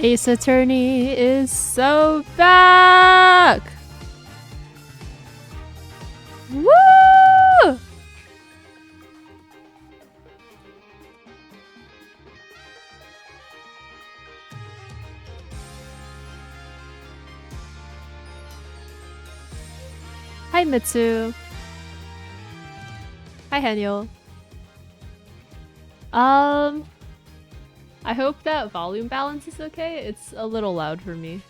Ace Attorney is so back! Woo! Hi Mitsu. Hi Haniel. I hope that volume balance is okay. It's a little loud for me.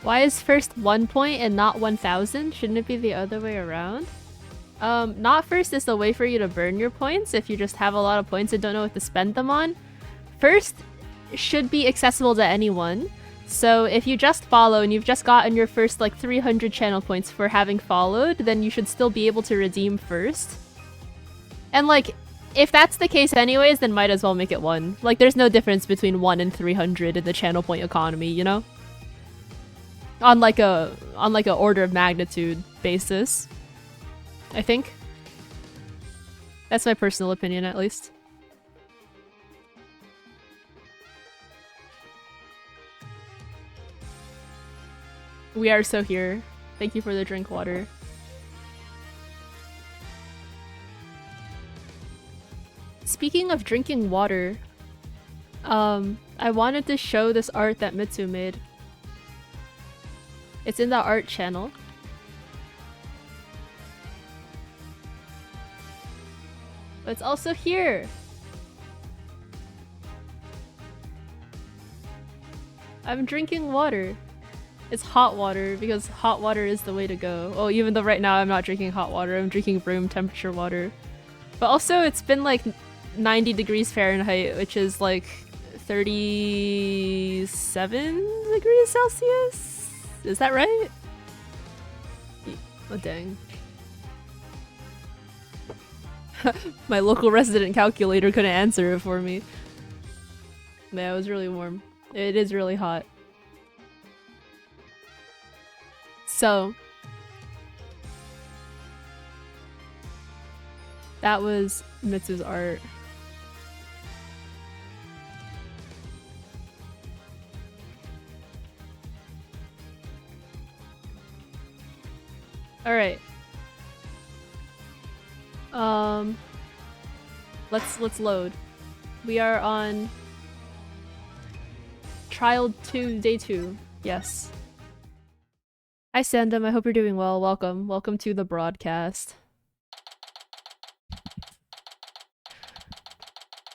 Why is first 1 point and not 1000? Shouldn't it be the other way around? Not first is the way for you to burn your points if you just have a lot of points and don't know what to spend them on. First should be accessible to anyone. So if you just follow and you've just gotten your first like 300 channel points for having followed, then you should still be able to redeem first. And like, if that's the case anyways, then might as well make it 1. Like, there's no difference between 1 and 300 in the channel point economy, you know? On like a order of magnitude basis, I think. That's my personal opinion, at least. We are so here. Thank you for the drink water. Speaking of drinking water, I wanted to show this art that Mitsu made. It's in the art channel. But it's also here. I'm drinking water. It's hot water because hot water is the way to go. Oh, even though right now I'm not drinking hot water, I'm drinking room temperature water. But also it's been like 90 degrees Fahrenheit, which is like 37 degrees Celsius? Is that right? Oh dang. My local resident calculator couldn't answer it for me. Yeah, it was really warm. It is really hot. So that was Mitsu's art. All right. Let's load. We are on trial 2, day 2. Yes. Hi Sandom, I hope you're doing well. Welcome. Welcome to the broadcast.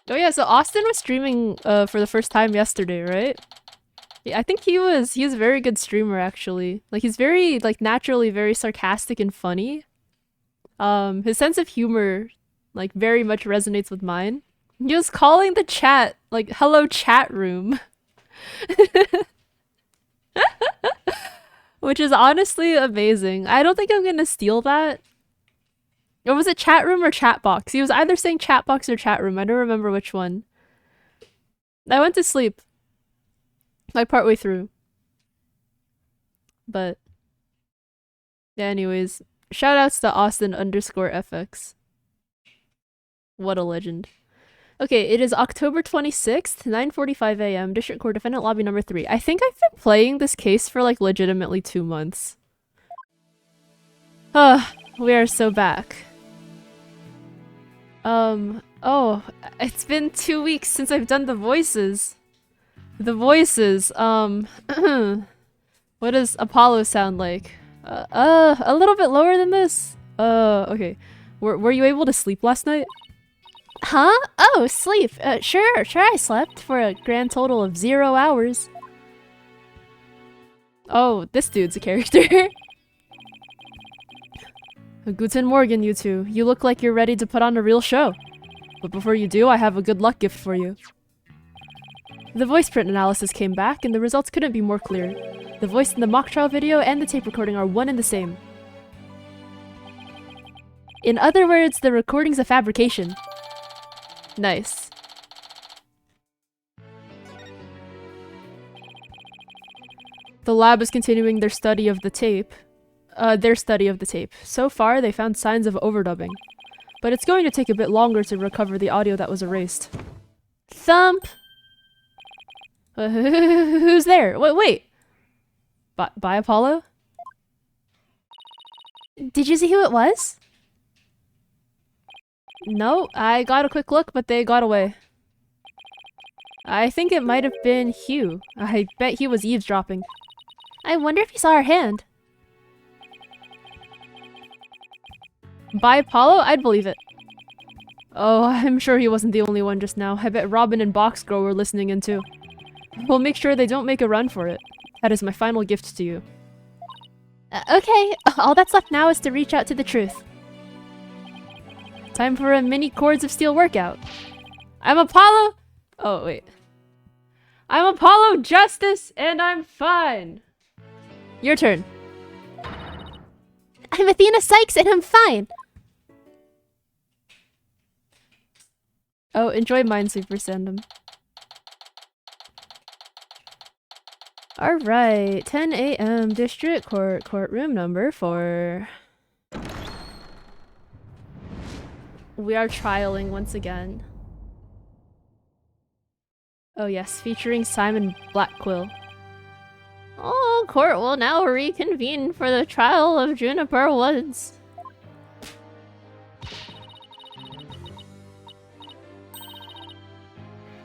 Oh yeah, so Austin was streaming for the first time yesterday, right? Yeah, I think he's a very good streamer actually. Like he's very like naturally very sarcastic and funny. His sense of humor like very much resonates with mine. He was calling the chat like hello chat room. Which is honestly amazing. I don't think I'm gonna steal that. Or was it chat room or chat box? He was either saying chat box or chat room. I don't remember which one. I went to sleep. Like partway through. But yeah, anyways. Shoutouts to Austin_FX. What a legend. Okay, it is October 26th, 9:45 a.m. District Court Defendant Lobby number 3. I think I've been playing this case for like legitimately 2 months. We are so back. Oh, it's been 2 weeks since I've done the voices. The voices, what does Apollo sound like? A little bit lower than this? Okay. Were you able to sleep last night? Huh? Oh, sleep. Sure I slept for a grand total of 0 hours. Oh, this dude's a character. Guten Morgen, you two. You look like you're ready to put on a real show. But before you do, I have a good luck gift for you. The voice print analysis came back, and the results couldn't be more clear. The voice in the mock trial video and the tape recording are one and the same. In other words, the recording's a fabrication. Nice. The lab is continuing their study of the tape. So far, they found signs of overdubbing. But it's going to take a bit longer to recover the audio that was erased. Thump! Who's there? Wait! Bye, Apollo? Did you see who it was? No, I got a quick look, but they got away. I think it might have been Hugh. I bet he was eavesdropping. I wonder if he saw our hand. By Apollo? I'd believe it. Oh, I'm sure he wasn't the only one just now. I bet Robin and Boxgirl were listening in too. We'll make sure they don't make a run for it. That is my final gift to you. Okay, all that's left now is to reach out to the truth. Time for a mini Chords of Steel workout. I'm Apollo! Oh, wait. I'm Apollo Justice, and I'm fine! Your turn. I'm Athena Sykes, and I'm fine! Oh, enjoy Minesweeper, Sandom. Alright, 10 a.m. District Court, courtroom number 4. We are trialing once again. Oh yes, featuring Simon Blackquill. Oh, court will now reconvene for the trial of Juniper Woods.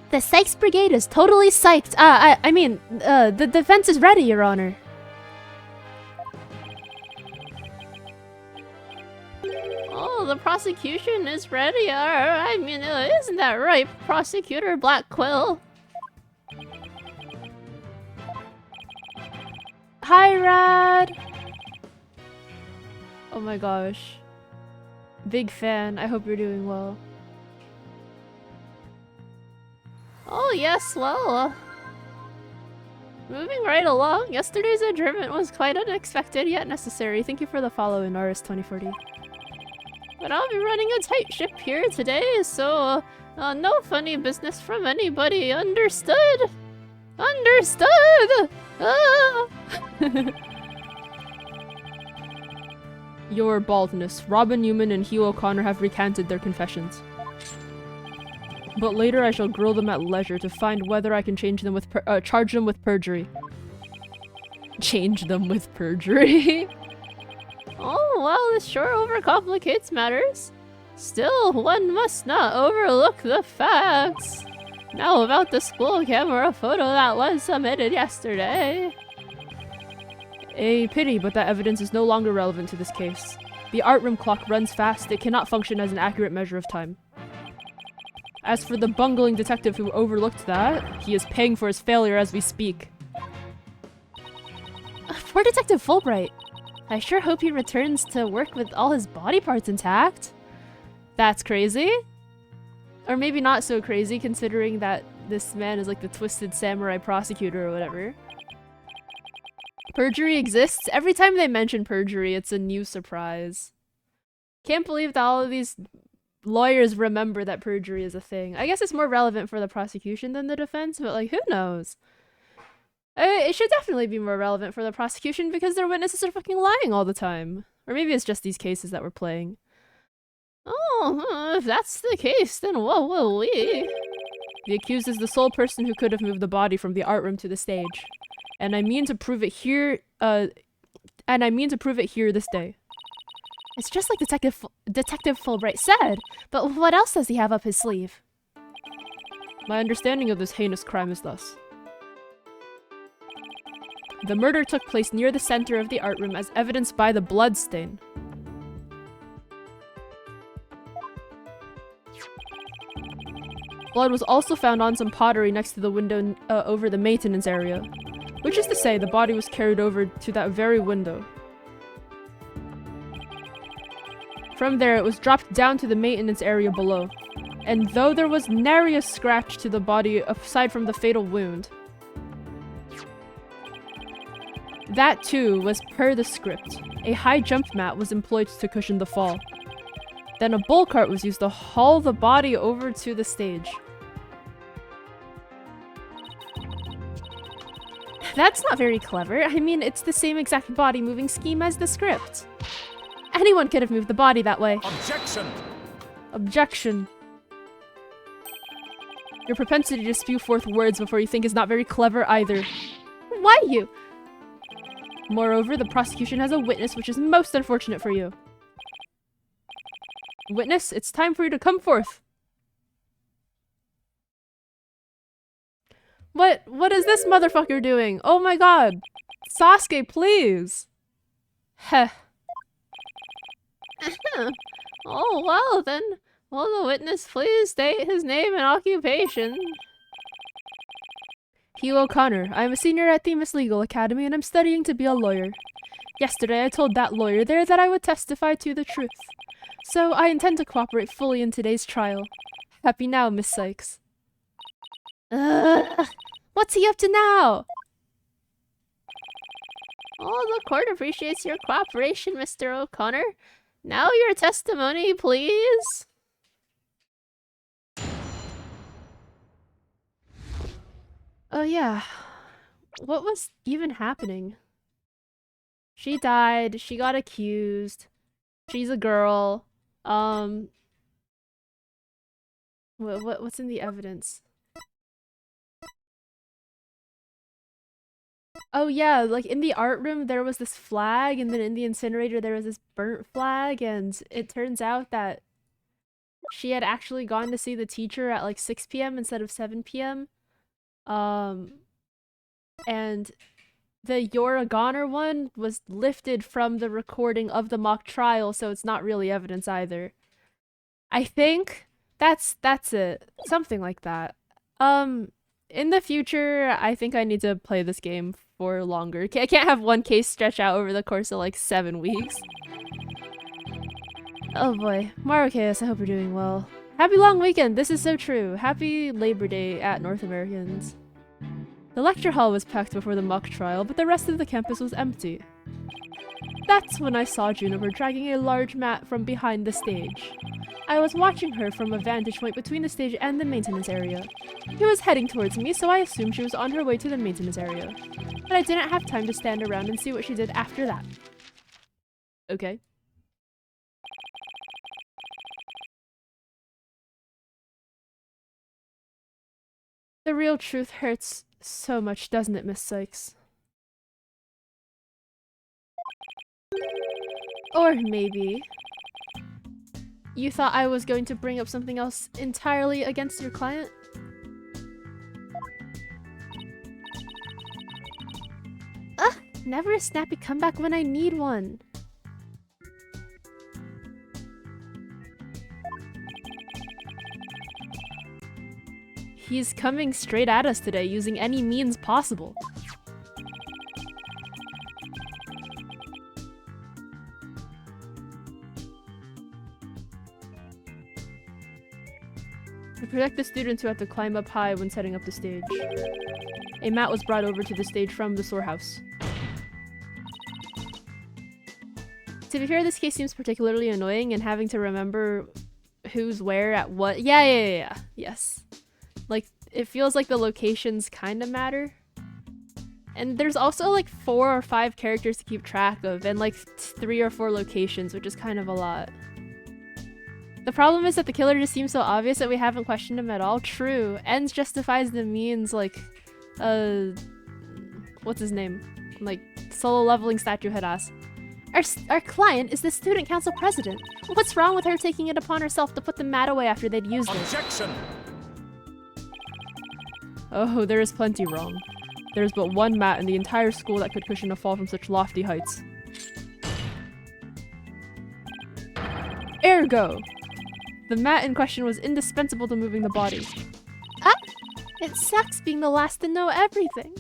The Sykes Brigade is totally psyched. I mean, the defense is ready, Your Honor. Oh, the prosecution is ready. I mean, isn't that right, Prosecutor Blackquill? Hi, Rad! Oh my gosh. Big fan. I hope you're doing well. Oh yes, well, moving right along. Yesterday's adjournment was quite unexpected yet necessary. Thank you for the follow in RS2040. But I'll be running a tight ship here today, so no funny business from anybody. Understood? Understood! Ah. Your baldness. Robin Newman and Hugh O'Connor have recanted their confessions. But later I shall grill them at leisure to find whether I can charge them with perjury. Change them with perjury? Oh, well, this sure overcomplicates matters. Still, one must not overlook the facts. Now about the school camera photo that was submitted yesterday. A pity, but that evidence is no longer relevant to this case. The art room clock runs fast. It cannot function as an accurate measure of time. As for the bungling detective who overlooked that, he is paying for his failure as we speak. Poor Detective Fulbright. I sure hope he returns to work with all his body parts intact. That's crazy. Or maybe not so crazy, considering that this man is like the twisted samurai prosecutor or whatever. Perjury exists. Every time they mention perjury, it's a new surprise. Can't believe that all of these lawyers remember that perjury is a thing. I guess it's more relevant for the prosecution than the defense, but like, who knows? It should definitely be more relevant for the prosecution because their witnesses are fucking lying all the time. Or maybe it's just these cases that we're playing. Oh, if that's the case, then what will we? The accused is the sole person who could have moved the body from the art room to the stage. And I mean to prove it here, this day. It's just like Detective Fulbright said, but what else does he have up his sleeve? My understanding of this heinous crime is thus. The murder took place near the center of the art room as evidenced by the blood stain. Blood was also found on some pottery next to the window over the maintenance area. Which is to say, the body was carried over to that very window. From there, it was dropped down to the maintenance area below. And though there was nary a scratch to the body aside from the fatal wound, that too was per the script. A high jump mat was employed to cushion the fall. Then a bull cart was used to haul the body over to the stage. That's not very clever. I mean, it's the same exact body moving scheme as the script. Anyone could have moved the body that way. Objection! Objection. Your propensity to spew forth words before you think is not very clever either. Why you? Moreover, the prosecution has a witness, which is most unfortunate for you. Witness, it's time for you to come forth. What is this motherfucker doing? Oh my god. Sasuke, please. Heh. Oh, well then. Will the witness please state his name and occupation? Hugh O'Connor. I am a senior at Themis Legal Academy and I'm studying to be a lawyer. Yesterday I told that lawyer there that I would testify to the truth. So I intend to cooperate fully in today's trial. Happy now, Miss Sykes. What's he up to now? Oh, the court appreciates your cooperation, Mr. O'Connor. Now your testimony, please. Oh yeah. What was even happening? She died, she got accused. She's a girl. What's in the evidence? Oh yeah, like in the art room there was this flag, and then in the incinerator there was this burnt flag, and it turns out that she had actually gone to see the teacher at like 6 p.m. instead of 7 p.m. And the You're Goner one was lifted from the recording of the mock trial, so it's not really evidence either. I think that's it. Something like that. In the future, I think I need to play this game for longer. I can't have one case stretch out over the course of like 7 weeks. Oh boy. Marochaos, I hope you're doing well. Happy long weekend! This is so true. Happy Labor Day at North Americans. The lecture hall was packed before the mock trial, but the rest of the campus was empty. That's when I saw Juniper dragging a large mat from behind the stage. I was watching her from a vantage point between the stage and the maintenance area. She was heading towards me, so I assumed she was on her way to the maintenance area. But I didn't have time to stand around and see what she did after that. Okay. The real truth hurts so much, doesn't it, Miss Sykes? Or maybe you thought I was going to bring up something else entirely against your client? Ugh! Never a snappy comeback when I need one. He's coming straight at us today, using any means possible. To protect the students who have to climb up high when setting up the stage, a mat was brought over to the stage from the storehouse. To be fair, this case seems particularly annoying, and having to remember who's where at what— yeah, yes. Like, it feels like the locations kind of matter. And there's also like 4 or 5 characters to keep track of, and like 3 or 4 locations, which is kind of a lot. The problem is that the killer just seems so obvious that we haven't questioned him at all. True. Ends justifies the means, like, what's his name? Like, solo leveling statue head ass. Our client is the student council president. What's wrong with her taking it upon herself to put the mat away after they'd used it? Objection! Oh, there is plenty wrong. There is but one mat in the entire school that could cushion a fall from such lofty heights. Ergo! The mat in question was indispensable to moving the body. Ah! It sucks being the last to know everything.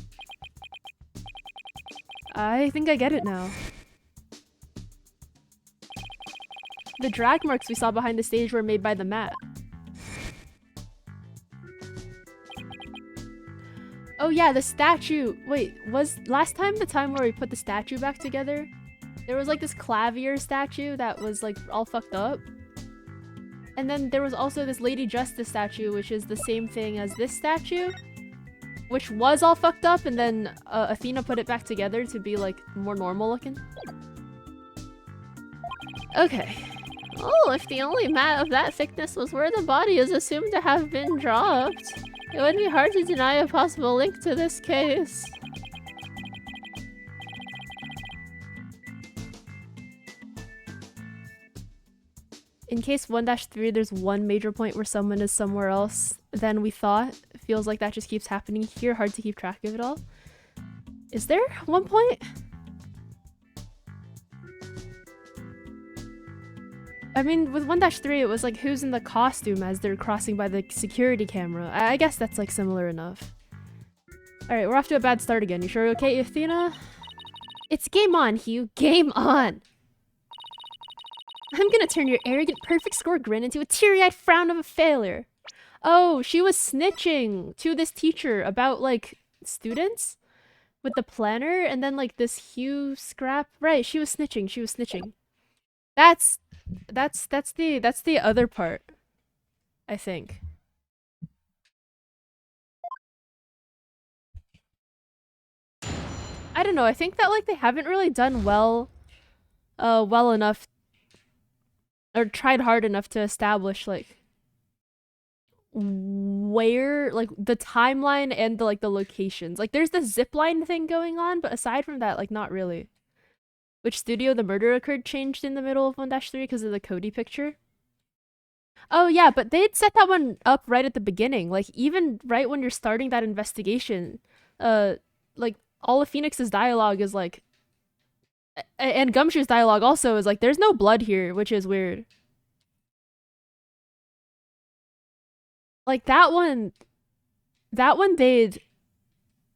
I think I get it now. The drag marks we saw behind the stage were made by the mat. Oh yeah, the statue! Wait, was last time the time where we put the statue back together? There was like this clavier statue that was like all fucked up. And then there was also this Lady Justice statue, which is the same thing as this statue, which was all fucked up, and then Athena put it back together to be like more normal looking. Okay. Oh, if the only mat of that thickness was where the body is assumed to have been dropped. It would be hard to deny a possible link to this case. In case 1-3, there's one major point where someone is somewhere else than we thought. It feels like that just keeps happening here. Hard to keep track of it all. Is there one point? I mean, with 1-3, it was like who's in the costume as they're crossing by the security camera. I guess that's like similar enough. Alright, we're off to a bad start again. You sure okay, Athena? It's game on, Hugh. Game on! I'm gonna turn your arrogant perfect score grin into a teary-eyed frown of a failure. Oh, she was snitching to this teacher about, like, students? With the planner, and then, like, this Hugh scrap? Right, she was snitching, she was snitching. That's the other part, I think. I don't know, I think that, like, they haven't really done well enough or tried hard enough to establish like where like the timeline and the like the locations. Like there's the zipline thing going on, but aside from that, like not really. Which studio the murder occurred changed in the middle of 1-3 because of the Cody picture. Oh yeah, but they'd set that one up right at the beginning. Like even right when you're starting that investigation, like all of Phoenix's dialogue is like and Gumshoe's dialogue also is like, there's no blood here, which is weird. Like that one they'd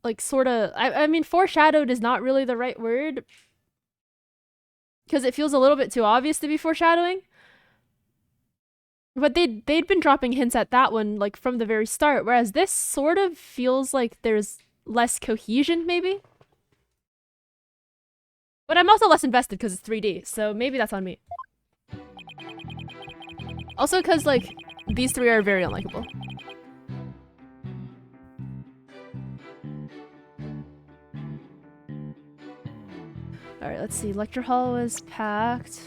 like sort of, I mean, foreshadowed is not really the right word because it feels a little bit too obvious to be foreshadowing. But they'd been dropping hints at that one like from the very start, whereas this sort of feels like there's less cohesion, maybe. But I'm also less invested because it's 3D, so maybe that's on me. Also because, like, these three are very unlikable. Alright, let's see. Lecture hall was packed.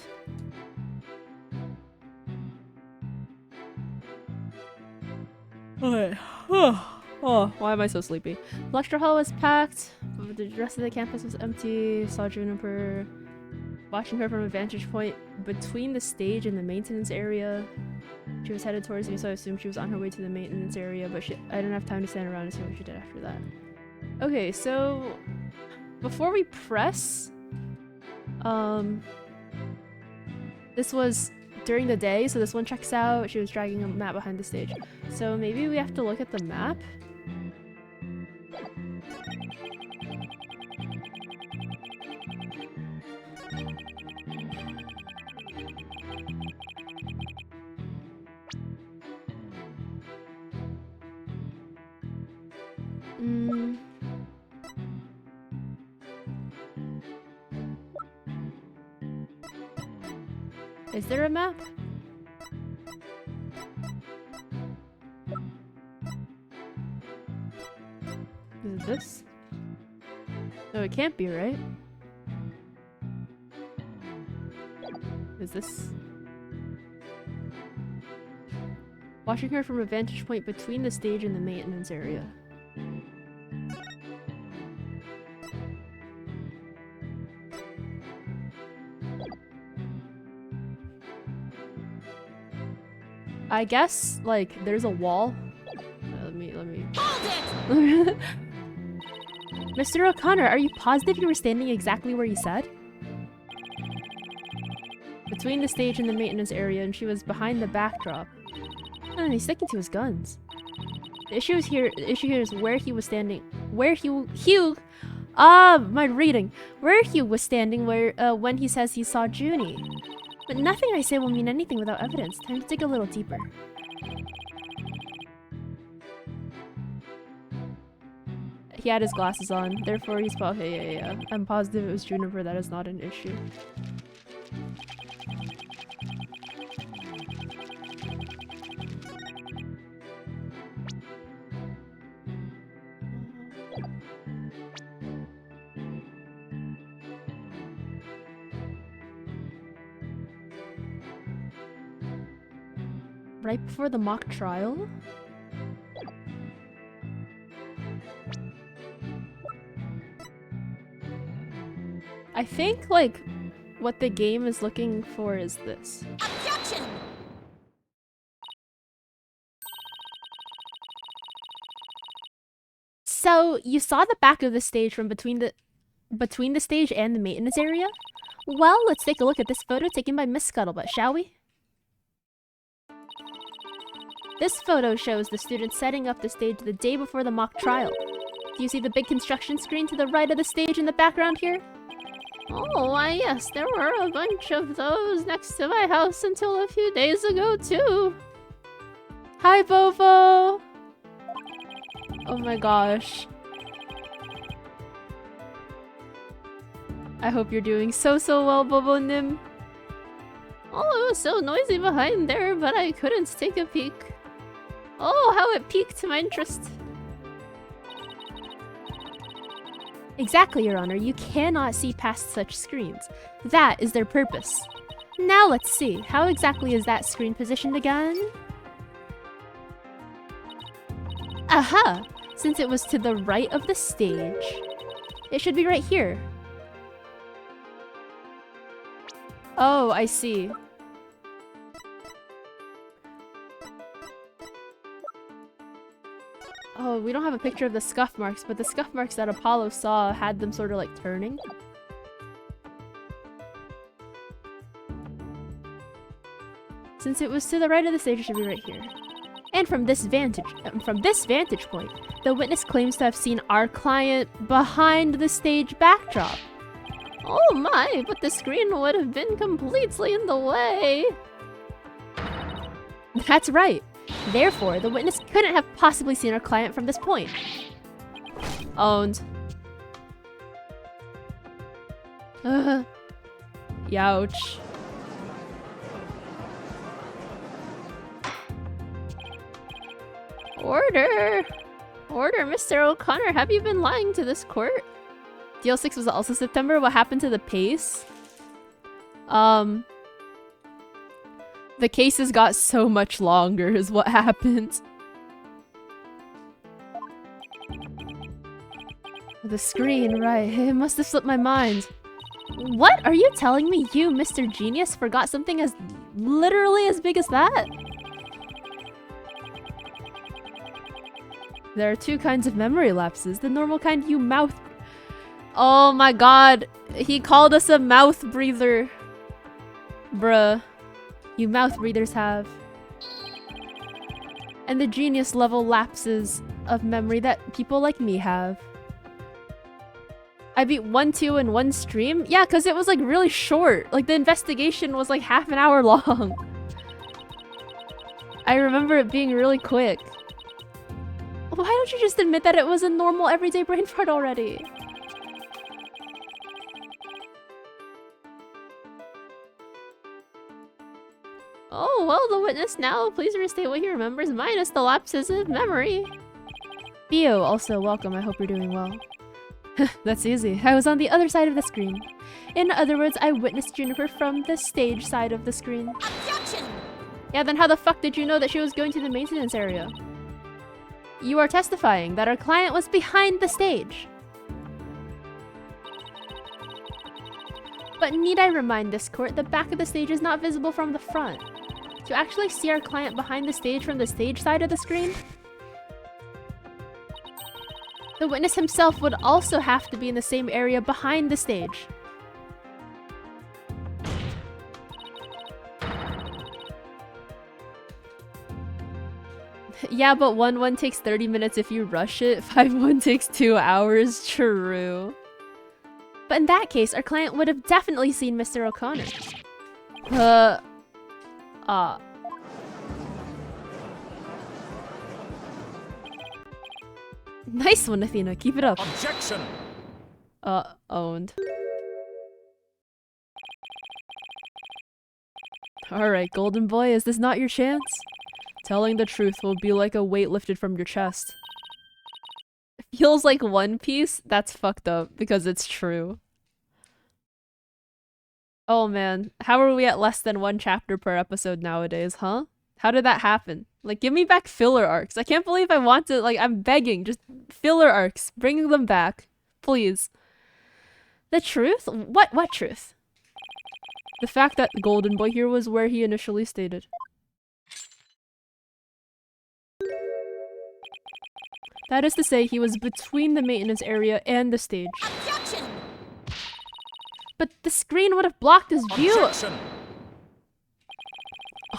Okay. Oh, why am I so sleepy? Lecture hall was packed. The rest of the campus was empty. Saw Juniper watching her from a vantage point between the stage and the maintenance area. She was headed towards me, so I assumed she was on her way to the maintenance area, but I didn't have time to stand around and see what she did after that. Okay, so before we press, this was during the day, so this one checks out. She was dragging a map behind the stage. So maybe we have to look at the map. Is there a map? Is it this? No, it can't be, right? Is this? Watching her from a vantage point between the stage and the maintenance area. I guess, like, there's a wall. Let me... Hold it! Mr. O'Connor, are you positive you were standing exactly where you said? Between the stage and the maintenance area, and she was behind the backdrop. Oh, he's sticking to his guns. The issue here is where he was standing. Where Hugh... my reading. Where Hugh was standing when he says he saw Junie. But nothing I say will mean anything without evidence. Time to dig a little deeper. He had his glasses on, therefore he's okay, yeah. I'm positive it was Juniper, that is not an issue. Right before the mock trial? I think, like, what the game is looking for is this. Objection! So, you saw the back of the stage from between the stage and the maintenance area? Well, let's take a look at this photo taken by Miss Scuttlebutt, shall we? This photo shows the students setting up the stage the day before the mock trial. Do you see the big construction screen to the right of the stage in the background here? Oh, why yes, there were a bunch of those next to my house until a few days ago, too. Hi, Bovo! Oh my gosh. I hope you're doing so well, Bobo Nim. Oh, it was so noisy behind there, but I couldn't take a peek. Oh, how it piqued my interest. Exactly, Your Honor. You cannot see past such screens. That is their purpose. Now let's see. How exactly is that screen positioned again? Aha! Since it was to the right of the stage, it should be right here. Oh, I see. Oh, we don't have a picture of the scuff marks, but the scuff marks that Apollo saw had them sort of like turning. Since it was to the right of the stage, it should be right here. And from this vantage point, the witness claims to have seen our client behind the stage backdrop. Oh my, but the screen would have been completely in the way. That's right. Therefore, the witness couldn't have possibly seen our client from this point. Owned. Youch. Order! Order, Mr. O'Connor, have you been lying to this court? DL6 was also September. What happened to the pace? The cases got so much longer is what happened. The screen, right. It must have slipped my mind. What? Are you telling me you, Mr. Genius, forgot something as literally as big as that? There are two kinds of memory lapses. The normal kind you mouth... Oh my god. He called us a mouth breather. Bruh. You mouth breathers have. And the genius level lapses of memory that people like me have. I beat 1-2 in one stream? Yeah, because it was like really short. Like the investigation was like half an hour long. I remember it being really quick. Why don't you just admit that it was a normal everyday brain fart already? Oh, well, the witness now. Please restate what he remembers minus the lapses of memory. Theo, also welcome. I hope you're doing well. That's easy. I was on the other side of the screen. In other words, I witnessed Juniper from the stage side of the screen. Objection! Yeah, then how the fuck did you know that she was going to the maintenance area? You are testifying that our client was behind the stage. But need I remind this court, the back of the stage is not visible from the front. To actually see our client behind the stage from the stage side of the screen, the witness himself would also have to be in the same area behind the stage. Yeah, but 1-1 takes 30 minutes if you rush it. 5-1 takes 2 hours. True. But in that case, our client would have definitely seen Mr. O'Connor. Nice one, Athena. Keep it up. Objection! Owned. Alright, golden boy, is this not your chance? Telling the truth will be like a weight lifted from your chest. It feels like One Piece? That's fucked up, because it's true. Oh man, how are we at less than 1 chapter per episode nowadays, huh? How did that happen? Like, give me back filler arcs. I can't believe I want to, like, I'm begging, just filler arcs. Bring them back. Please. The truth? What truth? The fact that the Golden Boy here was where he initially stated. That is to say, he was between the maintenance area and the stage. Objection! But the screen would have blocked his view! Objection!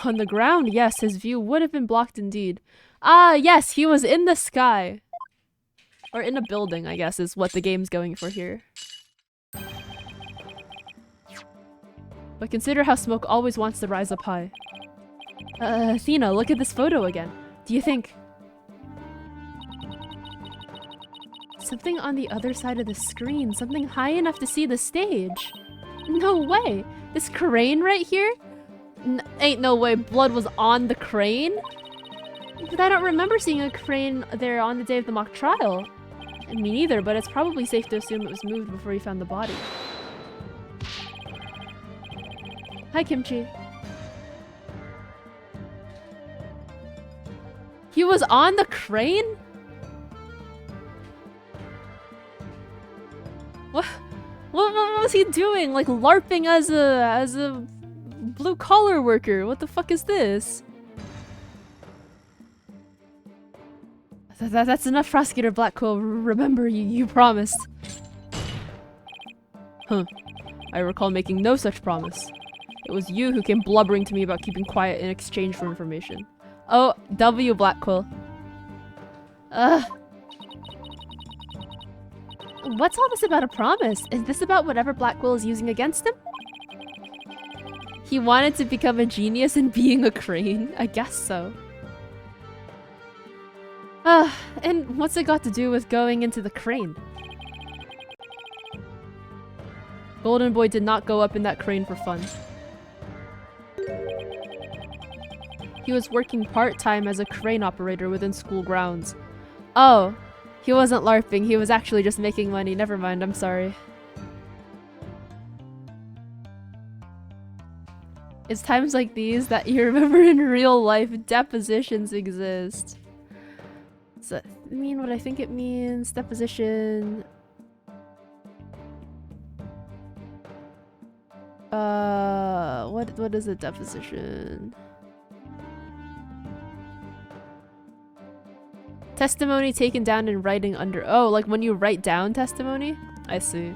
On the ground, yes, his view would have been blocked indeed. Ah, yes, he was in the sky. Or in a building, I guess, is what the game's going for here. But consider how smoke always wants to rise up high. Athena, look at this photo again. Do you think... something on the other side of the screen, something high enough to see the stage? No way! This crane right here? Ain't no way blood was on the crane? But I don't remember seeing a crane there on the day of the mock trial. Me neither, but it's probably safe to assume it was moved before he found the body. Hi, Kimchi. He was on the crane? What was he doing? Like LARPing as a blue collar worker? What the fuck is this? That's enough, Prosecutor Blackquill. Remember, you promised. Huh. I recall making no such promise. It was you who came blubbering to me about keeping quiet in exchange for information. Oh, W Blackquill. Ugh. What's all this about a promise? Is this about whatever Blackquill is using against him? He wanted to become a genius in being a crane? I guess so. And what's it got to do with going into the crane? Golden Boy did not go up in that crane for fun. He was working part-time as a crane operator within school grounds. Oh, he wasn't LARPing, he was actually just making money. Never mind, I'm sorry. It's times like these that you remember in real life depositions exist. Does that mean what I think it means? Deposition... what is a deposition? Testimony taken down in writing under... Oh, like when you write down testimony? I see.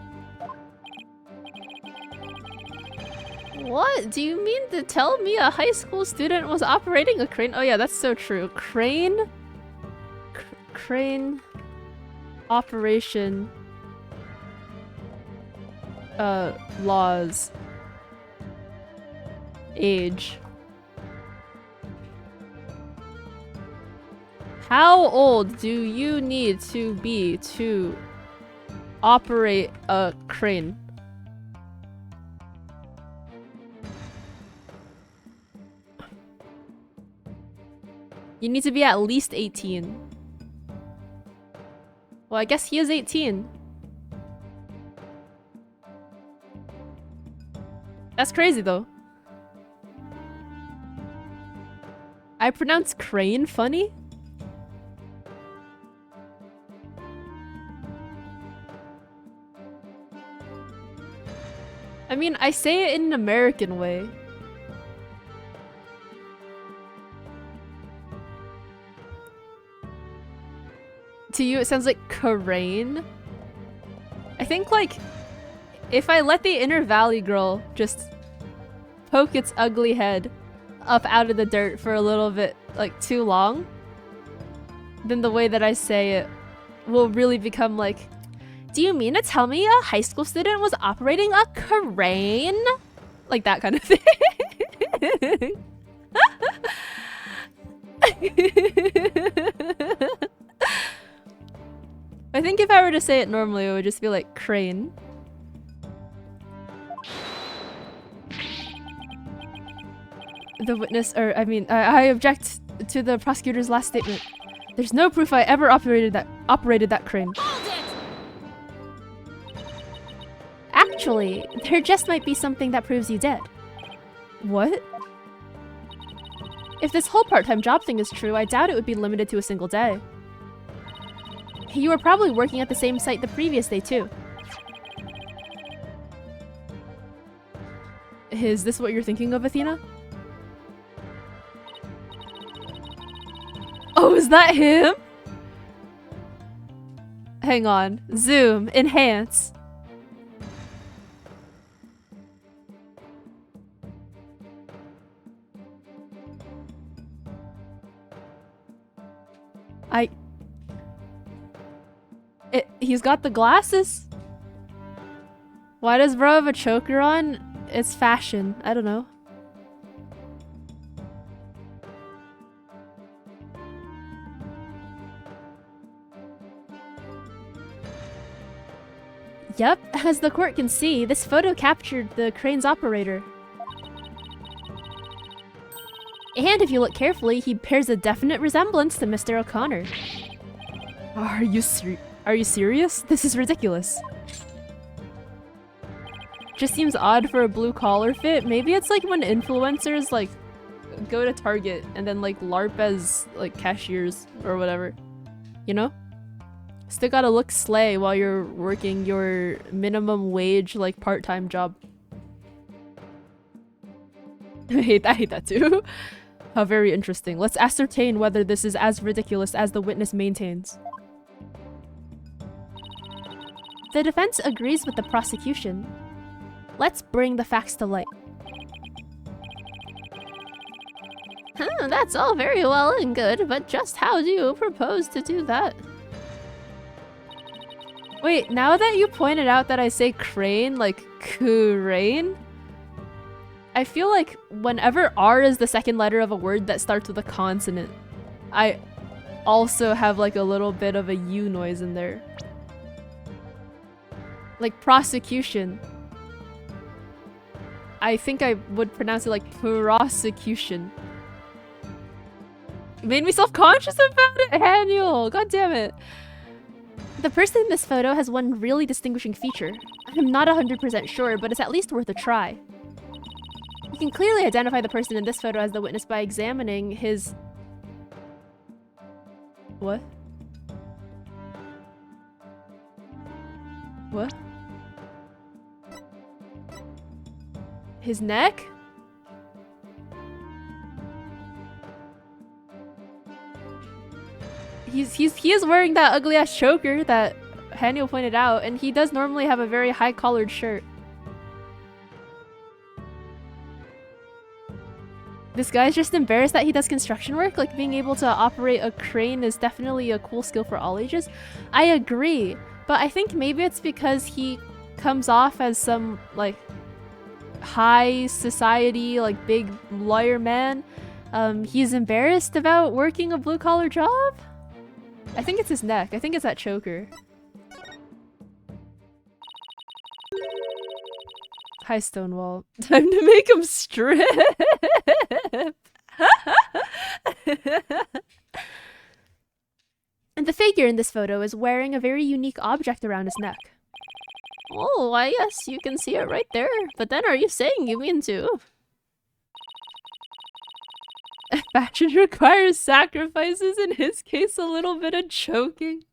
What? Do you mean to tell me a high school student was operating a crane? Oh yeah, that's so true. Crane? Crane... Operation... laws. Age. How old do you need to be to operate a crane? You need to be at least 18. Well, I guess he is 18. That's crazy though. I pronounce crane funny? I mean, I say it in an American way. To you, it sounds like crane. I think, like, if I let the inner valley girl just poke its ugly head up out of the dirt for a little bit, like, too long, then the way that I say it will really become like, do you mean to tell me a high school student was operating a crane? Like that kind of thing. I think if I were to say it normally, it would just be like crane. The witness, or I mean, I object to the prosecutor's last statement. There's no proof I ever operated that crane. Hold it! Actually, there just might be something that proves you did. What? If this whole part-time job thing is true, I doubt it would be limited to a single day. You were probably working at the same site the previous day too. Is this what you're thinking of, Athena? Oh, is that him? Hang on. Zoom. Enhance. He's got the glasses. Why does bro have a choker on? It's fashion. I don't know. Yep, as the court can see, this photo captured the crane's operator. And if you look carefully, he bears a definite resemblance to Mr. O'Connor. Are you serious? This is ridiculous. Just seems odd for a blue collar fit. Maybe it's like when influencers like go to Target and then like LARP as like cashiers or whatever. You know? Still gotta look slay while you're working your minimum wage like part-time job. I hate that too. How very interesting. Let's ascertain whether this is as ridiculous as the witness maintains. The defense agrees with the prosecution. Let's bring the facts to light. That's all very well and good, but just how do you propose to do that? Wait, now that you pointed out that I say crane, like crane, I feel like whenever R is the second letter of a word that starts with a consonant, I also have like a little bit of a U noise in there. Like prosecution. I think I would pronounce it like prosecution. It made me self-conscious about it, Daniel! God damn it. The person in this photo has one really distinguishing feature. I'm not 100% sure, but it's at least worth a try. You can clearly identify the person in this photo as the witness by examining his... What? What? His neck? He is wearing that ugly ass choker that Haniel pointed out, and he does normally have a very high collared shirt. This guy's just embarrassed that he does construction work. Like, being able to operate a crane is definitely a cool skill for all ages. I agree, but I think maybe it's because he comes off as some, like, high society, like, big lawyer man. He's embarrassed about working a blue-collar job? I think it's his neck. I think it's that choker. Hi, Stonewall. Time to make him strip! And the figure in this photo is wearing a very unique object around his neck. Oh, I guess you can see it right there. But then are you saying you mean to? Fashion requires sacrifices, in his case a little bit of choking.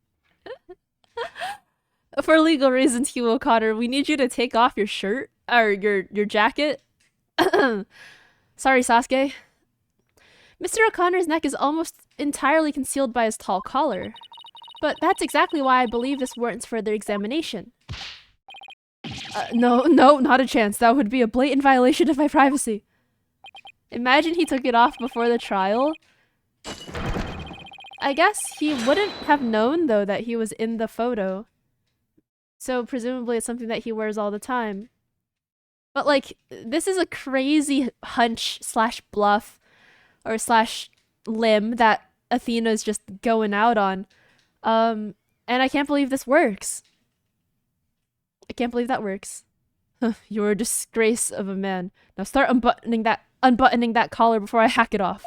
For legal reasons, Hugh O'Connor, we need you to take off your shirt, or your jacket. Sorry, Sasuke. Mr. O'Connor's neck is almost entirely concealed by his tall collar. But that's exactly why I believe this warrants further examination. No, not a chance. That would be a blatant violation of my privacy. Imagine he took it off before the trial. I guess he wouldn't have known, though, that he was in the photo. So presumably it's something that he wears all the time. But, like, this is a crazy hunch slash bluff or slash limb that Athena's just going out on. And I can't believe this works. I can't believe that works. You're a disgrace of a man. Now start unbuttoning that collar before I hack it off.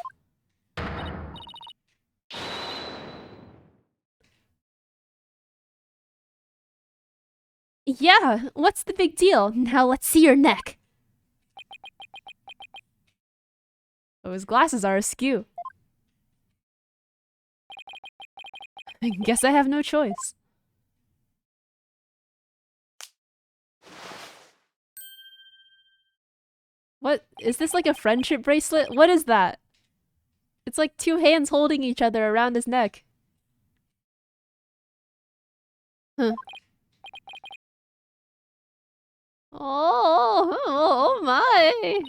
Yeah, what's the big deal? Now let's see your neck. Oh, his glasses are askew. I guess I have no choice. What? Is this like a friendship bracelet? What is that? It's like two hands holding each other around his neck. Huh. Oh my.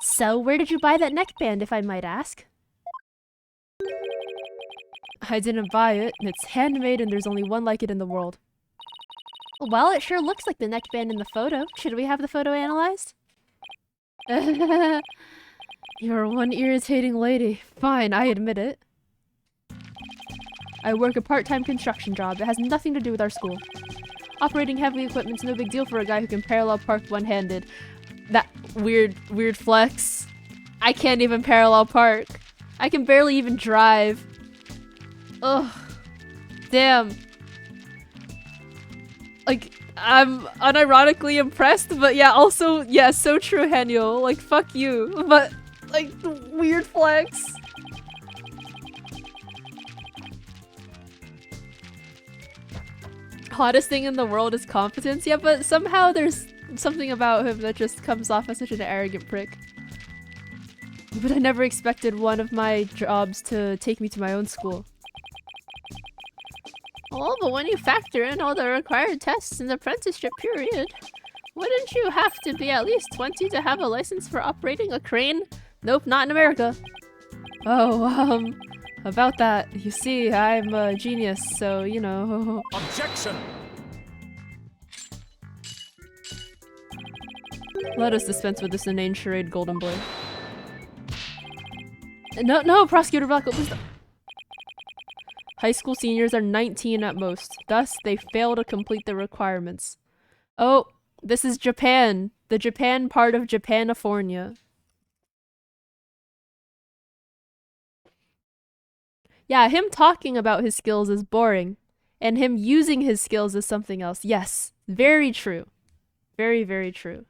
So, where did you buy that neckband, if I might ask? I didn't buy it. It's handmade and there's only one like it in the world. Well, it sure looks like the neckband in the photo. Should we have the photo analyzed? You're one irritating lady. Fine, I admit it. I work a part-time construction job that has nothing to do with our school. Operating heavy equipment's no big deal for a guy who can parallel park one-handed. That weird flex. I can't even parallel park. I can barely even drive. Ugh. Damn. Like, I'm unironically impressed, but yeah, also, yeah, so true, Henyo. Like, fuck you. But, like, weird flex. Hottest thing in the world is competence. Yeah, but somehow there's something about him that just comes off as such an arrogant prick. But I never expected one of my jobs to take me to my own school. Oh, but when you factor in all the required tests in the apprenticeship period, wouldn't you have to be at least 20 to have a license for operating a crane? Nope, not in America. Oh, about that, you see, I'm a genius, so, you know. Objection! Let us dispense with this inane charade, Golden Boy. No, Prosecutor Blackwell, please don't. High school seniors are 19 at most. Thus, they fail to complete the requirements. Oh, this is Japan. The Japan part of Japanifornia. Yeah, him talking about his skills is boring. And him using his skills is something else. Yes, very true. Very, very true.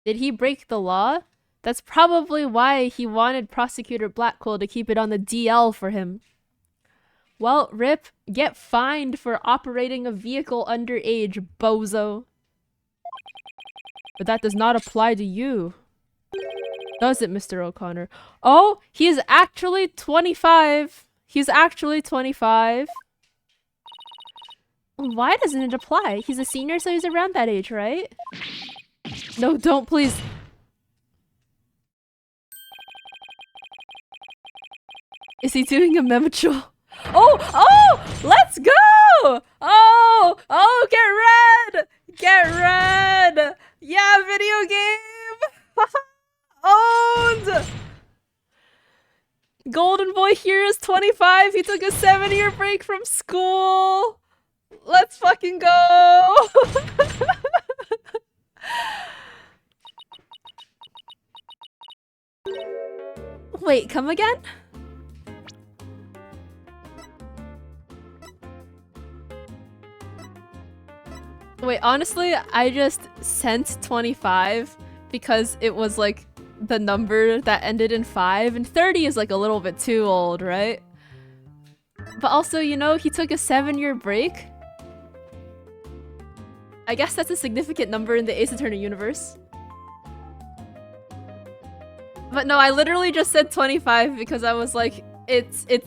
Did he break the law? That's probably why he wanted Prosecutor Blackwell to keep it on the DL for him. Well, Rip, get fined for operating a vehicle underage, bozo. But that does not apply to you. Does it, Mr. O'Connor? Oh, he's actually 25. He's actually 25. Why doesn't it apply? He's a senior, so he's around that age, right? No, don't, please. Is he doing a memacho? Oh, let's go! Oh, get red! Get red! Yeah, video game! Owned! Golden Boy here is 25. He took a 7-year break from school. Let's fucking go! Wait, come again? Wait, honestly, I just sent 25 because it was like the number that ended in 5, and 30 is like a little bit too old, right? But also, you know, he took a 7-year break. I guess that's a significant number in the Ace Attorney universe. But no, I literally just said 25 because I was like, it's the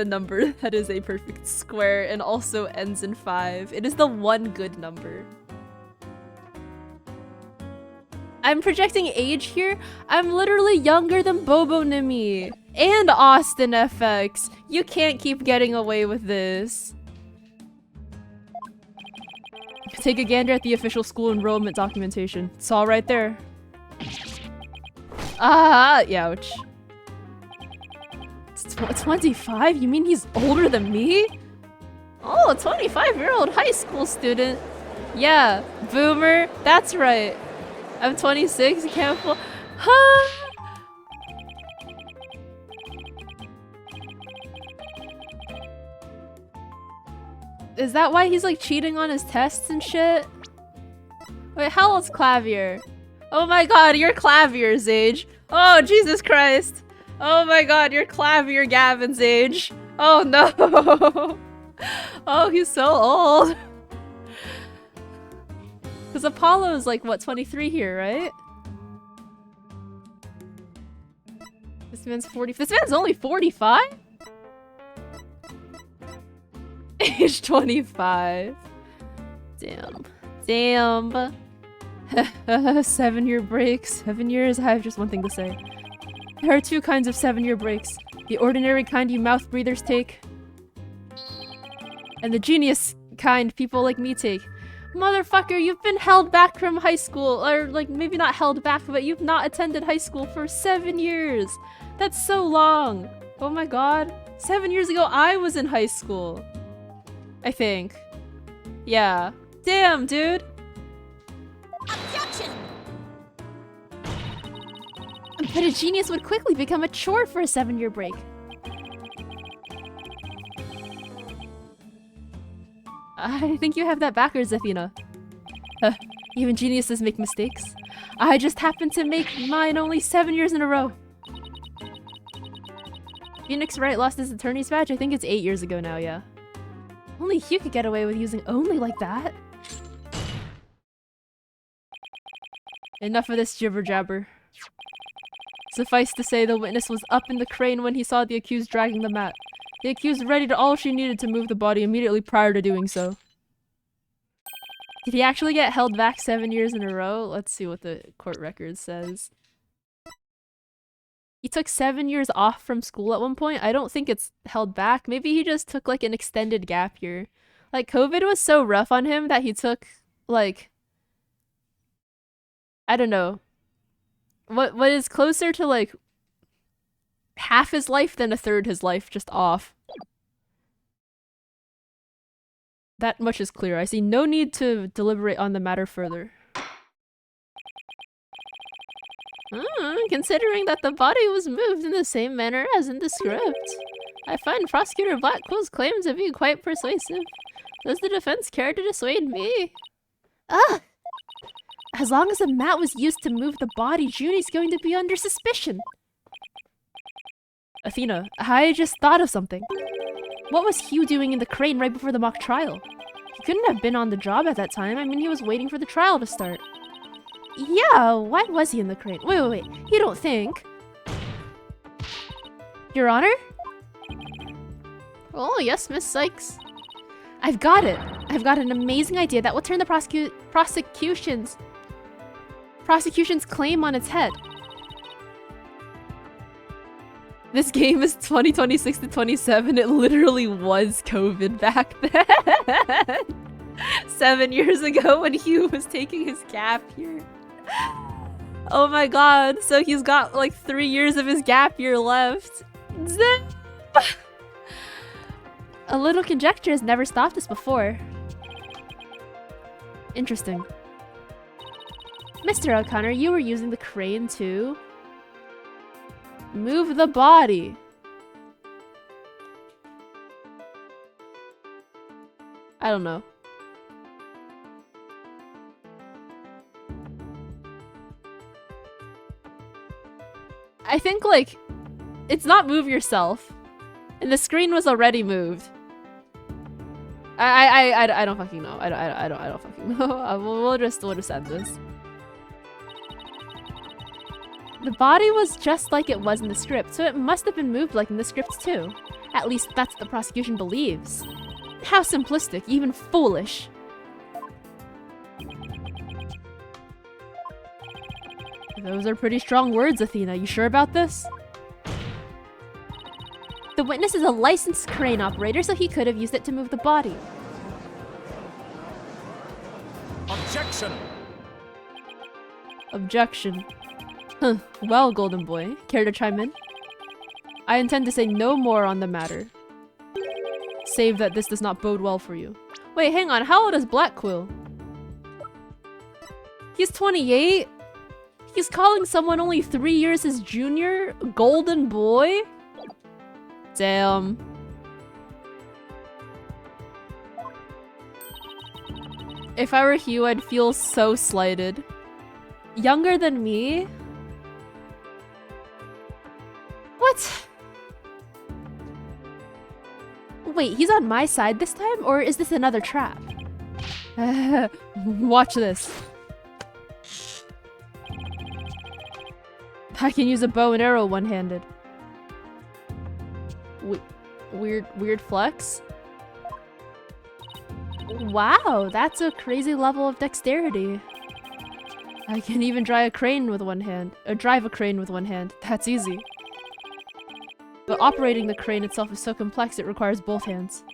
number that is a perfect square and also ends in 5. It is the one good number. I'm projecting age here. I'm literally younger than Bobo Nimi and Austin FX. You can't keep getting away with this. Take a gander at the official school enrollment documentation. It's all right there. Ah, ouch. It's 25? You mean he's older than me? Oh, a 25-year-old high school student. Yeah, boomer. That's right. I'm 26. You can't fool. Huh? Is that why he's like cheating on his tests and shit? Wait, how old's Clavier? Oh my god, you're Clavier's age. Oh, Jesus Christ. Oh my god, you're Clavier Gavin's age. Oh no. Oh, he's so old. Because Apollo is like, what, 23 here, right? This man's 40. This man's only 45? Age 25. Damn. Damn. 7-year breaks. 7 years? I have just one thing to say. There are two kinds of 7-year breaks. The ordinary kind you mouth breathers take. And the genius kind people like me take. Motherfucker, you've been held back from high school. Or, like, maybe not held back, but you've not attended high school for 7 years. That's so long. Oh my god. 7 years ago, I was in high school. I think. Yeah. Damn, dude. Objection! But a genius would quickly become a chore for a 7-year break. I think you have that backwards, Athena. Even geniuses make mistakes. I just happened to make mine only 7 years in a row. Phoenix Wright lost his attorney's badge? I think it's 8 years ago now, yeah. Only Hugh could get away with using only like that. Enough of this jibber-jabber. Suffice to say, the witness was up in the crane when he saw the accused dragging the mat. The accused readied all she needed to move the body immediately prior to doing so. Did he actually get held back 7 years in a row? Let's see what the court record says. He took 7 years off from school at one point. I don't think it's held back. Maybe he just took like an extended gap year. Like COVID was so rough on him that he took like, I don't know. What is closer to like half his life than a third his life just off. That much is clear. I see no need to deliberate on the matter further. Considering that the body was moved in the same manner as in the script, I find Prosecutor Blackwell's claim to be quite persuasive. Does the defense care to dissuade me? Ugh! As long as a mat was used to move the body, Junie's going to be under suspicion. Athena, I just thought of something. What was Hugh doing in the crane right before the mock trial? He couldn't have been on the job at that time. I mean, he was waiting for the trial to start. Yeah, why was he in the crane? Wait. You don't think? Your Honor? Oh, yes, Miss Sykes. I've got it. I've got an amazing idea that will turn the prosecution's claim on its head. This game is 2026 to 27. It literally was COVID back then. 7 years ago when Hugh was taking his gap year. Oh my god. So he's got like 3 years of his gap year left. A little conjecture has never stopped us before. Interesting. Mr. O'Connor, you were using the crane to move the body. I don't know. I think like it's not move yourself, and the screen was already moved. I don't fucking know. I don't fucking know. We'll just end this. The body was just like it was in the script, so it must have been moved like in the script too. At least that's what the prosecution believes. How simplistic, even foolish. Those are pretty strong words, Athena. You sure about this? The witness is a licensed crane operator, so he could have used it to move the body. Objection! Objection. Huh. Well, Golden Boy, care to chime in? I intend to say no more on the matter. Save that this does not bode well for you. Wait, hang on. How old is Black Quill? He's 28? He's calling someone only 3 years his junior? Golden Boy? Damn. If I were Hugh, I'd feel so slighted. Younger than me? What? Wait, he's on my side this time? Or is this another trap? Watch this. I can use a bow and arrow one-handed. Weird flex. Wow, that's a crazy level of dexterity. I can even drive a crane with one hand. That's easy. But operating the crane itself is so complex it requires both hands.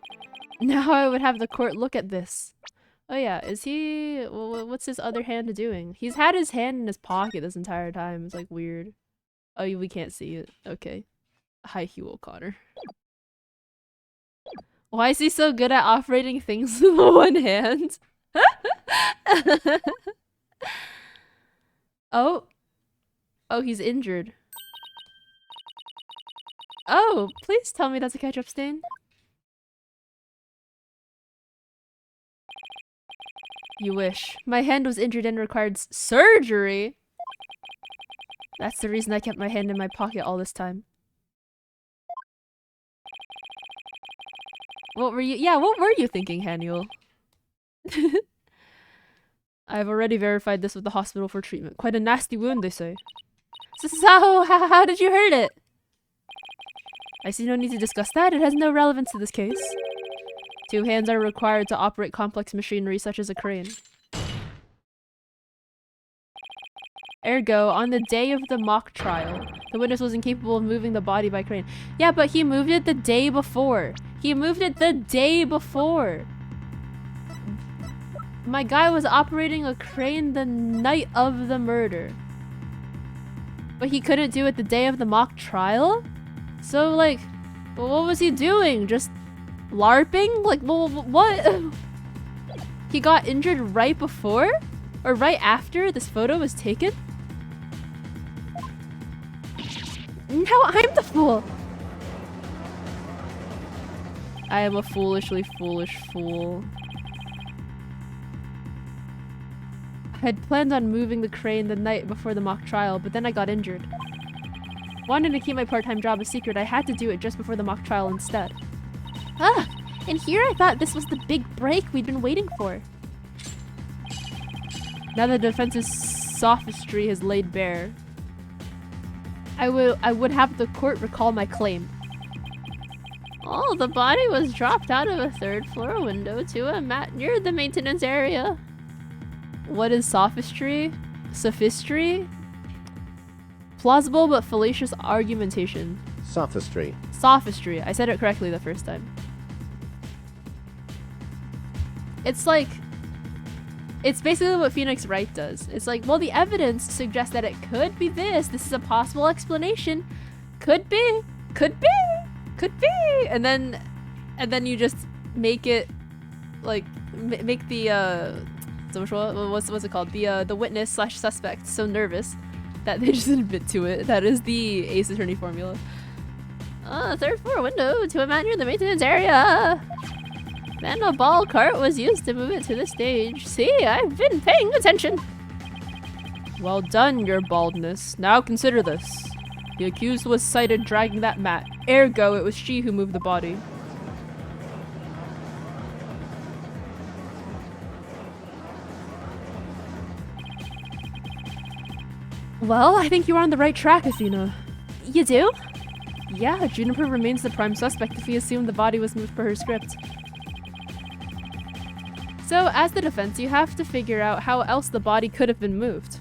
Now I would have the court look at this. Oh yeah, is he... what's his other hand doing? He's had his hand in his pocket this entire time. It's like weird. Oh, we can't see it. Okay. Hi, Hugh O'Connor. Why is he so good at operating things with one hand? Oh. Oh, he's injured. Oh, please tell me that's a ketchup stain. You wish. My hand was injured and required surgery. That's the reason I kept my hand in my pocket all this time. What were you thinking, Haniel? I've already verified this with the hospital for treatment. Quite a nasty wound, they say. So, how did you hurt it? I see no need to discuss that. It has no relevance to this case. 2 hands are required to operate complex machinery such as a crane. Ergo, on the day of the mock trial, the witness was incapable of moving the body by crane. Yeah, but he moved it the day before. My guy was operating a crane the night of the murder. But he couldn't do it the day of the mock trial? So, like, what was he doing? Just LARPing? Like, what? He got injured right before? Or right after this photo was taken? Now I'm the fool! I am a foolishly foolish fool. I had planned on moving the crane the night before the mock trial, but then I got injured. Wanting to keep my part-time job a secret, I had to do it just before the mock trial instead. Ah! And here I thought this was the big break we'd been waiting for. Now the defense's sophistry has laid bare. I would have the court recall my claim. Oh, the body was dropped out of a 3rd floor window to a mat near the maintenance area. What is sophistry? Sophistry? Plausible but fallacious argumentation. Sophistry. Sophistry. I said it correctly the first time. It's like... It's basically what Phoenix Wright does. It's like, well, the evidence suggests that it could be this. This is a possible explanation. Could be. Could be. Could be. And then you just make it, like, make the, what's it called? The witness / suspect so nervous that they just admit to it. That is the Ace Attorney formula. 3rd floor window to a man near the maintenance area. Then a ball cart was used to move it to the stage. See, I've been paying attention. Well done, your baldness. Now consider this. The accused was sighted dragging that mat. Ergo, it was she who moved the body. Well, I think you're on the right track, Athena. You do? Yeah, Juniper remains the prime suspect if we assume the body was moved per her script. So, as the defense, you have to figure out how else the body could have been moved.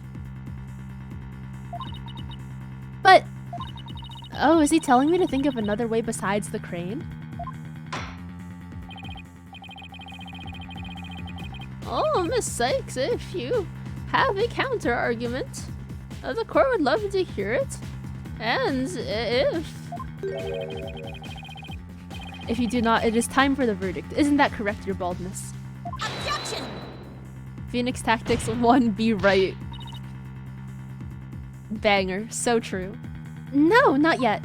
But... Oh, is he telling me to think of another way besides the crane? Oh, Miss Sykes, if you have a counter-argument, the court would love to hear it. And if you do not, it is time for the verdict. Isn't that correct, your baldness? Objection! Phoenix Tactics 1, be right. Banger. So true. No, not yet.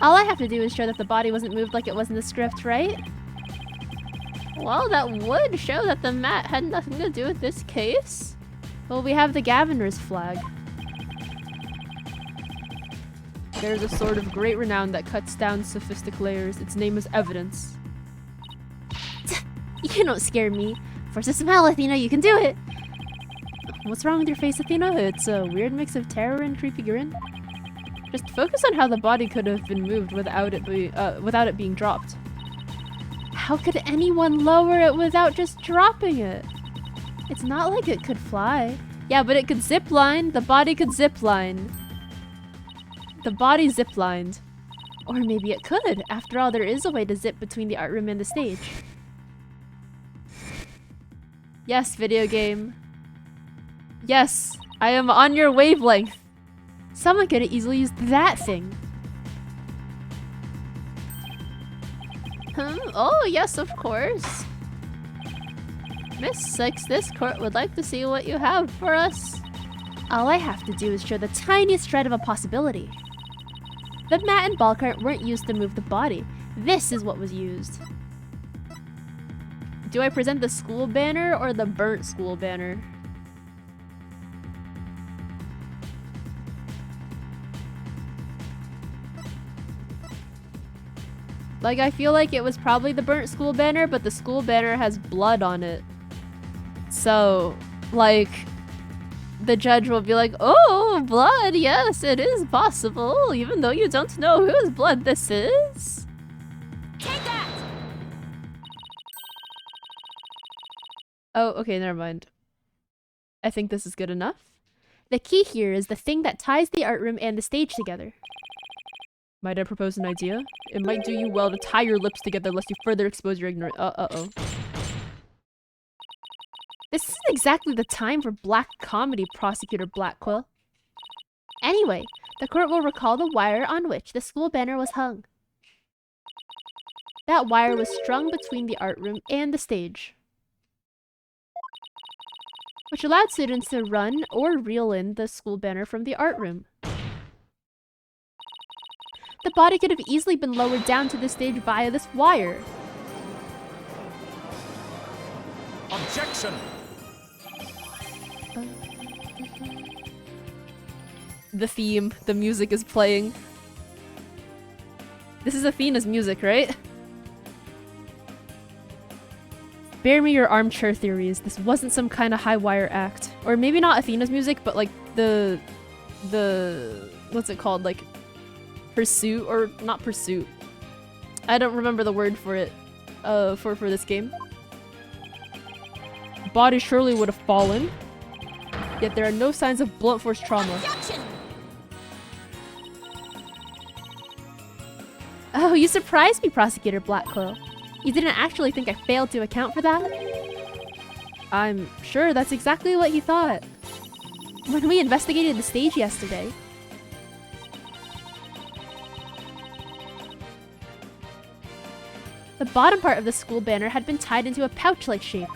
All I have to do is show that the body wasn't moved like it was in the script, right? Well, that would show that the mat had nothing to do with this case. Well, we have the Gaviner's flag. There's a sword of great renown that cuts down sophistic layers. Its name is evidence. You don't scare me. Force a smile, Athena, you can do it! What's wrong with your face, Athena? It's a weird mix of terror and creepy grin. Just focus on how the body could have been moved without it being dropped. How could anyone lower it without just dropping it? It's not like it could fly. Yeah, but it could zipline. The body could zipline. The body ziplined. Or maybe it could. After all, there is a way to zip between the art room and the stage. Yes, video game. Yes, I am on your wavelength. Someone could have easily used that thing. Oh, yes, of course. Miss Six, this court would like to see what you have for us. All I have to do is show the tiniest shred of a possibility. The mat and ball cart weren't used to move the body. This is what was used. Do I present the school banner or the burnt school banner? Like, I feel like it was probably the burnt school banner, but the school banner has blood on it. So, like, the judge will be like, oh, blood, yes, it is possible, even though you don't know whose blood this is. Take that! Oh, okay, never mind. I think this is good enough. The key here is the thing that ties the art room and the stage together. Might I propose an idea? It might do you well to tie your lips together lest you further expose your ignorance. Uh-oh. This isn't exactly the time for black comedy, Prosecutor Blackquill. Anyway, the court will recall the wire on which the school banner was hung. That wire was strung between the art room and the stage, which allowed students to run or reel in the school banner from the art room. The body could have easily been lowered down to the stage via this wire. Objection! The theme, the music is playing. This is Athena's music, right? Spare me your armchair theories. This wasn't some kind of high wire act. Or maybe not Athena's music, but like the what's it called? Like pursuit, or not pursuit. I don't remember the word for it for this game. Body surely would have fallen. Yet there are no signs of blunt force trauma. Oh, you surprised me, Prosecutor Blackquill. You didn't actually think I failed to account for that? I'm sure that's exactly what you thought. When we investigated the stage yesterday, the bottom part of the school banner had been tied into a pouch-like shape.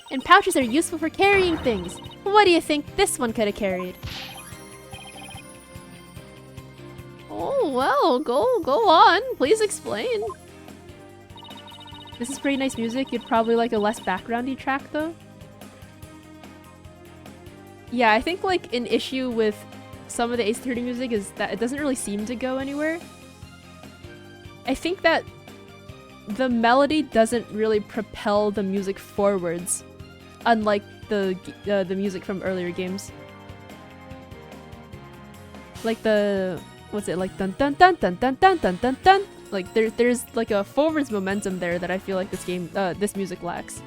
And pouches are useful for carrying things. What do you think this one could have carried? Oh, well, go on. Please explain. This is pretty nice music. You'd probably like a less backgroundy track, though. Yeah, I think like an issue with some of the Ace Attorney music is that it doesn't really seem to go anywhere. I think that the melody doesn't really propel the music forwards, unlike the music from earlier games. Like the what's it like dun dun dun dun dun dun dun dun dun. Like there's like a forwards momentum there that I feel like this music lacks.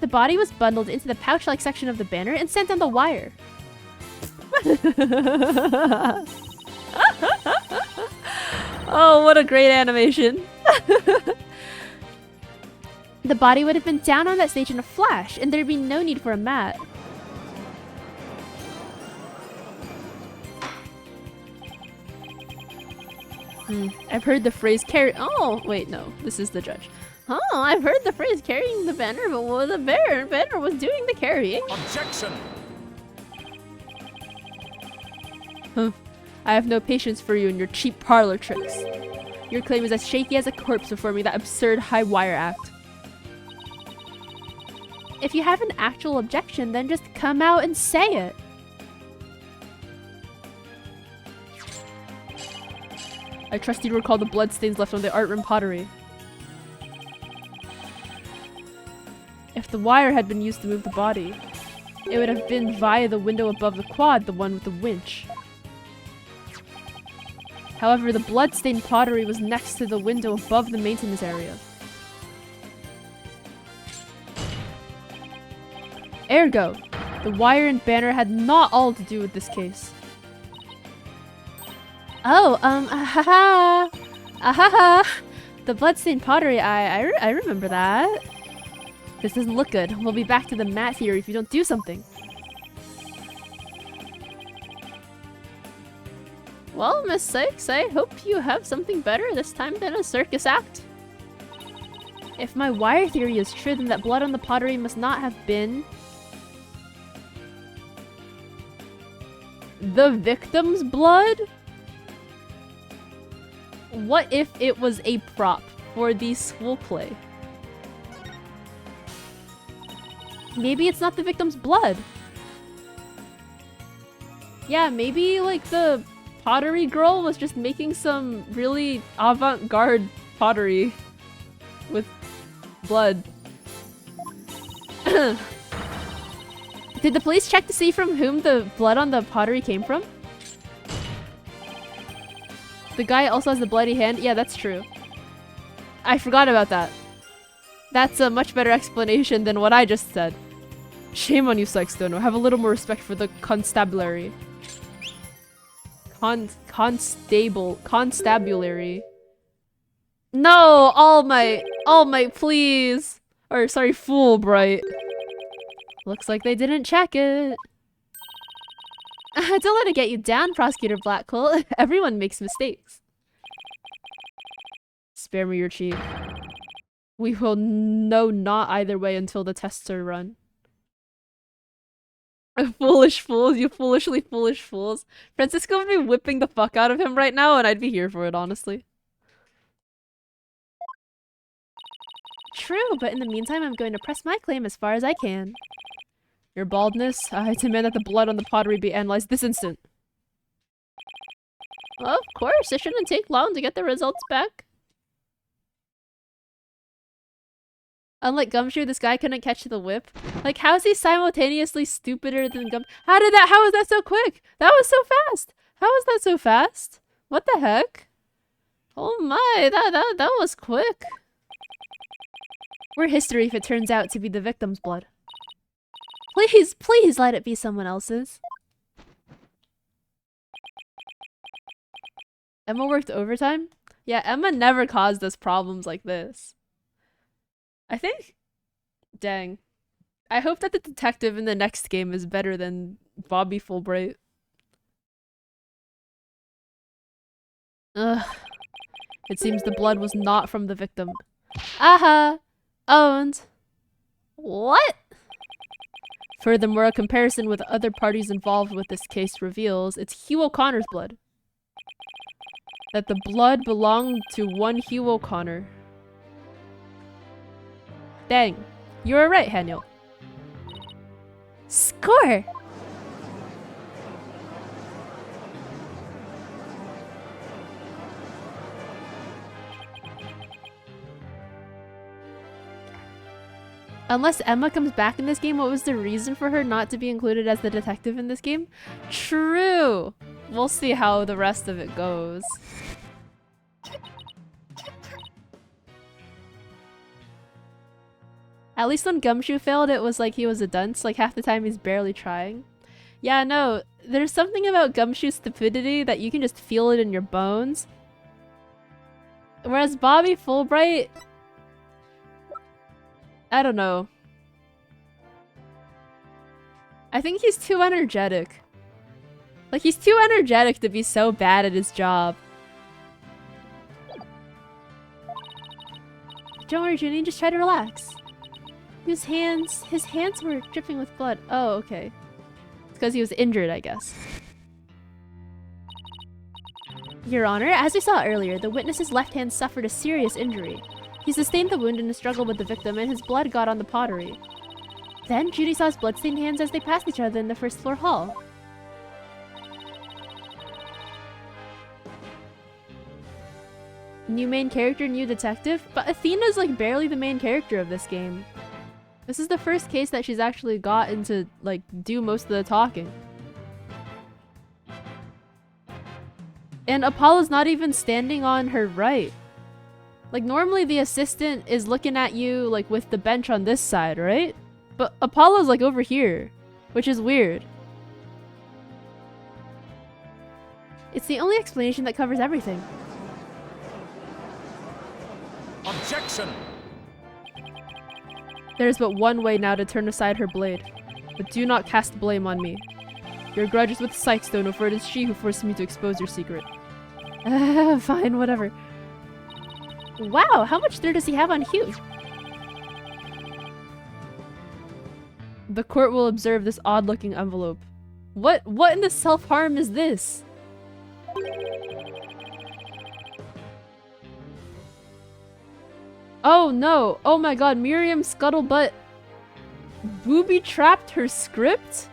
The body was bundled into the pouch-like section of the banner and sent on the wire. Oh, what a great animation. The body would have been down on that stage in a flash, and there'd be no need for a mat. I've heard the phrase carry- Oh, wait, no. This is the judge. Oh, I've heard the phrase carrying the banner, but what the banner was doing the carrying. Objection! I have no patience for you and your cheap parlor tricks. Your claim is as shaky as a corpse before me, that absurd high wire act. If you have an actual objection, then just come out and say it. I trust you to recall the bloodstains left on the art room pottery. the wire had been used to move the body. It would have been via the window above the quad, the one with the winch. However, the blood-stained pottery was next to the window above the maintenance area. Ergo, the wire and banner had not all to do with this case. Oh, ahaha! Ahaha! The bloodstained pottery, I remember that. This doesn't look good. We'll be back to the mat theory if you don't do something. Well, Miss Sykes, I hope you have something better this time than a circus act. If my wire theory is true, then that blood on the pottery must not have been the victim's blood? What if it was a prop for the school play? Maybe it's not the victim's blood. Yeah, maybe like the pottery girl was just making some really avant-garde pottery with blood. Did the police check to see from whom the blood on the pottery came from? The guy also has the bloody hand? Yeah, that's true. I forgot about that. That's a much better explanation than what I just said. Shame on you, Sykes-Dono. Have a little more respect for the constabulary. Constabulary. No! All Might, please! Or, sorry, Fulbright. Looks like they didn't check it. Don't let it get you down, Prosecutor Blackquill. Everyone makes mistakes. Spare me your chief. We will know not either way until the tests are run. Foolish fools, you foolishly foolish fools. Francisco would be whipping the fuck out of him right now, and I'd be here for it, honestly. True, but in the meantime, I'm going to press my claim as far as I can. Your baldness? I demand that the blood on the pottery be analyzed this instant. Well, of course, it shouldn't take long to get the results back. Unlike Gumshoe, this guy couldn't catch the whip. Like, how is he simultaneously stupider than how was that so quick? That was so fast! How was that so fast? What the heck? Oh my, that was quick. We're history if it turns out to be the victim's blood. Please, please let it be someone else's. Emma worked overtime? Yeah, Emma never caused us problems like this. I think... Dang. I hope that the detective in the next game is better than Bobby Fulbright. Ugh. It seems the blood was not from the victim. Aha! Owned. What? Furthermore, a comparison with other parties involved with this case reveals it's Hugh O'Connor's blood. That the blood belonged to one Hugh O'Connor. Dang. You were right, Haniel. Score! Unless Emma comes back in this game, what was the reason for her not to be included as the detective in this game? True! We'll see how the rest of it goes. At least when Gumshoe failed, it was like he was a dunce. Like, half the time he's barely trying. Yeah, no. There's something about Gumshoe's stupidity that you can just feel it in your bones. Whereas Bobby Fulbright... I don't know. I think he's too energetic. Like, he's too energetic to be so bad at his job. Don't worry, Junie, just try to relax. His hands were dripping with blood. Oh, okay. It's because he was injured, I guess. Your Honor, as we saw earlier, the witness's left hand suffered a serious injury. He sustained the wound in a struggle with the victim, and his blood got on the pottery. Then, Judy saw his bloodstained hands as they passed each other in the first floor hall. New main character, new detective? But Athena's like barely the main character of this game. This is the first case that she's actually gotten to, like, do most of the talking. And Apollo's not even standing on her right. Like, normally the assistant is looking at you, like, with the bench on this side, right? But Apollo's, like, over here, which is weird. It's the only explanation that covers everything. Objection! There is but one way now to turn aside her blade. But do not cast blame on me. Your grudge is with Sykestone, for it is she who forced me to expose your secret. Fine, whatever. Wow, how much dirt does he have on Hugh? The court will observe this odd-looking envelope. What in the self-harm is this? Oh no! Oh my god, Miriam Scuttlebutt booby-trapped her script?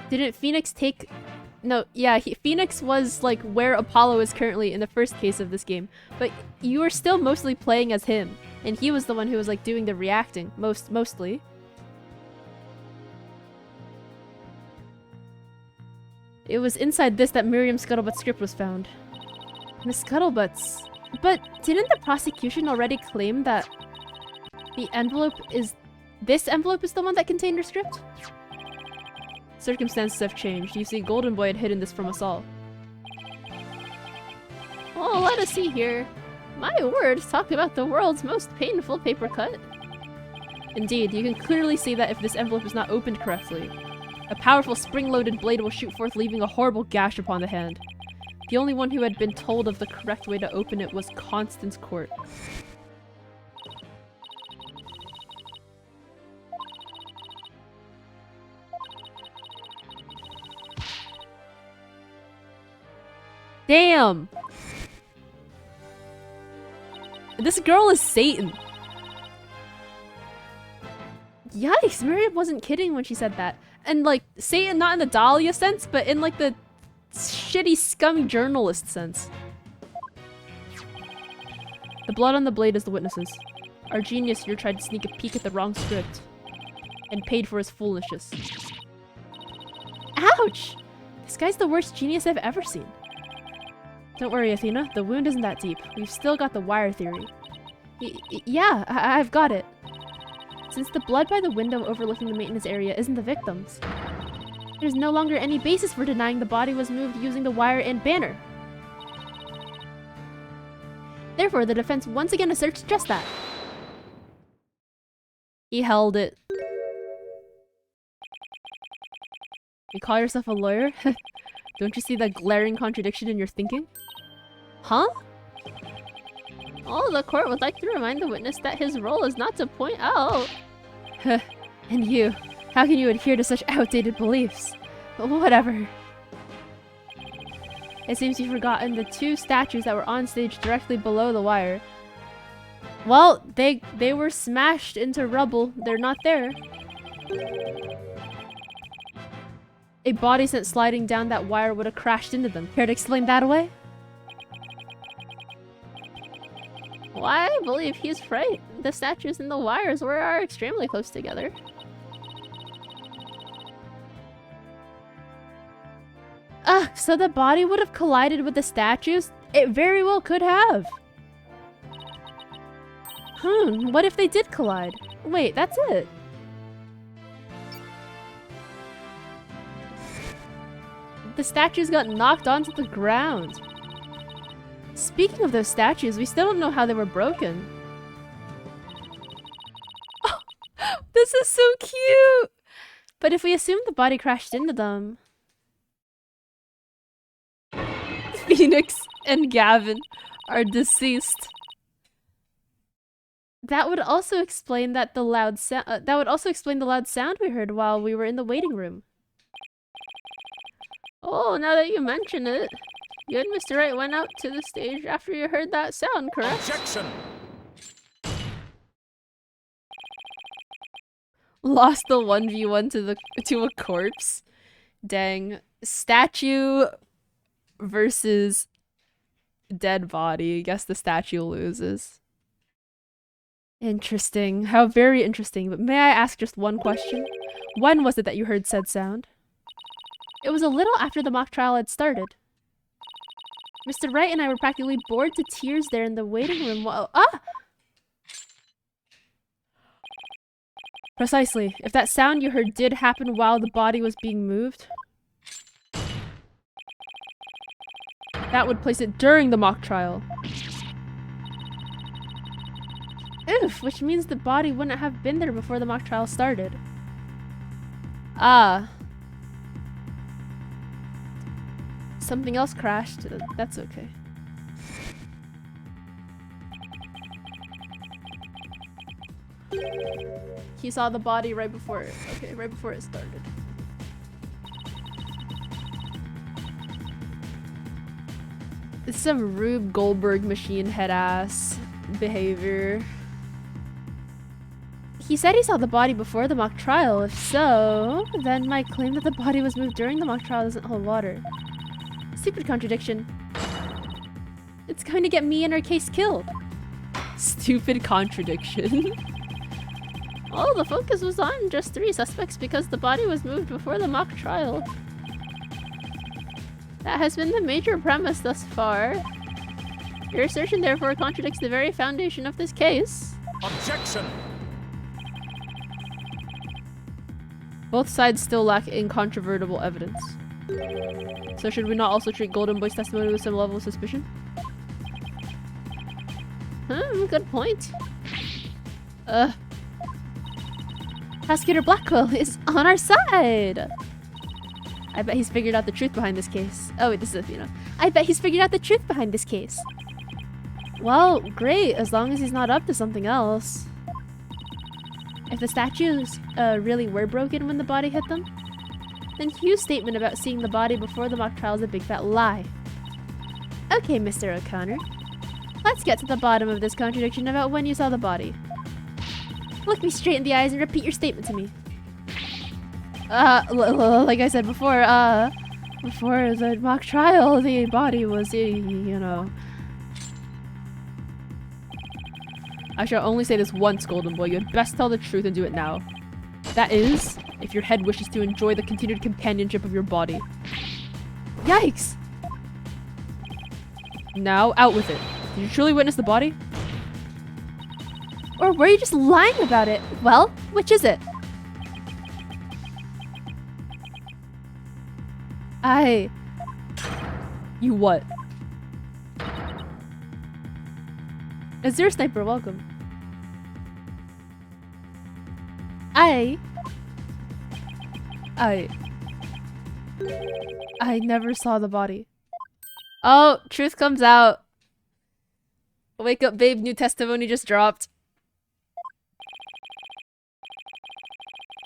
Didn't Phoenix take... No, yeah, Phoenix was like where Apollo is currently in the first case of this game. But you were still mostly playing as him. And he was the one who was like doing the reacting, mostly. It was inside this that Miriam Scuttlebutt's script was found. Miss Scuttlebutt's... But didn't the prosecution already claim that the envelope is... This envelope is the one that contained her script? Circumstances have changed. You see, Golden Boy had hidden this from us all. Oh, let us see here. My words talk about the world's most painful paper cut. Indeed, you can clearly see that if this envelope is not opened correctly, a powerful spring-loaded blade will shoot forth, leaving a horrible gash upon the hand. The only one who had been told of the correct way to open it was Constance Court. Damn! This girl is Satan. Yikes, Miriam wasn't kidding when she said that. And like, Satan not in the Dahlia sense, but in like the shitty, scummy journalist sense. The blood on the blade is the witnesses. Our genius here tried to sneak a peek at the wrong script. And paid for his foolishness. Ouch! This guy's the worst genius I've ever seen. Don't worry, Athena. The wound isn't that deep. We've still got the wire theory. Yeah, I've got it. Since the blood by the window overlooking the maintenance area isn't the victim's, there's no longer any basis for denying the body was moved using the wire and banner. Therefore, the defense once again asserts just that. He held it. You call yourself a lawyer? Don't you see that glaring contradiction in your thinking? Huh? Oh, the court would like to remind the witness that his role is not to point out. And you, how can you adhere to such outdated beliefs? But whatever. It seems you've forgotten the two statues that were on stage directly below the wire. Well, they were smashed into rubble. They're not there. A body sent sliding down that wire would have crashed into them. Care to explain that away? Why, I believe he's right. The statues and the wires are extremely close together. So the body would have collided with the statues? It very well could have. What if they did collide? Wait, that's it. The statues got knocked onto the ground. Speaking of those statues, we still don't know how they were broken. Oh, this is so cute! But if we assume the body crashed into them... Phoenix and Gavin are deceased. That would also explain that the loud sound we heard while we were in the waiting room. Oh, now that you mention it, you and Mr. Wright went out to the stage after you heard that sound, correct? Objection! Lost the 1v1 to a corpse. Dang. Statue versus dead body. I guess the statue loses. Interesting. How very interesting. But may I ask just one question? When was it that you heard said sound? It was a little after the mock trial had started. Mr. Wright and I were practically bored to tears there in the waiting room while— Ah! Precisely. If that sound you heard did happen while the body was being moved, that would place it during the mock trial. Oof, which means the body wouldn't have been there before the mock trial started. Ah. Something else crashed. That's okay. He saw the body right before it. Okay, right before it started. It's some Rube Goldberg machine head ass behavior. He said he saw the body before the mock trial. If so, then my claim that the body was moved during the mock trial doesn't hold water. Stupid contradiction. It's going to get me and our case killed. Stupid contradiction. Well, the focus was on just 3 suspects because the body was moved before the mock trial. That has been the major premise thus far. Your assertion therefore contradicts the very foundation of this case. Objection! Both sides still lack incontrovertible evidence. So should we not also treat Golden Boy's testimony with some level of suspicion? Good point. Prosecutor Blackwell is on our side! I bet he's figured out the truth behind this case. Oh wait, this is Athena. I bet he's figured out the truth behind this case. Well, great, as long as he's not up to something else. If the statues really were broken when the body hit them, then Hugh's statement about seeing the body before the mock trial is a big fat lie. Okay, Mr. O'Connor. Let's get to the bottom of this contradiction about when you saw the body. Look me straight in the eyes and repeat your statement to me. Like I said before, before the mock trial, the body was, you know... I shall only say this once, Golden Boy. You had best tell the truth and do it now. That is, if your head wishes to enjoy the continued companionship of your body. Yikes! Now, out with it. Did you truly witness the body? Or were you just lying about it? Well, which is it? You what? Azure Sniper, welcome. I never saw the body. Oh, truth comes out. Wake up, babe. New testimony just dropped.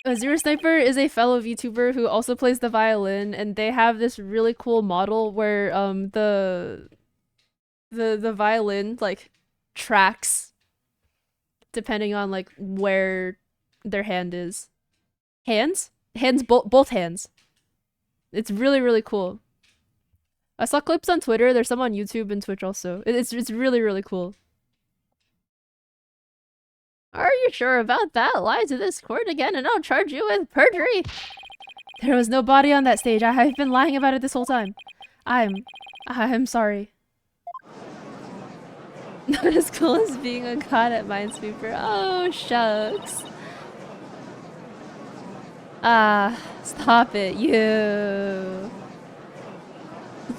Azure Sniper is a fellow VTuber who also plays the violin, and they have this really cool model where the violin like tracks depending on like where their hand is. Hands? Hands, both hands. It's really, really cool. I saw clips on Twitter. There's some on YouTube and Twitch also. It's really, really cool. Are you sure about that? Lie to this court again and I'll charge you with perjury. There was no body on that stage. I've been lying about it this whole time. I'm sorry. Not as cool as being a god at Minesweeper. Oh, shucks. Stop it, you.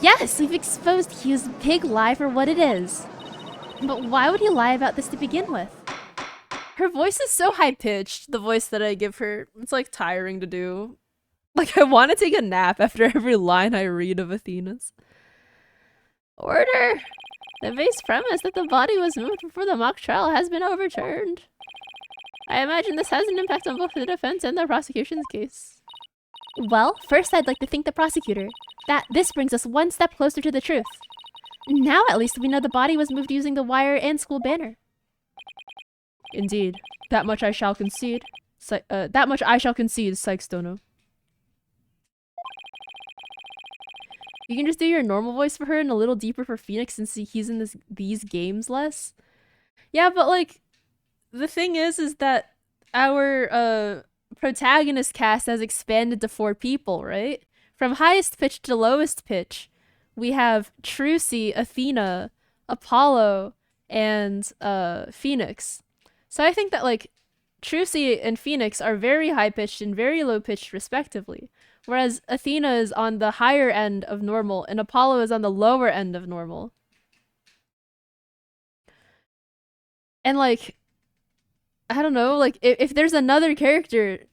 Yes, we've exposed Hugh's big lie for what it is. But why would he lie about this to begin with? Her voice is so high-pitched, the voice that I give her. It's like tiring to do. Like I want to take a nap after every line I read of Athena's. Order! The base premise that the body was moved before the mock trial has been overturned. I imagine this has an impact on both the defense and the prosecution's case. Well, first I'd like to thank the prosecutor. This brings us one step closer to the truth. Now at least we know the body was moved using the wire and school banner. Indeed. That much I shall concede. Sykes Dono. You can just do your normal voice for her and a little deeper for Phoenix since he's in these games less. Yeah, but like the thing is that our protagonist cast has expanded to 4 people, right? From highest pitch to lowest pitch, we have Trucy, Athena, Apollo, and Phoenix. So I think that like Trucy and Phoenix are very high pitched and very low pitched respectively. Whereas Athena is on the higher end of normal and Apollo is on the lower end of normal. And like I don't know, like if there's another character,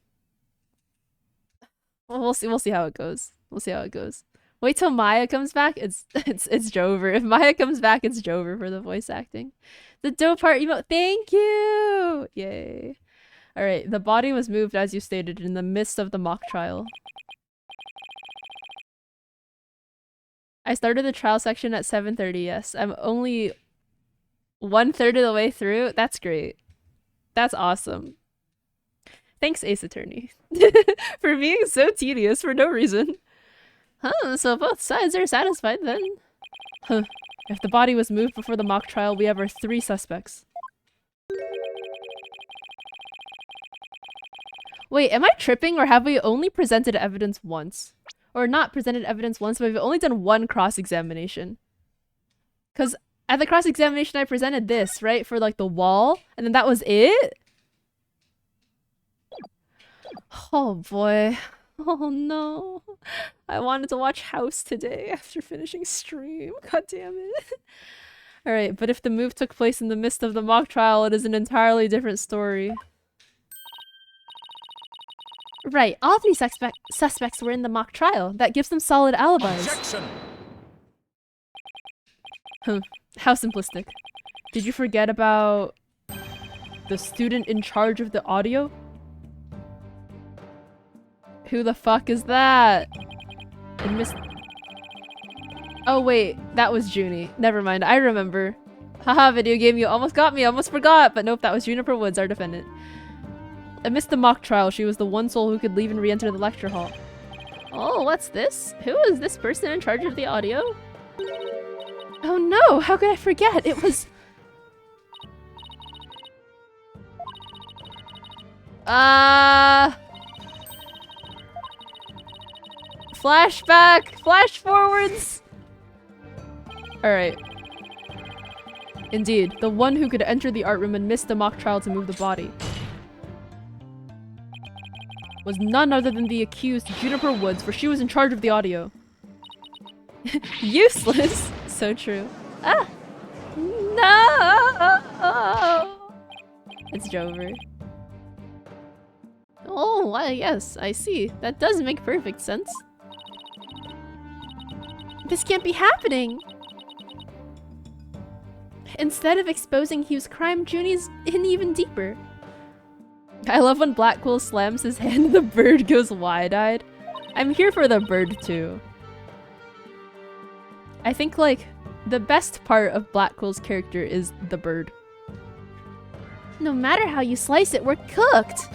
well, we'll see how it goes. We'll see how it goes. Wait till Maya comes back. It's Jover. If Maya comes back, it's Jover for the voice acting. The dope part emote. Thank you. Yay. All right. The body was moved as you stated in the midst of the mock trial. I started the trial section at 7:30. Yes, I'm only 1/3 of the way through. That's great. That's awesome. Thanks, Ace Attorney, for being so tedious for no reason. Huh, so both sides are satisfied then. Huh. If the body was moved before the mock trial, we have our 3 suspects. Wait, am I tripping or have we only presented evidence once? Or not presented evidence once, but we've only done 1 cross-examination. Because at the cross-examination I presented this, right? For like the wall, and then that was it? Oh boy. Oh no. I wanted to watch House today after finishing stream. God damn it. Alright, but if the move took place in the midst of the mock trial, it is an entirely different story. Right, all 3 suspects were in the mock trial. That gives them solid alibis. Objection. How simplistic. Did you forget about the student in charge of the audio? Who the fuck is that? And Miss... Oh wait, that was Junie. Never mind, I remember. Haha, video game, you almost got me, almost forgot! But nope, that was Juniper Woods, our defendant. I missed the mock trial. She was the one soul who could leave and re-enter the lecture hall. Oh, what's this? Who is this person in charge of the audio? Oh no, how could I forget? It was... Flashback! Flash forwards! Alright. Indeed, the one who could enter the art room and miss the mock trial to move the body was none other than the accused Juniper Woods, for she was in charge of the audio. Useless! So true. Ah! No! It's Jover. Oh, yes, I see. That does make perfect sense. This can't be happening! Instead of exposing Hugh's crime, Junie's in even deeper. I love when Blackquill slams his hand and the bird goes wide-eyed. I'm here for the bird too. I think like the best part of Blackquill's character is the bird. No matter how you slice it, we're cooked!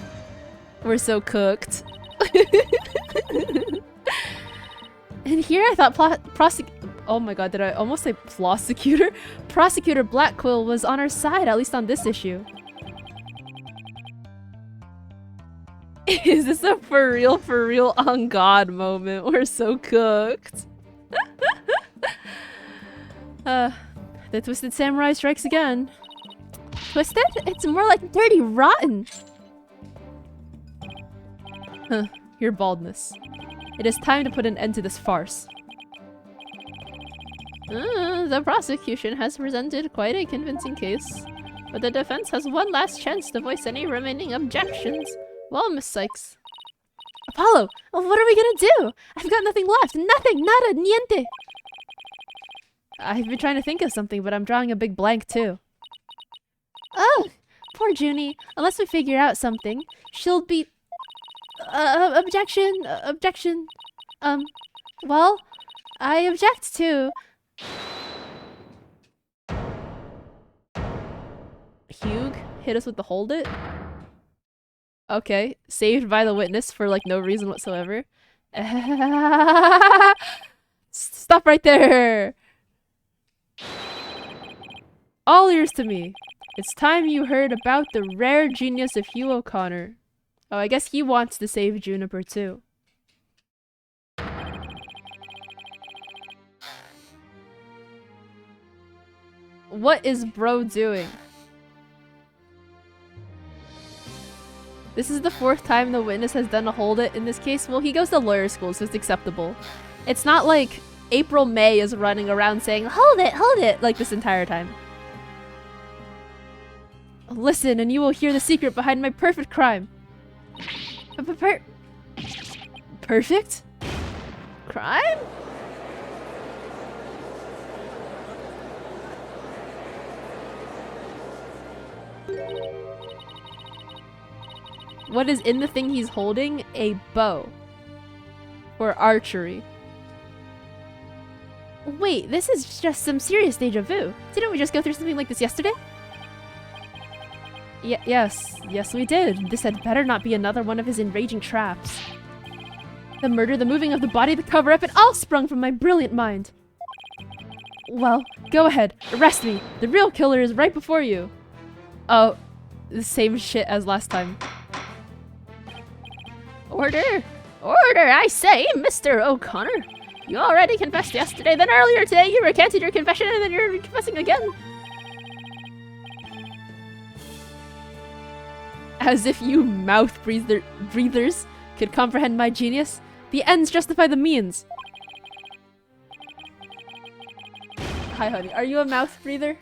We're so cooked. And here I thought oh my god, did I almost say prosecutor? Prosecutor Blackquill was on our side, at least on this issue. Is this a for real on God moment? We're so cooked. The Twisted Samurai strikes again. Twisted? It's more like dirty rotten. Huh, your baldness. It is time to put an end to this farce. The prosecution has presented quite a convincing case, but the defense has one last chance to voice any remaining objections. Well, Miss Sykes. Apollo! What are we gonna do? I've got nothing left! Nothing! Nada! Niente! I've been trying to think of something, but I'm drawing a big blank too. Oh! Poor Junie. Unless we figure out something, she'll be... objection! Objection! Well, I object too. Hugh hit us with the hold it? Okay, saved by the witness for like no reason whatsoever. Stop right there! All ears to me. It's time you heard about the rare genius of Hugh O'Connor. Oh, I guess he wants to save Juniper too. What is bro doing? This is the 4th time the witness has done a hold it in this case. Well, he goes to lawyer school, so it's acceptable. It's not like April May is running around saying, hold it, like this entire time. Listen, and you will hear the secret behind my perfect crime. Perfect? Crime? What is in the thing he's holding? A bow. For archery. Wait, this is just some serious deja vu. Didn't we just go through something like this yesterday? Yes, we did. This had better not be another one of his enraging traps. The murder, the moving of the body, the cover-up, it all sprung from my brilliant mind. Well, go ahead. Arrest me. The real killer is right before you. Oh, the same shit as last time. Order! Order, I say, Mr. O'Connor! You already confessed yesterday, then earlier today you recanted your confession, and then you're confessing again! As if you mouth breathers could comprehend my genius. The ends justify the means. Hi, honey. Are you a mouth breather?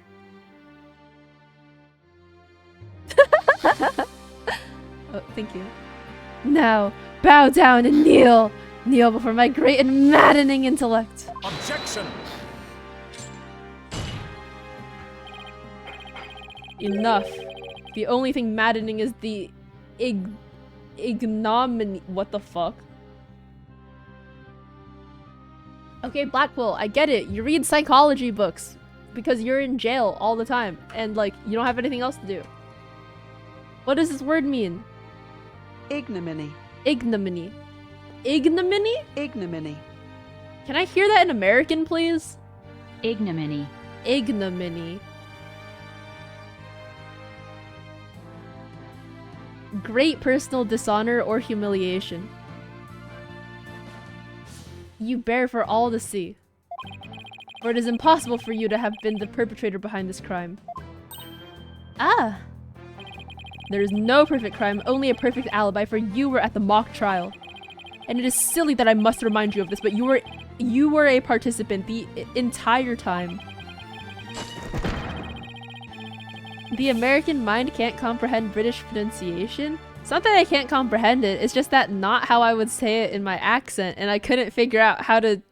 Oh, thank you. Now, bow down and kneel! Kneel before my great and maddening intellect! Objection! Enough. The only thing maddening is the ignominy. What the fuck? Okay, Blackwell, I get it. You read psychology books because you're in jail all the time and, like, you don't have anything else to do. What does this word mean? Ignominy. Ignominy. Ignominy? Ignominy. Can I hear that in American, please? Ignominy. Ignominy. Great personal dishonor or humiliation. You bear for all to see. For it is impossible for you to have been the perpetrator behind this crime. Ah! There is no perfect crime, only a perfect alibi, for you were at the mock trial. And it is silly that I must remind you of this, but you were a participant the entire time. The American mind can't comprehend British pronunciation? It's not that I can't comprehend it, it's just that not how I would say it in my accent, and I couldn't figure out how to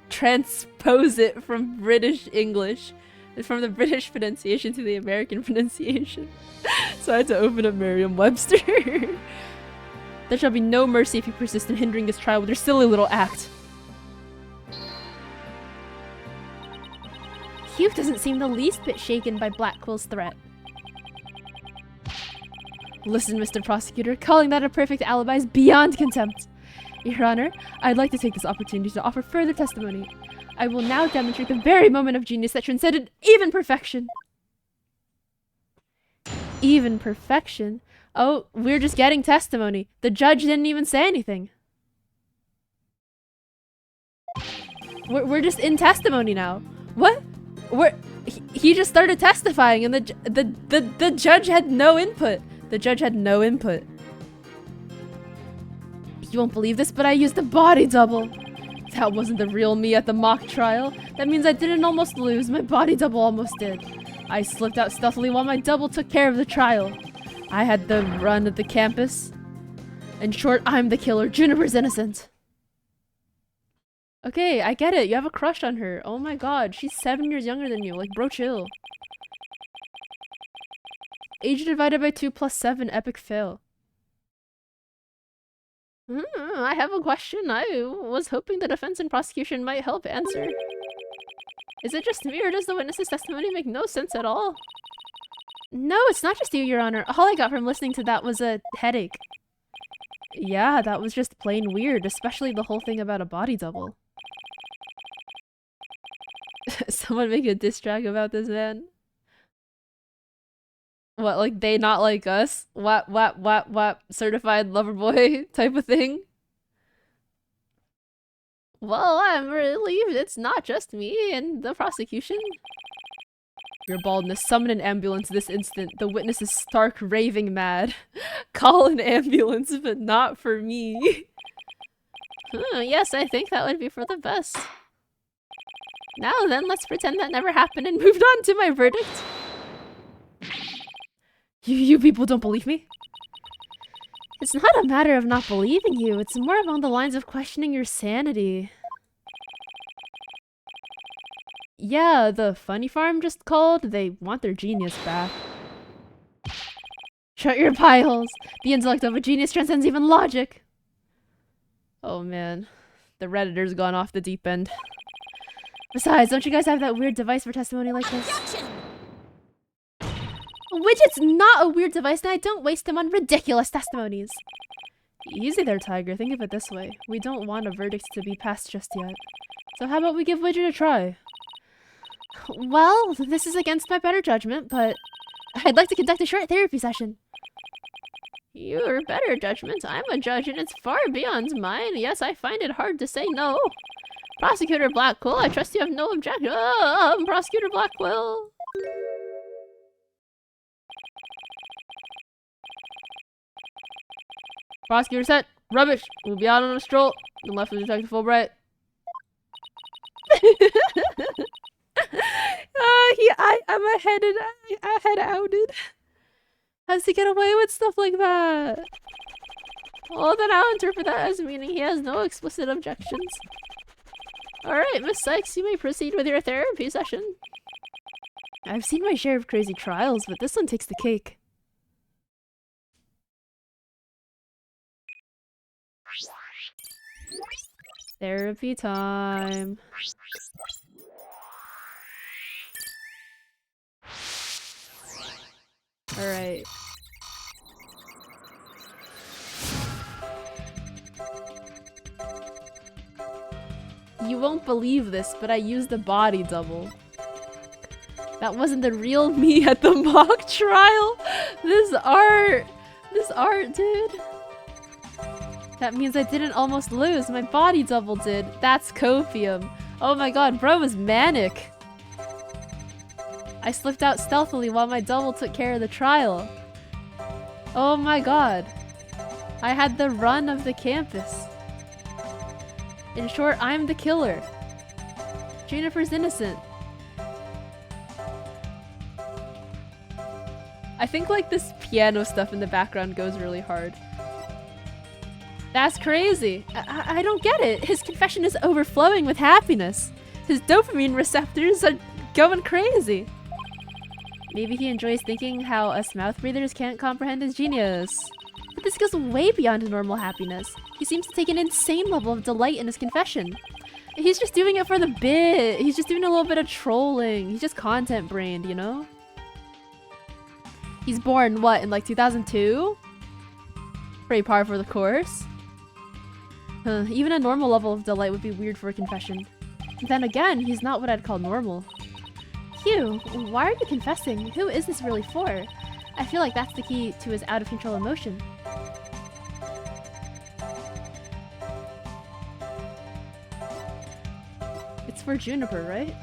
transpose it from British English, from the British pronunciation to the American pronunciation. So I had to open up Merriam-Webster. There shall be no mercy if you persist in hindering this trial with your silly little act. Hugh doesn't seem the least bit shaken by Blackwell's threat. Listen, Mr. Prosecutor, calling that a perfect alibi is beyond contempt. Your Honor, I'd like to take this opportunity to offer further testimony. I will now demonstrate the very moment of genius that transcended even perfection. Even perfection? Oh, we're just getting testimony. The judge didn't even say anything. We're just in testimony now. What? He just started testifying and the judge had no input. The judge had no input. You won't believe this, but I used a body double. That wasn't the real me at the mock trial. That means I didn't almost lose. My body double almost did. I slipped out stealthily while my double took care of the trial. I had the run of the campus. In short, I'm the killer. Juniper's innocent. Okay, I get it. You have a crush on her. Oh my god, she's 7 years younger than you. Like, bro, chill. Age divided by 2 plus 7, epic fail. I have a question. I was hoping the defense and prosecution might help answer. Is it just me, or does the witness's testimony make no sense at all? No, it's not just you, Your Honor. All I got from listening to that was a headache. Yeah, that was just plain weird, especially the whole thing about a body double. Someone make a diss track about this man. What, like they not like us? What? Certified lover boy type of thing? Well, I'm relieved it's not just me and the prosecution. Your baldness. Summon an ambulance this instant. The witness is stark raving mad. Call an ambulance, but not for me. Yes, I think that would be for the best. Now then, let's pretend that never happened and moved on to my verdict. You people don't believe me? It's not a matter of not believing you. It's more along the lines of questioning your sanity. Yeah, the funny farm just called. They want their genius back. Shut your pie holes. The intellect of a genius transcends even logic. Oh man, the Redditor's gone off the deep end. Besides, don't you guys have that weird device for testimony like this? Objection! Widget's not a weird device, and I don't waste them on ridiculous testimonies. Easy there, Tiger. Think of it this way. We don't want a verdict to be passed just yet. So how about we give Widget a try? Well, this is against my better judgment, but I'd like to conduct a short therapy session. Your better judgment? I'm a judge and it's far beyond mine. Yes, I find it hard to say no. Prosecutor Blackwell, I trust you have no objection. Prosecutor Blackwell. Prosecutor set. Rubbish. We'll be out on a stroll. The left of Detective Fulbright. I had outed. How does he get away with stuff like that? Well, then I'll interpret that as meaning he has no explicit objections. Alright, Miss Sykes, you may proceed with your therapy session. I've seen my share of crazy trials, but this one takes the cake. Therapy time. Alright. You won't believe this, but I used a body double. That wasn't the real me at the mock trial! This art, dude! That means I didn't almost lose, my body double did. That's copium. Oh my god, bro was manic! I slipped out stealthily while my double took care of the trial. Oh my god. I had the run of the campus. In short, I'm the killer. Juniper's innocent. I think like this piano stuff in the background goes really hard. That's crazy. I don't get it. His confession is overflowing with happiness. His dopamine receptors are going crazy. Maybe he enjoys thinking how us mouth breathers can't comprehend his genius. But this goes way beyond normal happiness. He seems to take an insane level of delight in his confession. He's just doing it for the bit. He's just doing a little bit of trolling. He's just content brained, you know? He's born, what, in like 2002? Pretty par for the course. Even a normal level of delight would be weird for a confession. Then again, he's not what I'd call normal. Hugh, why are you confessing? Who is this really for? I feel like that's the key to his out-of-control emotion. It's for Juniper, right?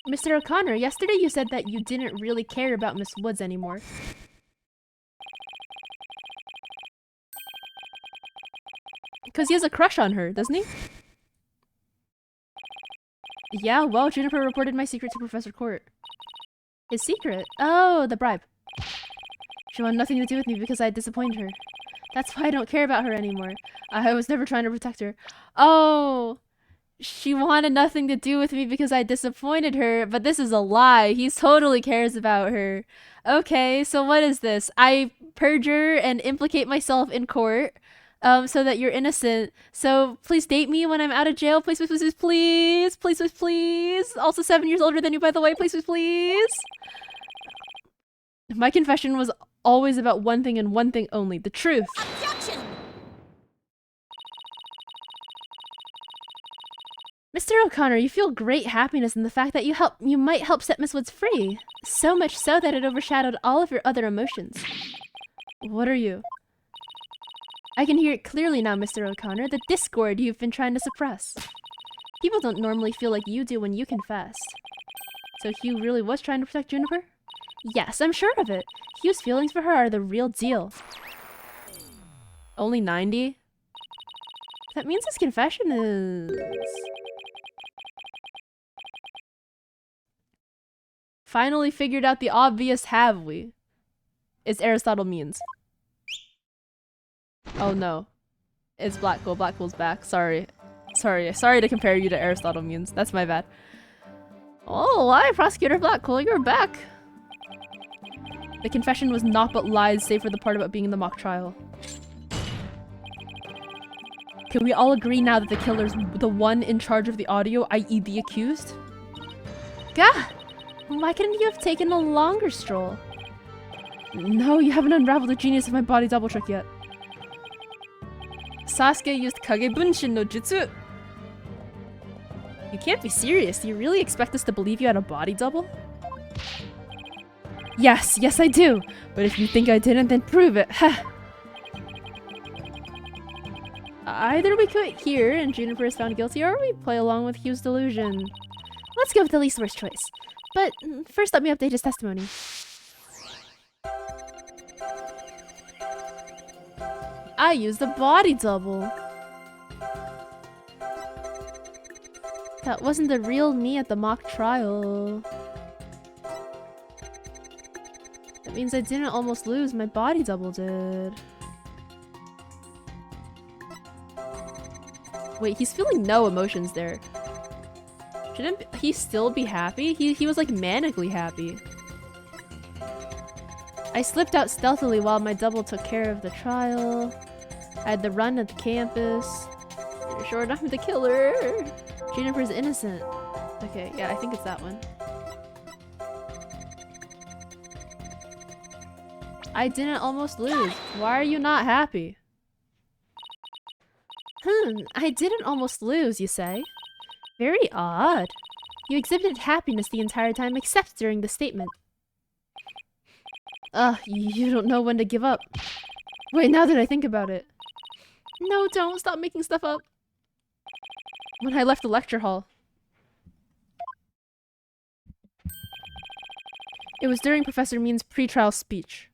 Mr. O'Connor, yesterday you said that you didn't really care about Miss Woods anymore. Because he has a crush on her, doesn't he? Yeah, well, Juniper reported my secret to Professor Court. His secret? Oh, the bribe. She wanted nothing to do with me because I disappointed her. That's why I don't care about her anymore. I was never trying to protect her. Oh! She wanted nothing to do with me because I disappointed her, but this is a lie. He totally cares about her. Okay, so what is this? I perjure and implicate myself in court. so that you're innocent. So please date me when I'm out of jail. Please, please, please, please, please, please, please. Also 7 years older than you, by the way. Please, please, please. My confession was always about one thing and one thing only, the truth. Objection! Mr. O'Connor, you feel great happiness in the fact that you might help set Miss Woods free. So much so that it overshadowed all of your other emotions. What are you? I can hear it clearly now, Mr. O'Connor, the discord you've been trying to suppress. People don't normally feel like you do when you confess. So Hugh really was trying to protect Juniper? Yes, I'm sure of it. Hugh's feelings for her are the real deal. Only 90? That means his confession is... Finally figured out the obvious, have we? It's Aristotle means. Oh no. It's Blackpool. Blackpool's back. Sorry to compare you to Aristotle means. That's my bad. Oh, why, Prosecutor Blackpool, you're back. The confession was naught but lies, save for the part about being in the mock trial. Can we all agree now that the killer's the one in charge of the audio, i.e. the accused? Gah! Why couldn't you have taken a longer stroll? No, you haven't unraveled the genius of my body double trick yet. Sasuke used Kage Bunshin no Jutsu! You can't be serious. Do you really expect us to believe you had a body double? Yes, I do. But if you think I didn't, then prove it. Either we quit here and Juniper is found guilty, or we play along with Hugh's delusion. Let's go with the least worst choice. But first, let me update his testimony. I used a body double. That wasn't the real me at the mock trial. That means I didn't almost lose, my body double did. Wait, he's feeling no emotions there. Shouldn't he still be happy? He was like manically happy. I slipped out stealthily while my double took care of the trial. I had the run at the campus. You're sure I'm the killer. Juniper's innocent. Okay, yeah, I think it's that one. I didn't almost lose. Why are you not happy? I didn't almost lose, you say? Very odd. You exhibited happiness the entire time except during the statement. You don't know when to give up. Wait, now that I think about it. No, don't. Stop making stuff up. When I left the lecture hall. It was during Professor Mean's pre-trial speech.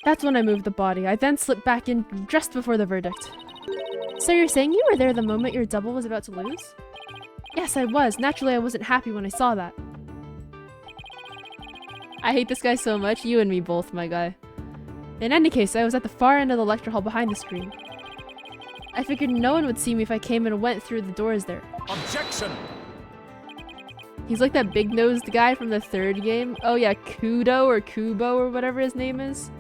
That's when I moved the body. I then slipped back in just before the verdict. So you're saying you were there the moment your double was about to lose? Yes, I was. Naturally, I wasn't happy when I saw that. I hate this guy so much. You and me both, my guy. In any case, I was at the far end of the lecture hall behind the screen. I figured no one would see me if I came and went through the doors there. Objection! He's like that big-nosed guy from the third game. Oh yeah, Kubo or whatever his name is.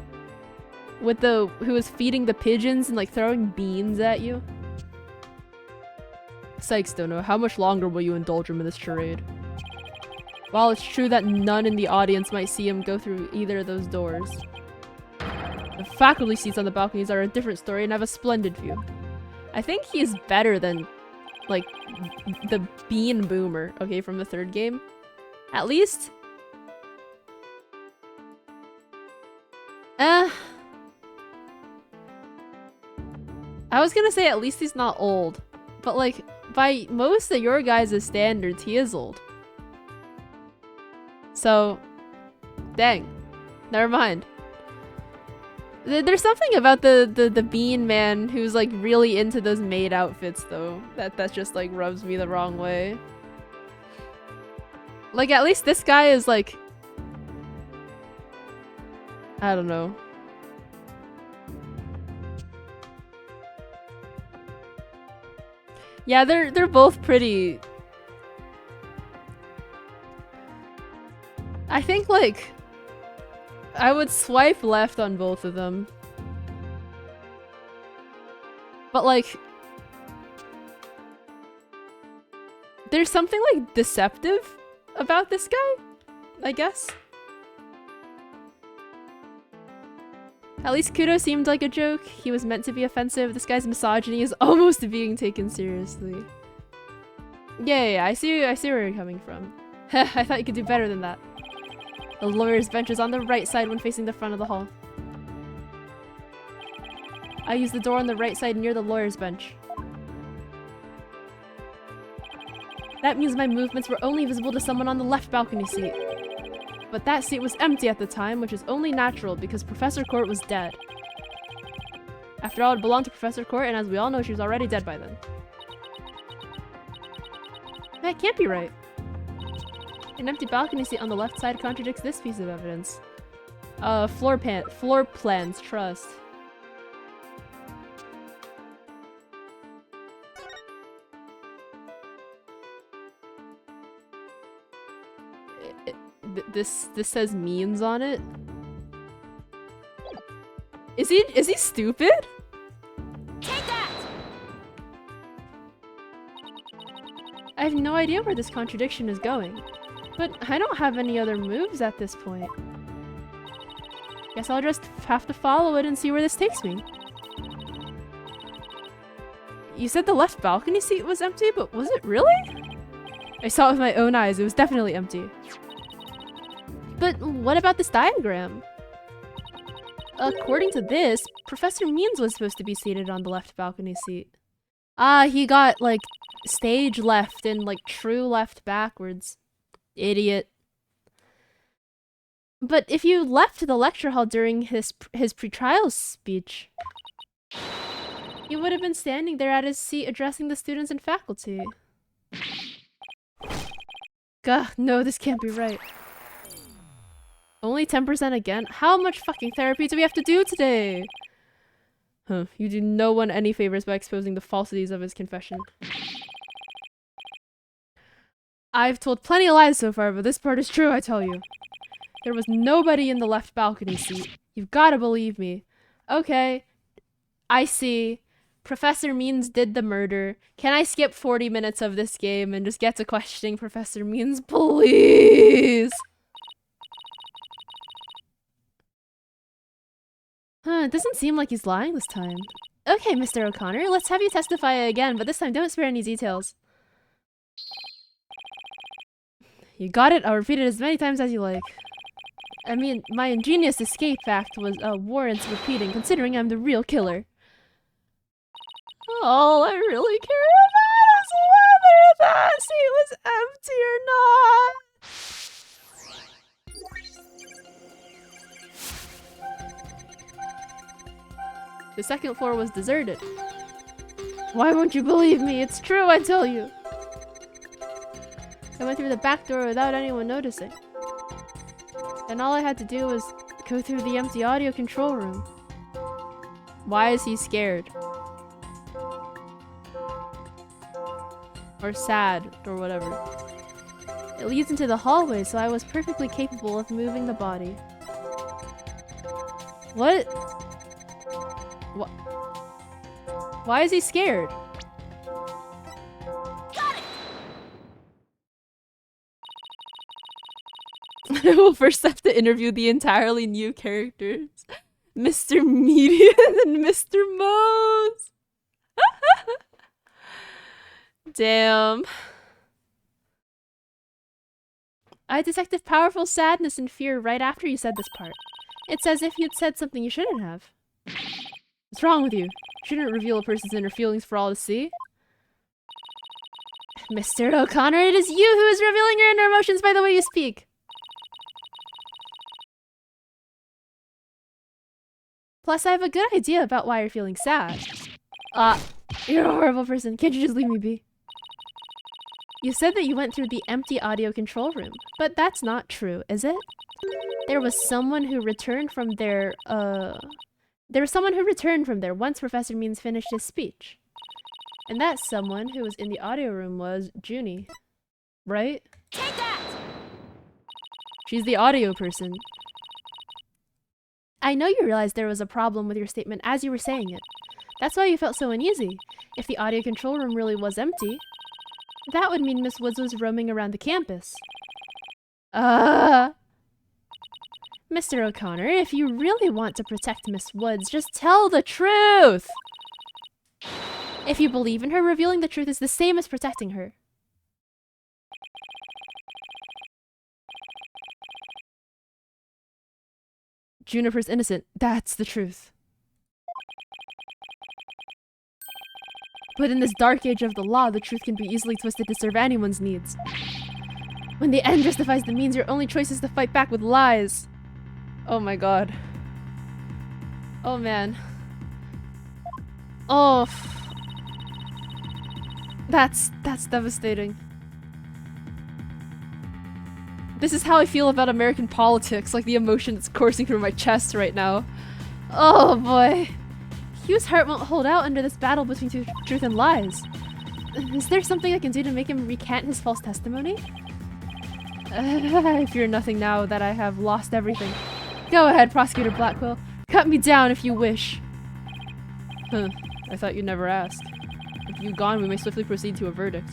Who was feeding the pigeons and like throwing beans at you. Sykes don't know. How much longer will you indulge him in this charade? While it's true that none in the audience might see him go through either of those doors. The faculty seats on the balconies are a different story and have a splendid view. I think he's better than, like, the bean boomer, okay, from the third game. At least. I was gonna say at least he's not old. But, like, by most of your guys' standards, he is old. So, dang. Never mind. There's something about the bean man who's like really into those maid outfits though. That just like rubs me the wrong way. Like at least this guy is like, I don't know. Yeah, they're both pretty. I think like I would swipe left on both of them. But like, there's something like deceptive about this guy, I guess. At least Kudo seemed like a joke. He was meant to be offensive. This guy's misogyny is almost being taken seriously. Yeah, I see where you're coming from. I thought you could do better than that. The lawyer's bench is on the right side when facing the front of the hall. I use the door on the right side near the lawyer's bench. That means my movements were only visible to someone on the left balcony seat. But that seat was empty at the time, which is only natural because Professor Court was dead. After all, it belonged to Professor Court, and as we all know, she was already dead by then. That can't be right. An empty balcony seat on the left side contradicts this piece of evidence. Floor plans, trust. This says means on it. Is he stupid? Take that! I have no idea where this contradiction is going. But I don't have any other moves at this point. Guess I'll just have to follow it and see where this takes me. You said the left balcony seat was empty, but was it really? I saw it with my own eyes. It was definitely empty. But what about this diagram? According to this, Professor Means was supposed to be seated on the left balcony seat. Ah, he got, like, stage left and, like, true left backwards. Idiot. But if you left the lecture hall during his pre-trial speech, he would have been standing there at his seat addressing the students and faculty. Gah, no, this can't be right. Only 10% again? How much fucking therapy do we have to do today? Huh, you do no one any favors by exposing the falsities of his confession. I've told plenty of lies so far, but this part is true, I tell you. There was nobody in the left balcony seat. You've gotta believe me. Okay, I see. Professor Means did the murder. Can I skip 40 minutes of this game and just get to questioning Professor Means, please? Huh, it doesn't seem like he's lying this time. Okay, Mr. O'Connor, let's have you testify again, but this time don't spare any details. You got it, I'll repeat it as many times as you like. I mean, my ingenious escape act was warrants repeating, considering I'm the real killer. All I really care about is whether that seat was empty or not. The second floor was deserted. Why won't you believe me? It's true, I tell you. I went through the back door without anyone noticing. And all I had to do was go through the empty audio control room. Why is he scared? Or sad, or whatever. It leads into the hallway, so I was perfectly capable of moving the body. What? Why is he scared? Got it! We'll first have to interview the entirely new characters. Mr. Median and Mr. Mose. Damn. I detected powerful sadness and fear right after you said this part. It's as if you'd said something you shouldn't have. What's wrong with you? Shouldn't reveal a person's inner feelings for all to see. Mr. O'Connor, it is you who is revealing your inner emotions by the way you speak. Plus, I have a good idea about why you're feeling sad. You're a horrible person. Can't you just leave me be? You said that you went through the empty audio control room, but that's not true, is it? There was someone who returned from there, once Professor Means finished his speech. And that someone who was in the audio room was Junie. Right? Take that! She's the audio person. I know you realized there was a problem with your statement as you were saying it. That's why you felt so uneasy. If the audio control room really was empty, that would mean Miss Woods was roaming around the campus. Mr. O'Connor, if you really want to protect Miss Woods, just tell the truth! If you believe in her, revealing the truth is the same as protecting her. Juniper's innocent. That's the truth. But in this dark age of the law, the truth can be easily twisted to serve anyone's needs. When the end justifies the means, your only choice is to fight back with lies. Oh my god. Oh man. Oh. That's devastating. This is how I feel about American politics, like the emotion that's coursing through my chest right now. Oh boy. Hugh's heart won't hold out under this battle between truth and lies. Is there something I can do to make him recant his false testimony? I fear nothing now that I have lost everything. Go ahead, Prosecutor Blackwell. Cut me down if you wish. Huh. I thought you'd never ask. With you gone, we may swiftly proceed to a verdict.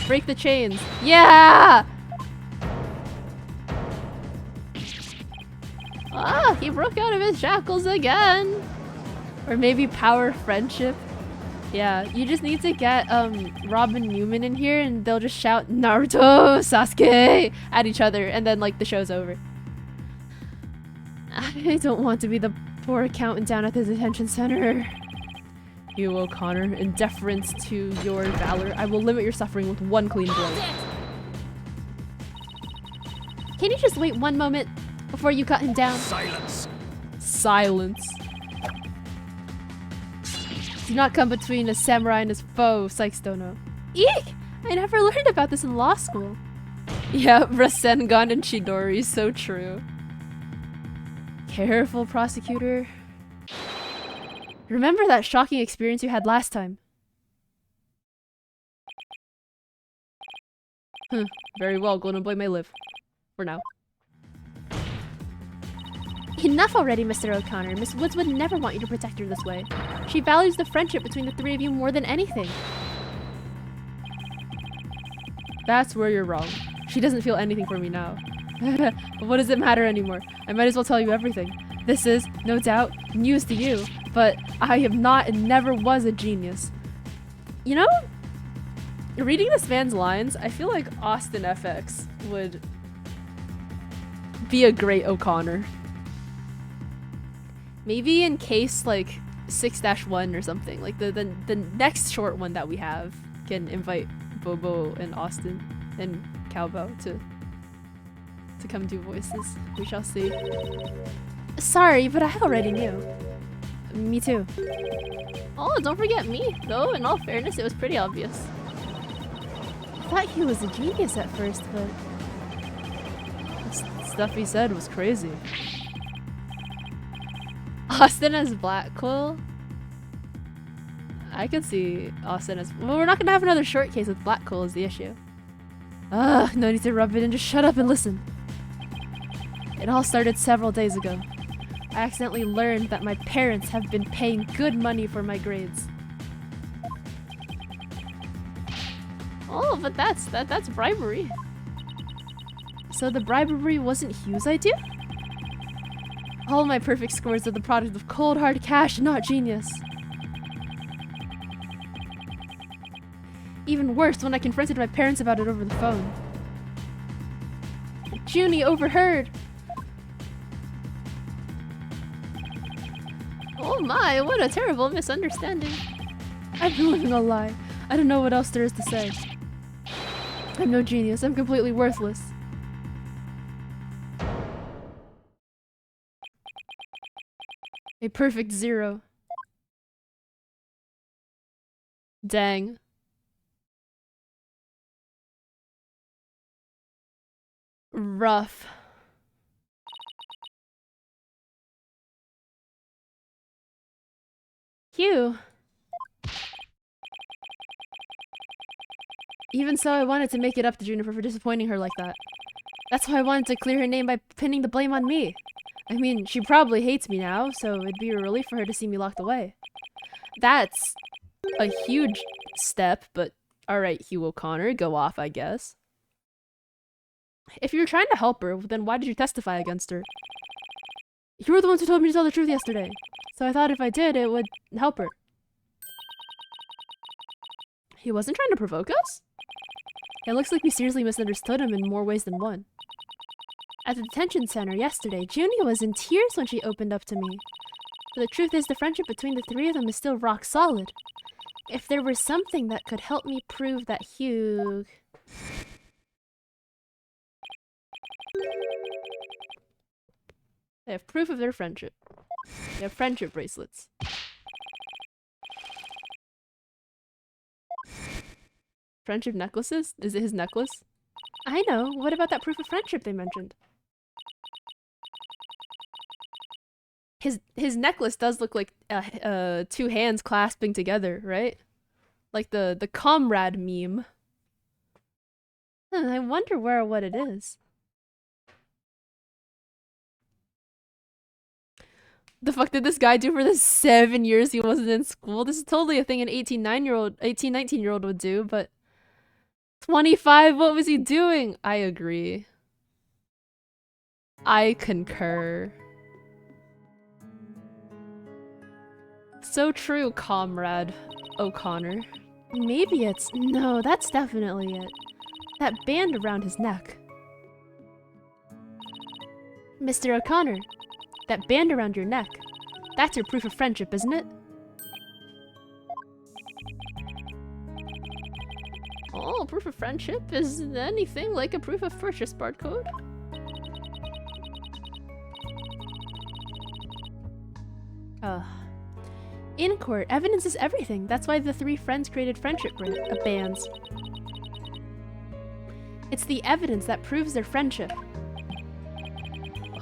Break the chains. Yeah! Ah, he broke out of his shackles again. Or maybe power friendship. Yeah, you just need to get Robin Newman in here and they'll just shout Naruto, Sasuke at each other and then like the show's over. I don't want to be the poor accountant down at the detention center. Hugh O'Connor, in deference to your valor, I will limit your suffering with one clean blow. Can you just wait one moment before you cut him down? Silence. Silence. Do not come between a samurai and his foe, Sykes-Dono. Eek! I never learned about this in law school. Yeah, Rasengan and Chidori, so true. Careful, prosecutor. Remember that shocking experience you had last time? Very well, Golden Boy may live. For now. Enough already, Mr. O'Connor. Miss Woods would never want you to protect her this way. She values the friendship between the three of you more than anything. That's where you're wrong. She doesn't feel anything for me now. But what does it matter anymore? I might as well tell you everything. This is, no doubt, news to you, but I am not and never was a genius. You know, reading this man's lines, I feel like Austin FX would be a great O'Connor. Maybe in case like 6-1 or something, like the next short one that we have can invite Bobo and Austin and Cowbow to come do voices. We shall see. Sorry, but I already knew. Me too. Oh, don't forget me, though. In all fairness, it was pretty obvious. I thought he was a genius at first, but the stuff he said was crazy. Austin as Black Quill? I could see Austin as... Well, we're not gonna have another short case with Black Quill is the issue. Ugh, no need to rub it in, just shut up and listen. It all started several days ago. I accidentally learned that my parents have been paying good money for my grades. Oh, but that's bribery. So the bribery wasn't Hugh's idea? All my perfect scores are the product of cold hard cash, not genius. Even worse, when I confronted my parents about it over the phone. Junie overheard. Oh my, what a terrible misunderstanding. I've been living a lie. I don't know what else there is to say. I'm no genius. I'm completely worthless. A perfect 0. Dang. Rough. Hugh. Even so, I wanted to make it up to Juniper for disappointing her like that. That's why I wanted to clear her name by pinning the blame on me. I mean, she probably hates me now, so it'd be a relief for her to see me locked away. That's a huge step, but alright, Hugh O'Connor, go off, I guess. If you were trying to help her, then why did you testify against her? You were the ones who told me to tell the truth yesterday, so I thought if I did, it would help her. He wasn't trying to provoke us? It looks like we seriously misunderstood him in more ways than one. At the detention center yesterday, Junia was in tears when she opened up to me. But the truth is, the friendship between the three of them is still rock solid. If there were something that could help me prove that Hugh... They have proof of their friendship. They have friendship bracelets. Friendship necklaces? Is it his necklace? I know. What about that proof of friendship they mentioned? His necklace does look like two hands clasping together, right? Like the comrade meme. I wonder where or what it is. The fuck did this guy do for the 7 years he wasn't in school? This is totally a thing an 19-year-old would do, but 25, what was he doing? I agree. I concur. So true, comrade O'Connor. Maybe it's... No, that's definitely it. That band around his neck. Mr. O'Connor, that band around your neck. That's your proof of friendship, isn't it? Oh, proof of friendship? Is anything like a proof of purchase barcode? In court, evidence is everything. That's why the three friends created friendship bands. It's the evidence that proves their friendship.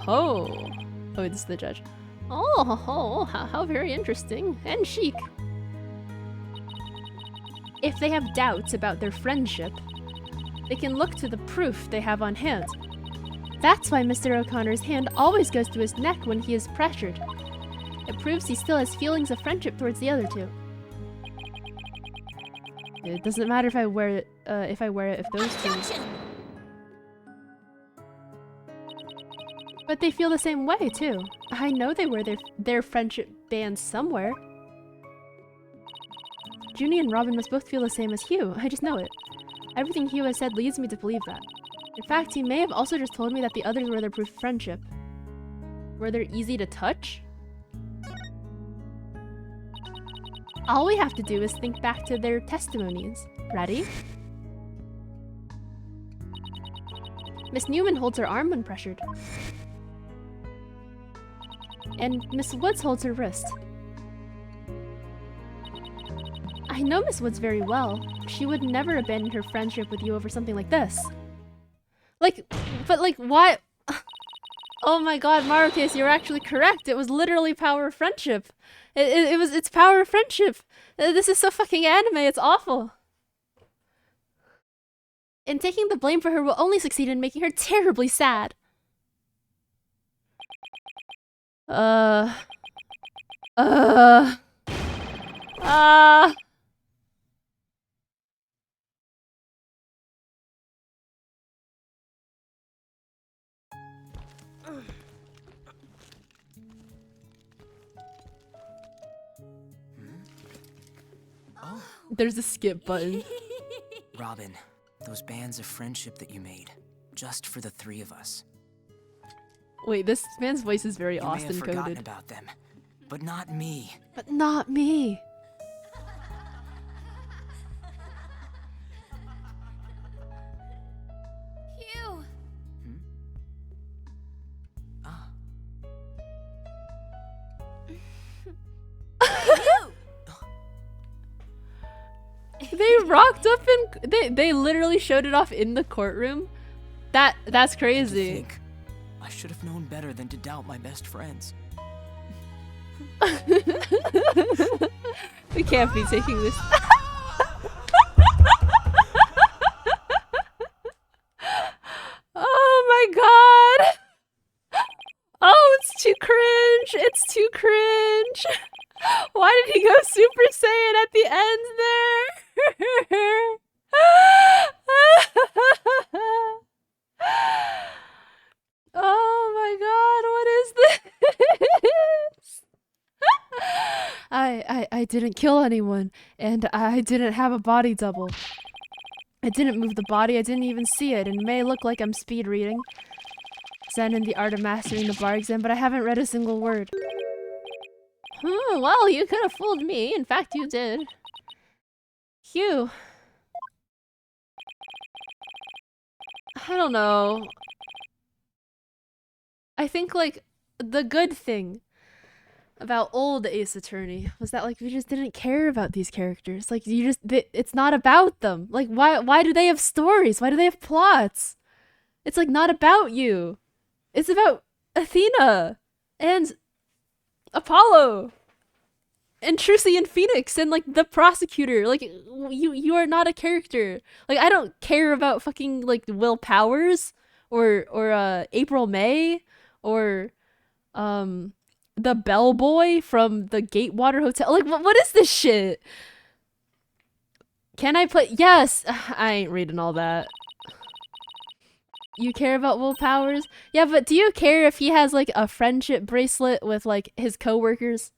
Oh. Oh, wait, this is the judge. Oh, how very interesting. And chic. If they have doubts about their friendship, they can look to the proof they have on hand. That's why Mr. O'Connor's hand always goes to his neck when he is pressured. It proves he still has feelings of friendship towards the other two. It doesn't matter if I wear it, if those two... But they feel the same way, too. I know they wear their friendship bands somewhere. Junie and Robin must both feel the same as Hugh. I just know it. Everything Hugh has said leads me to believe that. In fact, he may have also just told me that the others were their proof of friendship. Were they easy to touch? All we have to do is think back to their testimonies. Ready? Miss Newman holds her arm when pressured. And Miss Woods holds her wrist. I know Miss Woods very well. She would never abandon her friendship with you over something like this. But why? Oh my god, Marocase, you're actually correct. It was literally power of friendship. It's power of friendship. This is so fucking anime, it's awful. And taking the blame for her will only succeed in making her terribly sad. There's a skip button. Robin, those bands of friendship that you made, just for the three of us. Wait, this man's voice is very You may have Austin forgotten coded. about them, but not me. But not me. Hugh! Ah. They rocked up and they literally showed it off in the courtroom. That's To crazy. think, I should have known better than to doubt my best friends. We can't be taking this. Oh my I didn't kill anyone, and I didn't have a body double. I didn't move the body, I didn't even see it, and it may look like I'm speed reading. Zen in the art of mastering the bar exam, but I haven't read a single word. Well, you could have fooled me. In fact, you did. Phew. I don't know. I think, like, the good thing about old Ace Attorney was that, like, we just didn't care about these characters. Like, it's not about them. Like, why do they have stories? Why do they have plots? It's, like, not about you. It's about Athena and Apollo and Trucy and Phoenix and, like, the prosecutor. Like, you are not a character. Like, I don't care about fucking, like, Will Powers or April May or the bellboy from the Gatewater Hotel. Like, what is this shit? Can I play? Yes! I ain't reading all that. You care about Will Powers? Yeah, but do you care if he has, like, a friendship bracelet with, like, his coworkers?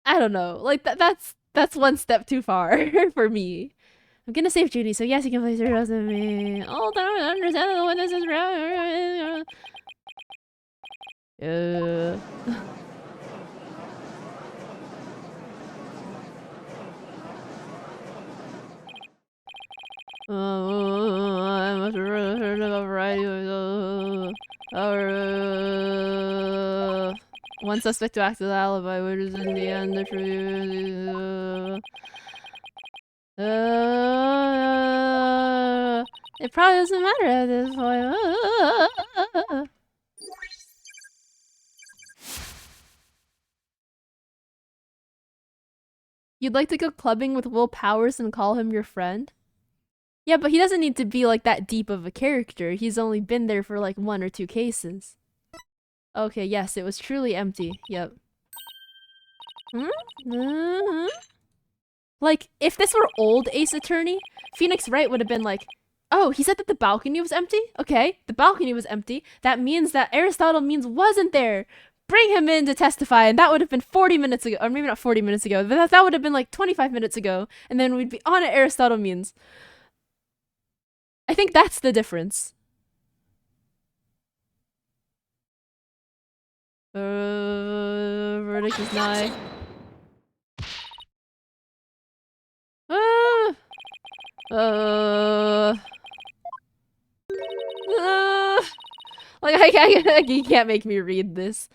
I don't know. Like, that's one step too far for me. I'm gonna save Judy, so yes, you can play Zeros with me. Oh, I don't understand when this is wrong. I must have heard of a variety of one suspect to act as an alibi, which is in the end the truth. It probably doesn't matter at this point. You'd like to go clubbing with Will Powers and call him your friend? Yeah, but he doesn't need to be, like, that deep of a character. He's only been there for, like, 1 or 2 cases. Okay, yes, it was truly empty. Yep. Like, if this were old Ace Attorney, Phoenix Wright would have been like, oh, he said that the balcony was empty? Okay, the balcony was empty. That means that Aristotle Means wasn't there. Bring him in to testify, and that would have been 40 minutes ago. Or maybe not 40 minutes ago, but that would have been like 25 minutes ago. And then we'd be on at Aristotle Means. I think that's the difference. Verdict is nigh. Like, you can't make me read this.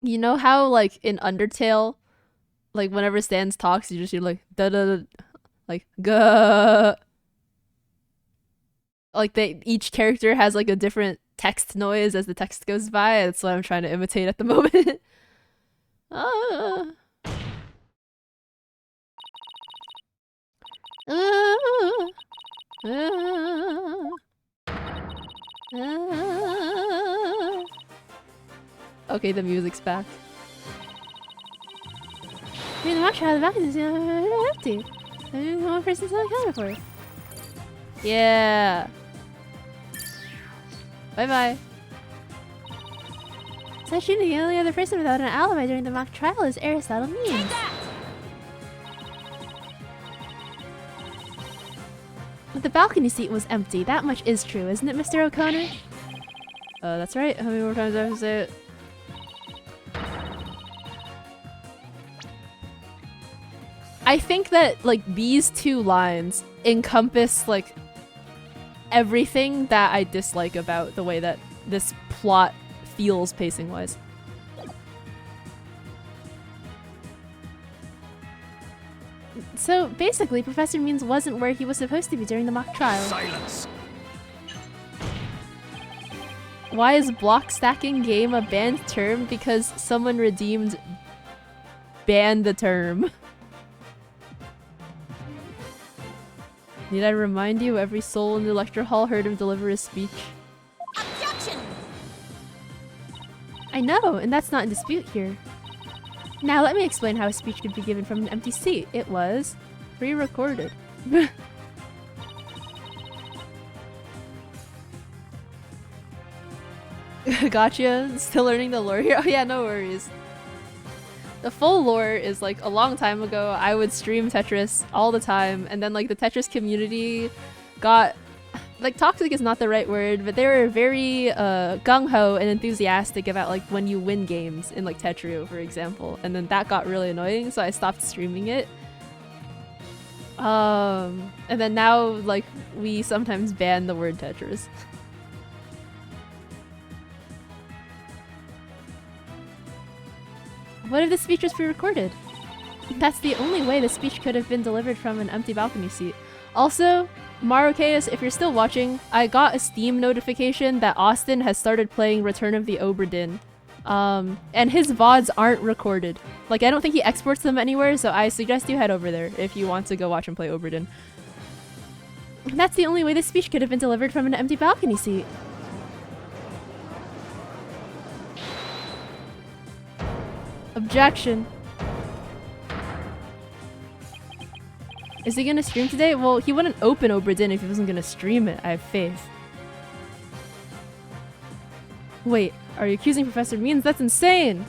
You know how, like, in Undertale, like, whenever Sans talks, you just hear, like, da-da-da, like, gah. Like, each character has, like, a different text noise as the text goes by. That's what I'm trying to imitate at the moment. Okay, the music's back. During the mock trial, the balcony is empty. One person's not accounted for. Yeah. Bye-bye. So shooting the only other person without an alibi during the mock trial is Aristotle Means. But the balcony seat was empty. That much is true, isn't it, Mr. O'Connor? That's right. How many more times do I have to say it? I think that, like, these 2 lines encompass, like, everything that I dislike about the way that this plot feels pacing-wise. So, basically, Professor Means wasn't where he was supposed to be during the mock trial. Silence. Why is block stacking game a banned term? Because someone redeemed ban the term. Need I remind you, every soul in the lecture hall heard him deliver his speech? Objection! I know, and that's not in dispute here. Now let me explain how a speech could be given from an empty seat. It was... pre-recorded. Gotcha. Still learning the lore here. Oh yeah, no worries. The full lore is like a long time ago. I would stream Tetris all the time, and then like the Tetris community got like toxic is not the right word, but they were very gung-ho and enthusiastic about like when you win games in like Tetrio, for example, and then that got really annoying, so I stopped streaming it. And then now like we sometimes ban the word Tetris. What if the speech was pre-recorded? That's the only way the speech could have been delivered from an empty balcony seat. Also, Marokeus, if you're still watching, I got a Steam notification that Austin has started playing Return of the Obra Dinn. And his VODs aren't recorded. Like, I don't think he exports them anywhere, so I suggest you head over there if you want to go watch him play Obra Dinn. That's the only way the speech could have been delivered from an empty balcony seat. Objection. Is he gonna stream today? Well, he wouldn't open Obra Dinn if he wasn't gonna stream it. I have faith. Wait, are you accusing Professor Means? That's insane!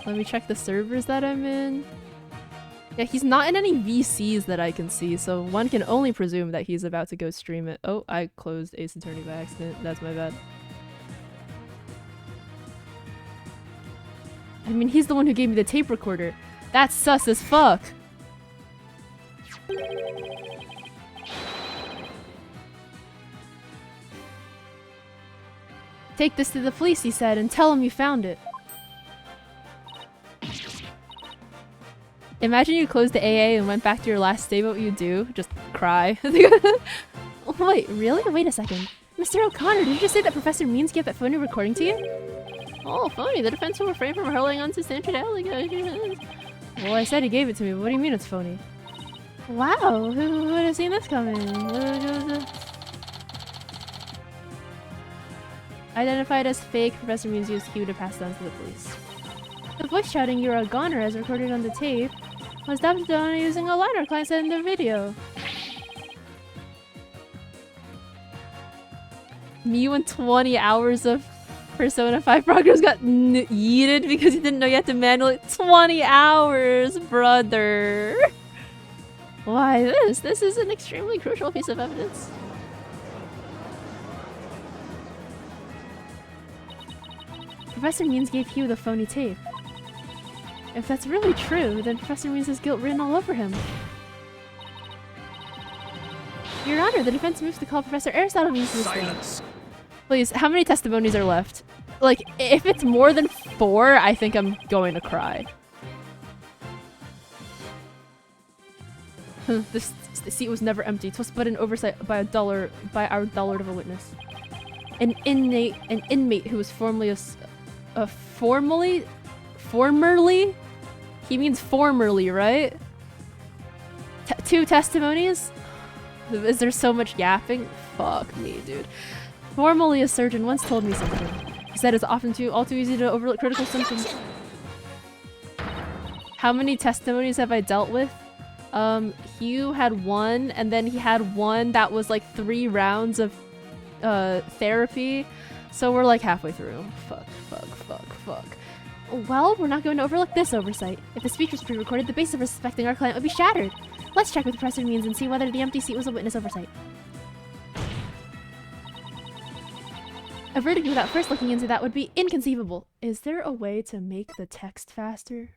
Let me check the servers that I'm in. Yeah, he's not in any VCs that I can see, so one can only presume that he's about to go stream it. Oh, I closed Ace Attorney by accident. That's my bad. I mean, he's the one who gave me the tape recorder. That's sus as fuck. Take this to the police, he said, and tell them you found it. Imagine you closed the AA and went back to your last day. What would you do? Just cry. Wait, really? Wait a second. Mr. O'Connor, did you just say that Professor Means gave that phony recording to you? Oh, phony. The defense will refrain from hurling on substantial allegations. Well, I said he gave it to me, but what do you mean it's phony? Wow, who would have seen this coming? Identified as fake, Professor Means used Q to pass down to the police. The voice shouting "You're a goner" as recorded on the tape was dubbed down using a liner client in the video. Me when 20 hours of Persona 5 progress got yeeted because you didn't know you had to manually— 20 hours, brother! Why this? This is an extremely crucial piece of evidence. Professor Means gave Hugh the phony tape. If that's really true, then Professor Means has guilt written all over him. Your Honor, the defense moves to call Professor Aristotle Means to the stand. Please, how many testimonies are left? Like, if it's more than 4, I think I'm going to cry. The seat was never empty. 'Twas but an oversight by our dullard of a witness. An inmate who was formerly formerly? He means formerly, right? 2 testimonies? Is there so much yapping? Fuck me, dude. Formerly a surgeon once told me something. He said it's often all too easy to overlook critical symptoms. How many testimonies have I dealt with? Hugh had 1, and then he had 1 that was like 3 rounds of therapy. So we're like halfway through. Fuck. Well, we're not going to overlook this oversight. If the speech was pre-recorded, the basis of suspecting our client would be shattered. Let's check with Professor Means and see whether the empty seat was a witness oversight. A verdict without first looking into that would be inconceivable. Is there a way to make the text faster?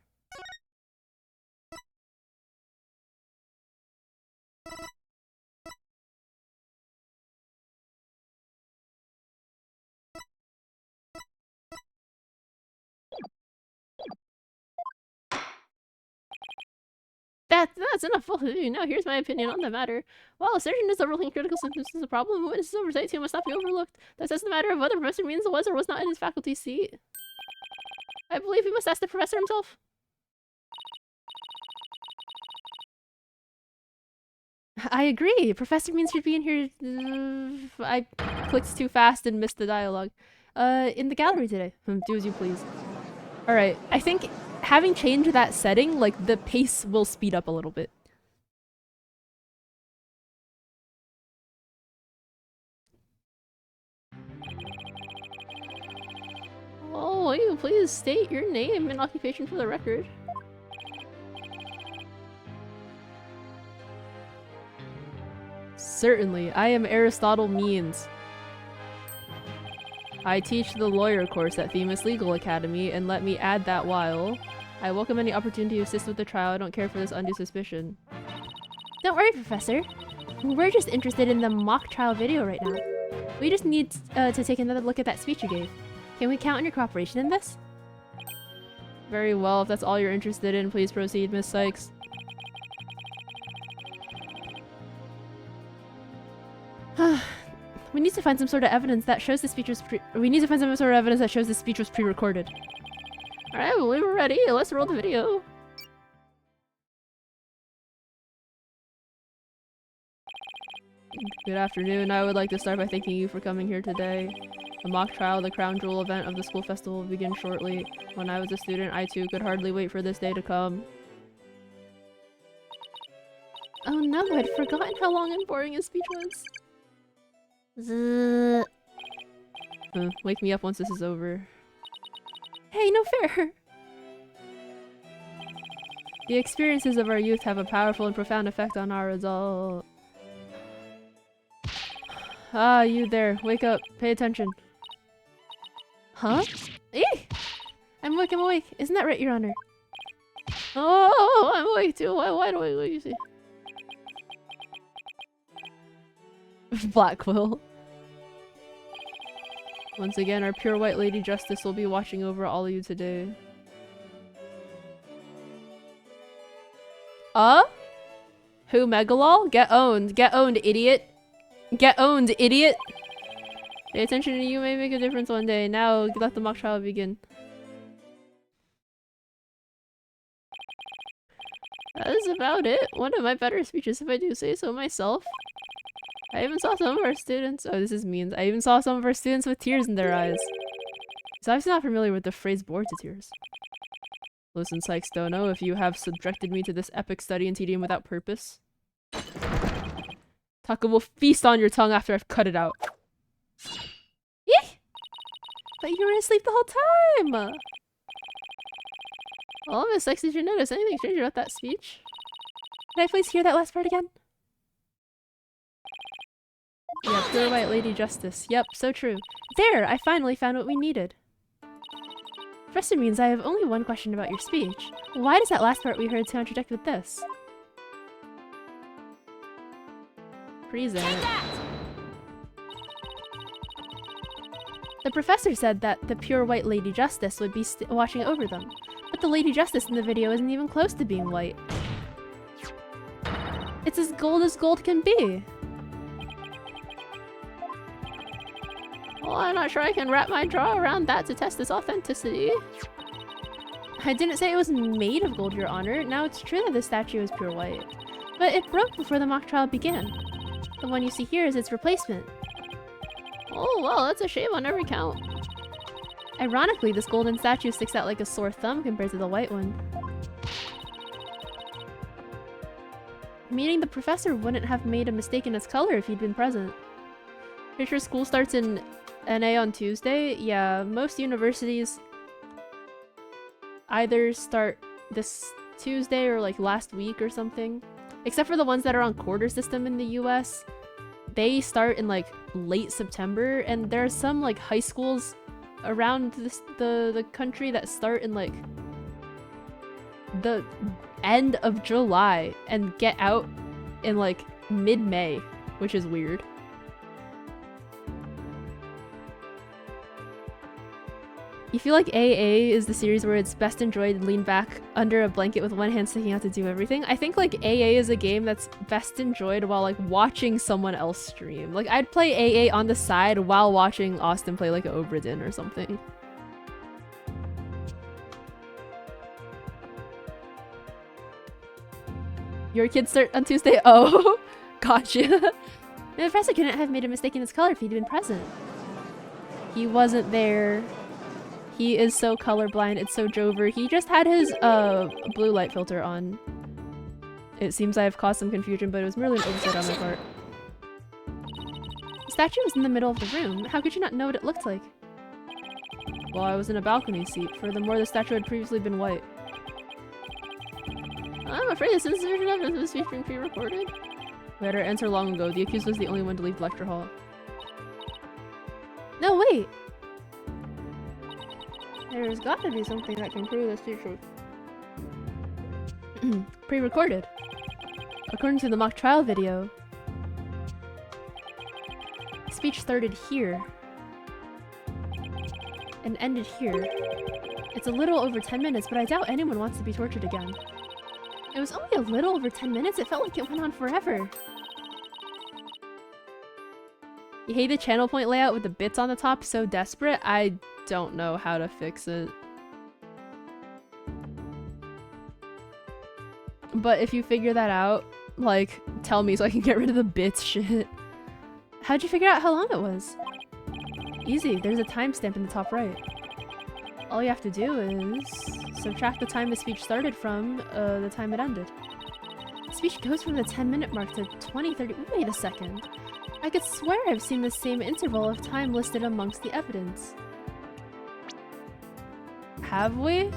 That's enough. Now here's my opinion on the matter. While a surgeon is overlooking critical symptoms is a problem, a witness's oversight too must not be overlooked. That's just a matter of whether Professor Means was or was not in his faculty seat. I believe we must ask the professor himself. I agree. Professor Means should be in here. I clicked too fast and missed the dialogue. in the gallery today. Do as you please. Alright, I think having changed that setting, like, the pace will speed up a little bit. Oh, will you please state your name and occupation for the record? Certainly, I am Aristotle Means. I teach the lawyer course at Themis Legal Academy, and let me add that while I welcome any opportunity to assist with the trial, I don't care for this undue suspicion. Don't worry, Professor. We're just interested in the mock trial video right now. We just need to take another look at that speech you gave. Can we count on your cooperation in this? Very well, if that's all you're interested in, please proceed, Miss Sykes. We need to find some sort of evidence that shows the speech was pre-recorded. Alright, well, we're ready. Let's roll the video. Good afternoon. I would like to start by thanking you for coming here today. The mock trial, the crown jewel event of the school festival, will begin shortly. When I was a student, I too could hardly wait for this day to come. Oh no, I'd forgotten how long and boring his speech was. Wake me up once this is over. Hey, no fair! The experiences of our youth have a powerful and profound effect on our result. Ah, you there. Wake up. Pay attention. Huh? Eh! I'm awake, I'm awake. Isn't that right, Your Honor? Oh, I'm awake too. Why do I wake you see? Black Quill. Once again, our pure white lady justice will be watching over all of you today. Who, Megalol? Get owned. Get owned, idiot. Get owned, idiot. Pay attention to you may make a difference one day. Now, let the mock trial begin. That is about it. One of my better speeches, if I do say so myself. I even saw some of our students— oh, this is mean. I even saw some of our students with tears in their eyes. So I'm not familiar with the phrase bored to tears. Listen, Sykes, don't know if you have subjected me to this epic study and tedium without purpose. Taka will feast on your tongue after I've cut it out. Eek! But you were asleep the whole time! Oh, Miss Sykes, did you notice anything strange about that speech? Can I please hear that last part again? Yeah, pure white lady justice. Yep, so true. There! I finally found what we needed. Professor Means, I have only one question about your speech. Why does that last part we heard contradict with this? Present. The professor said that the pure white lady justice would be watching over them. But the lady justice in the video isn't even close to being white. It's as gold can be. Well, I'm not sure I can wrap my jaw around that to test its authenticity. I didn't say it was made of gold, Your Honor. Now, it's true that the statue is pure white. But it broke before the mock trial began. The one you see here is its replacement. Oh, well, that's a shame on every count. Ironically, this golden statue sticks out like a sore thumb compared to the white one. Meaning the professor wouldn't have made a mistake in its color if he'd been present. Pretty sure school starts in NA on Tuesday? Yeah, most universities either start this Tuesday or like last week or something. Except for the ones that are on quarter system in the US. They start in like late September, and there are some like high schools around the country that start in like the end of July and get out in like mid-May, which is weird. You feel like AA is the series where it's best enjoyed lean back under a blanket with one hand sticking out to do everything. I think like AA is a game that's best enjoyed while like watching someone else stream. Like I'd play AA on the side while watching Austin play like Obra Dinn or something. Your kids start on Tuesday? Oh, gotcha. The professor couldn't have made a mistake in his color if he'd been present. He wasn't there. He is so colorblind. It's so Jover. He just had his blue light filter on. It seems I have caused some confusion, but it was merely an oversight on my part. The statue was in the middle of the room. How could you not know what it looked like? Well, I was in a balcony seat. Furthermore, the statue had previously been white. I'm afraid this insufficient evidence was featuring pre-recorded. We had our answer long ago. The accused was the only one to leave the lecture hall. No, wait! There's gotta be something that can prove this to be true. Pre-recorded. According to the mock trial video, speech started here and ended here. It's a little over 10 minutes, but I doubt anyone wants to be tortured again. It was only a little over 10 minutes, it felt like it went on forever. You hate the channel point layout with the bits on the top? So desperate? I don't know how to fix it. But if you figure that out, like, tell me so I can get rid of the bits shit. How'd you figure out how long it was? Easy, there's a timestamp in the top right. All you have to do is subtract the time the speech started from the time it ended. The speech goes from the 10-minute mark to 20:30. Wait a second. I could swear I've seen the same interval of time listed amongst the evidence. Have we?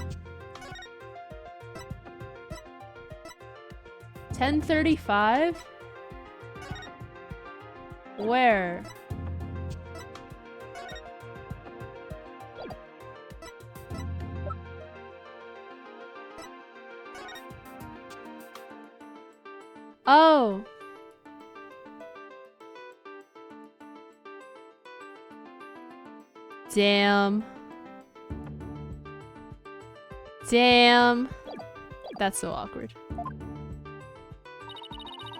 10:35? Where? Oh! Damn. Damn. That's so awkward.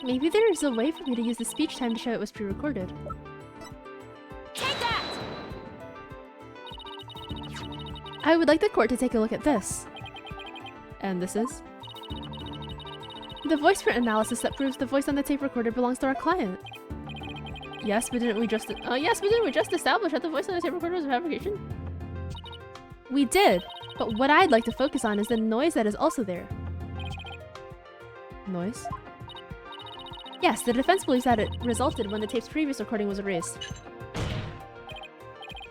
Maybe there's a way for me to use the speech time to show it was pre-recorded. Take that! I would like the court to take a look at this. And this is? The voice print analysis that proves the voice on the tape recorder belongs to our client. Yes, but didn't we just establish that the voice on the tape recorder was a fabrication? We did, but what I'd like to focus on is the noise that is also there. Noise? Yes, the defense believes that it resulted when the tape's previous recording was erased.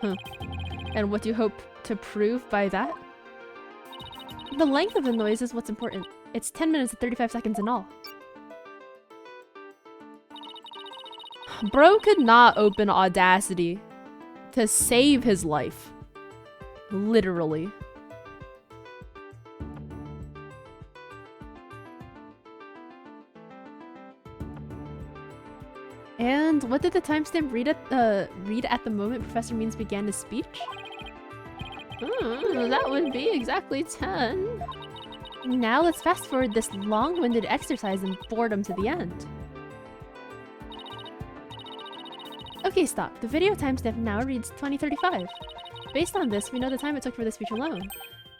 Huh. And what do you hope to prove by that? The length of the noise is what's important. It's 10 minutes and 35 seconds in all. Bro could not open Audacity to save his life. Literally. And what did the timestamp read at the moment Professor Means began his speech? That would be exactly 10. Now let's fast forward this long-winded exercise in boredom to the end. Okay, stop. The video timestamp now reads 2035. Based on this, we know the time it took for the speech alone.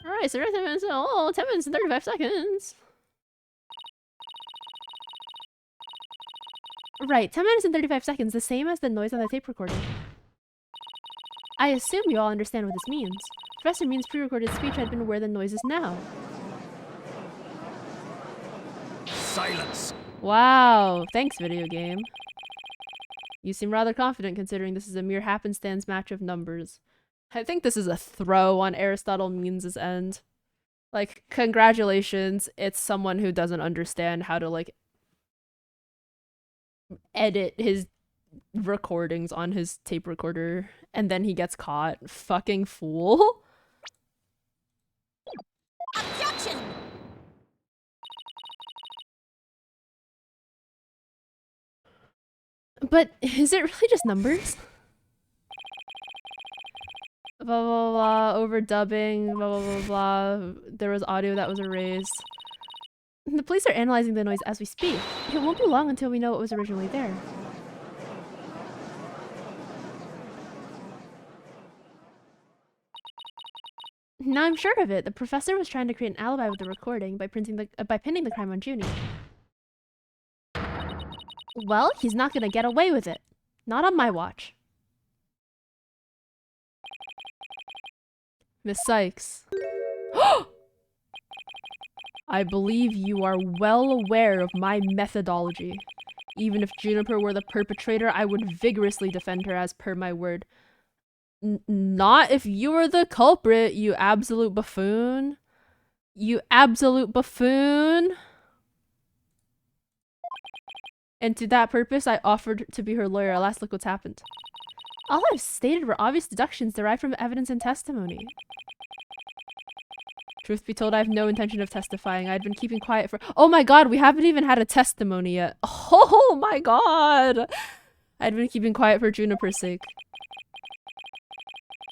Alright, so 10 minutes, 10 minutes and 35 seconds. Right, 10 minutes and 35 seconds, the same as the noise on the tape recording. I assume you all understand what this means. Professor Means' pre-recorded speech had been where the noise is now. Silence. Wow, thanks video game. You seem rather confident considering this is a mere happenstance match of numbers. I think this is a throw on Aristotle Means' end. Like, congratulations, it's someone who doesn't understand how to, like, edit his recordings on his tape recorder, and then he gets caught. Fucking fool. Objection! But is it really just numbers? Blah blah blah, overdubbing, blah blah blah blah. There was audio that was erased. The police are analyzing the noise as we speak. It won't be long until we know what was originally there. Now I'm sure of it. The professor was trying to create an alibi with the recording by pinning the crime on Junie. Well, he's not gonna get away with it. Not on my watch. Miss Sykes. I believe you are well aware of my methodology. Even if Juniper were the perpetrator, I would vigorously defend her as per my word. Not if you were the culprit, you absolute buffoon. You absolute buffoon. And to that purpose, I offered to be her lawyer. Alas, look what's happened. All I've stated were obvious deductions derived from evidence and testimony. Truth be told, I have no intention of testifying. I'd been keeping quiet for— Oh my god, we haven't even had a testimony yet. Oh my god! I'd been keeping quiet for Juniper's sake.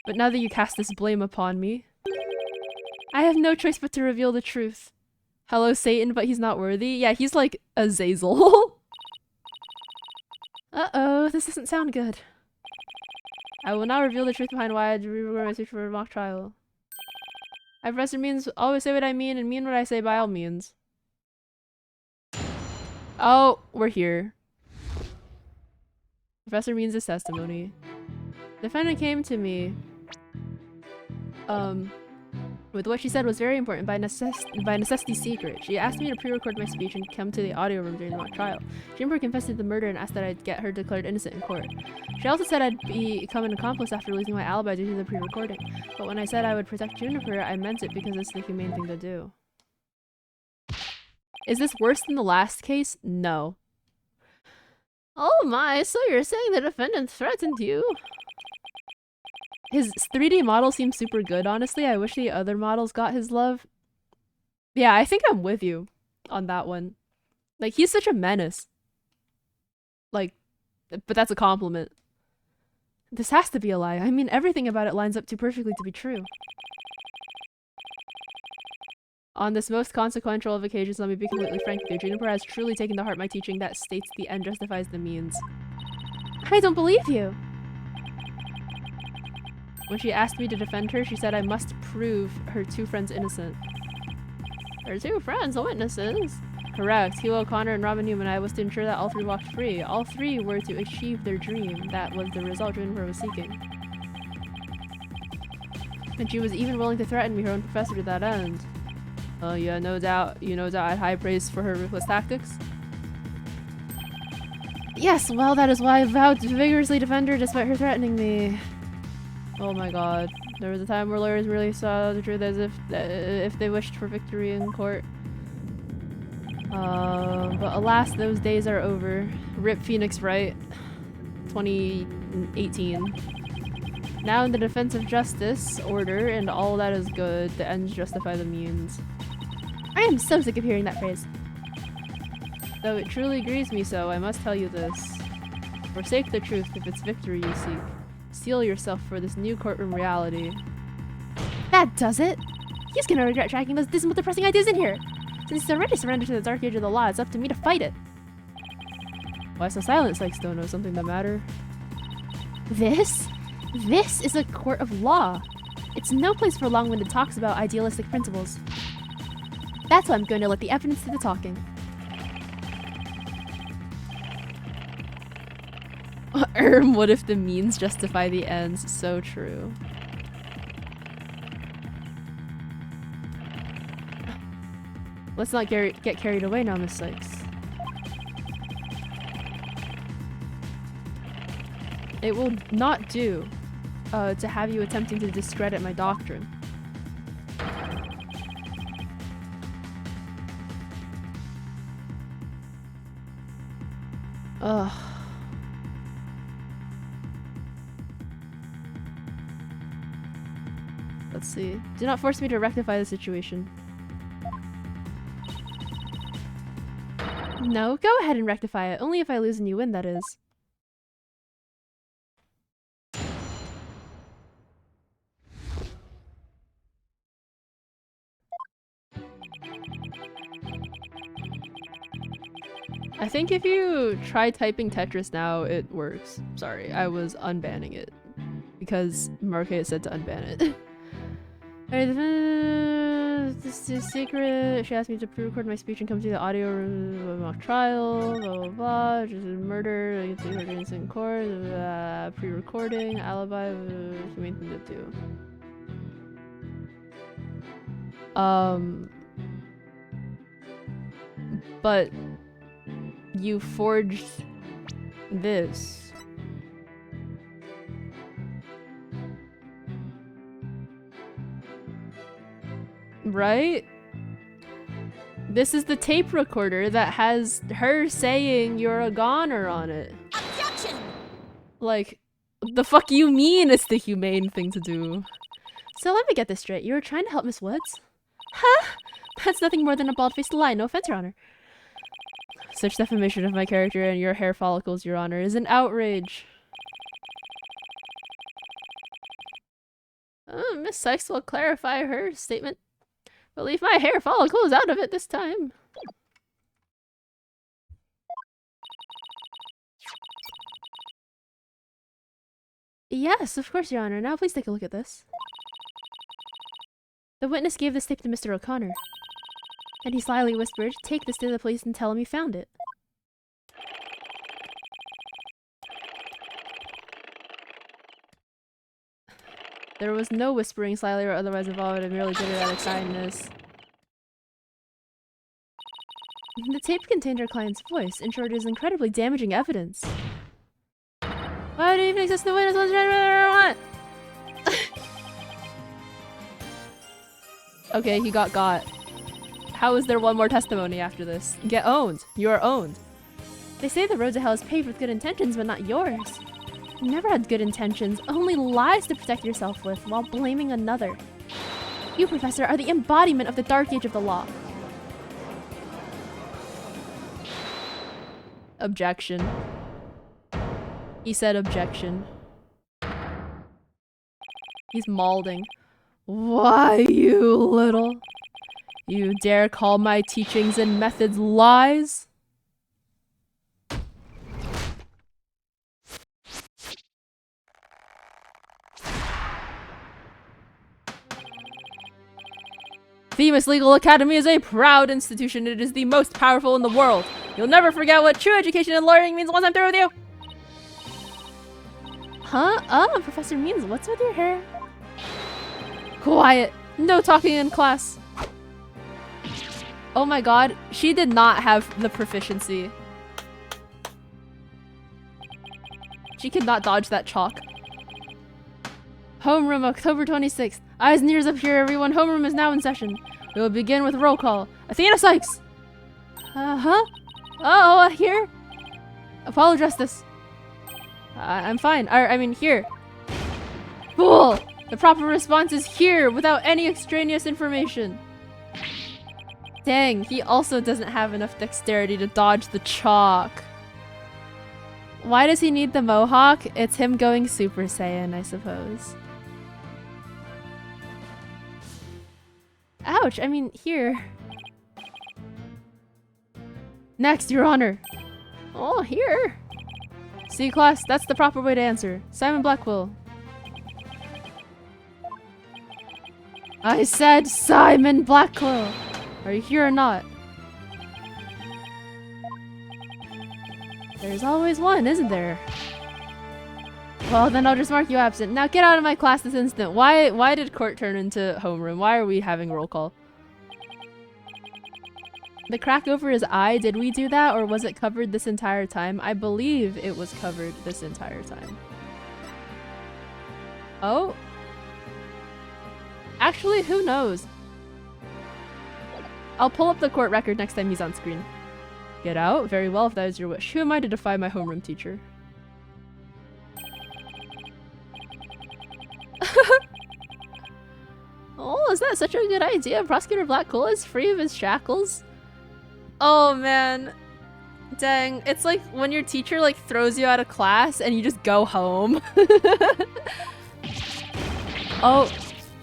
But now that you cast this blame upon me, I have no choice but to reveal the truth. Hello, Satan, but he's not worthy? Yeah, he's like Azazel. Uh-oh, this doesn't sound good. I will now reveal the truth behind why I re-record my speech for a mock trial. Professor Means always say what I mean and mean what I say by all means. Oh, we're here. Professor Means' testimony. Defendant came to me with what she said was very important by necessity secret. She asked me to pre-record my speech and come to the audio room during the mock trial. Juniper confessed to the murder and asked that I'd get her declared innocent in court. She also said I'd become an accomplice after losing my alibi due to the pre-recording. But when I said I would protect Juniper, I meant it because it's the humane thing to do. Is this worse than the last case? No. Oh my, so you're saying the defendant threatened you? His 3D model seems super good, honestly. I wish the other models got his love. Yeah, I think I'm with you on that one. Like, he's such a menace. Like, but that's a compliment. This has to be a lie. I mean, everything about it lines up too perfectly to be true. On this most consequential of occasions, let me be completely frank with you. Juniper has truly taken to heart my teaching that states the end justifies the means. I don't believe you! When she asked me to defend her, she said I must prove her two friends innocent. Her two friends, the witnesses? Correct. Hilo O'Connor and Robin Newman. I was to ensure that all three walked free. All three were to achieve their dream. That was the result Juniper was seeking. And she was even willing to threaten me, her own professor, to that end. Oh yeah, no doubt. You no doubt had high praise for her ruthless tactics. Yes, well, that is why I vowed to vigorously defend her despite her threatening me. Oh my god. There was a time where lawyers really saw the truth as if they wished for victory in court. But alas, those days are over. Rip Phoenix Wright. 2018. Now in the defense of justice, order, and all that is good, the ends justify the means. I am so sick of hearing that phrase. Though it truly grieves me so, I must tell you this. Forsake the truth if it's victory you seek. Steel yourself for this new courtroom reality. That does it! He's gonna regret dragging those dismal, depressing ideas in here! Since he's already surrendered to the dark age of the law, it's up to me to fight it! Why so silent, Sykes? Don't know something the matter? This is a court of law. It's no place for long-winded talks about idealistic principles. That's why I'm going to let the evidence do the talking. What if the means justify the ends? So true. Let's not get carried away now, Miss Sykes. It will not do to have you attempting to discredit my doctrine. Ugh. Let's see. Do not force me to rectify the situation. No, go ahead and rectify it. Only if I lose and you win, that is. I think if you try typing Tetris now, it works. Sorry, I was unbanning it. Because Marquette said to unban it. Alright, this is secret. She asked me to pre-record my speech and come to the audio room mock trial, blah blah blah. Just murder, I get to hear in court, pre-recording, alibi, humane thing to do. But you forged this. Right? This is the tape recorder that has her saying you're a goner on it. Objection! Like, the fuck you mean it's the humane thing to do? So let me get this straight. You were trying to help Miss Woods? Huh? That's nothing more than a bald-faced lie. No offense, Your Honor. Such defamation of my character and your hair follicles, Your Honor, is an outrage. Miss Sykes will clarify her statement. But leave my hair follicles out of it this time. Yes, of course, Your Honor. Now please take a look at this. The witness gave this tape to Mr. O'Connor. And he slyly whispered, "Take this to the police and tell him you found it." There was no whispering slyly or otherwise involved. I merely did it out of kindness. The tape contained her client's voice. In short, it is incredibly damaging evidence. Why do you even exist in the witness? What's what? Okay, he got. How is there one more testimony after this? Get owned. You are owned. They say the road to hell is paved with good intentions, but not yours. You never had good intentions, only lies to protect yourself with, while blaming another. You, Professor, are the embodiment of the dark age of the law. Objection. He said objection. He's mauling. Why, you little... You dare call my teachings and methods lies? Themis Legal Academy is a proud institution. It is the most powerful in the world. You'll never forget what true education and learning means once I'm through with you. Huh? Professor Means, what's with your hair? Quiet. No talking in class. Oh my god, she did not have the proficiency. She could not dodge that chalk. Homeroom, October 26th. Eyes and ears up here, everyone. Homeroom is now in session. We will begin with roll call. Athena Sykes! Huh? Oh, here? Apollo Justice. I'm fine. I mean, here. Fool! The proper response is here, without any extraneous information. Dang, he also doesn't have enough dexterity to dodge the chalk. Why does he need the mohawk? It's him going Super Saiyan, I suppose. Ouch, I mean, here. Next, Your Honor. Oh, here. See, class, that's the proper way to answer. Simon Blackwell. I said Simon Blackwell. Are you here or not? There's always one, isn't there? Well, then I'll just mark you absent. Now get out of my class this instant. Why did court turn into homeroom? Why are we having roll call? The crack over his eye, did we do that or was it covered this entire time? I believe it was covered this entire time. Oh? Actually, who knows? I'll pull up the court record next time he's on screen. Get out? Very well, if that is your wish. Who am I to defy my homeroom teacher? Oh, is that such a good idea? Prosecutor Blackcool is free of his shackles? Oh man. Dang. It's like when your teacher like throws you out of class and you just go home. Oh.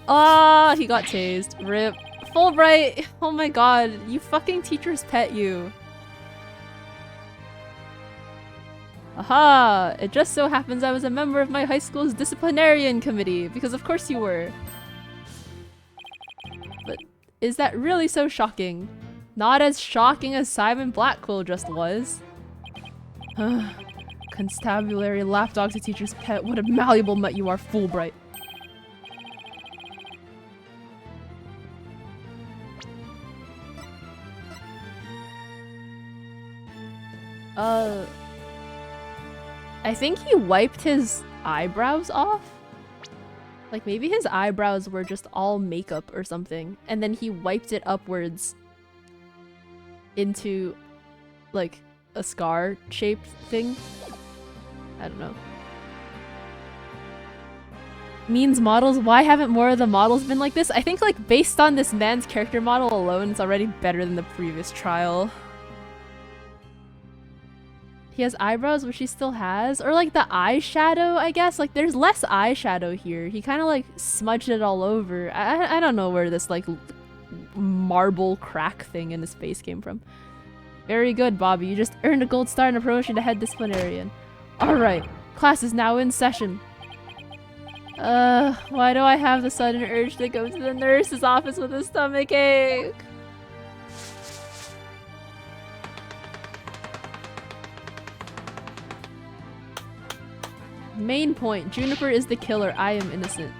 Ah, he got tased. RIP. Fulbright. Oh my god. You fucking teacher's pet you. Aha! It just so happens I was a member of my high school's disciplinarian committee, because of course you were. But is that really so shocking? Not as shocking as Simon Blackquill just was. Constabulary lapdog to teacher's pet, what a malleable mutt you are, Fulbright. I think he wiped his eyebrows off. Like maybe his eyebrows were just all makeup or something, and then he wiped it upwards into like a scar shaped thing. I don't know. Means models, why haven't more of the models been like this? I think like based on this man's character model alone, it's already better than the previous trial. He has eyebrows, which he still has. Or like the eyeshadow, I guess. Like there's less eyeshadow here. He kind of like smudged it all over. I don't know where this like marble crack thing in his face came from. Very good, Bobby. You just earned a gold star and a promotion to head disciplinarian. Alright, class is now in session. Why do I have the sudden urge to go to the nurse's office with a stomach ache? Main point. Juniper is the killer. I am innocent.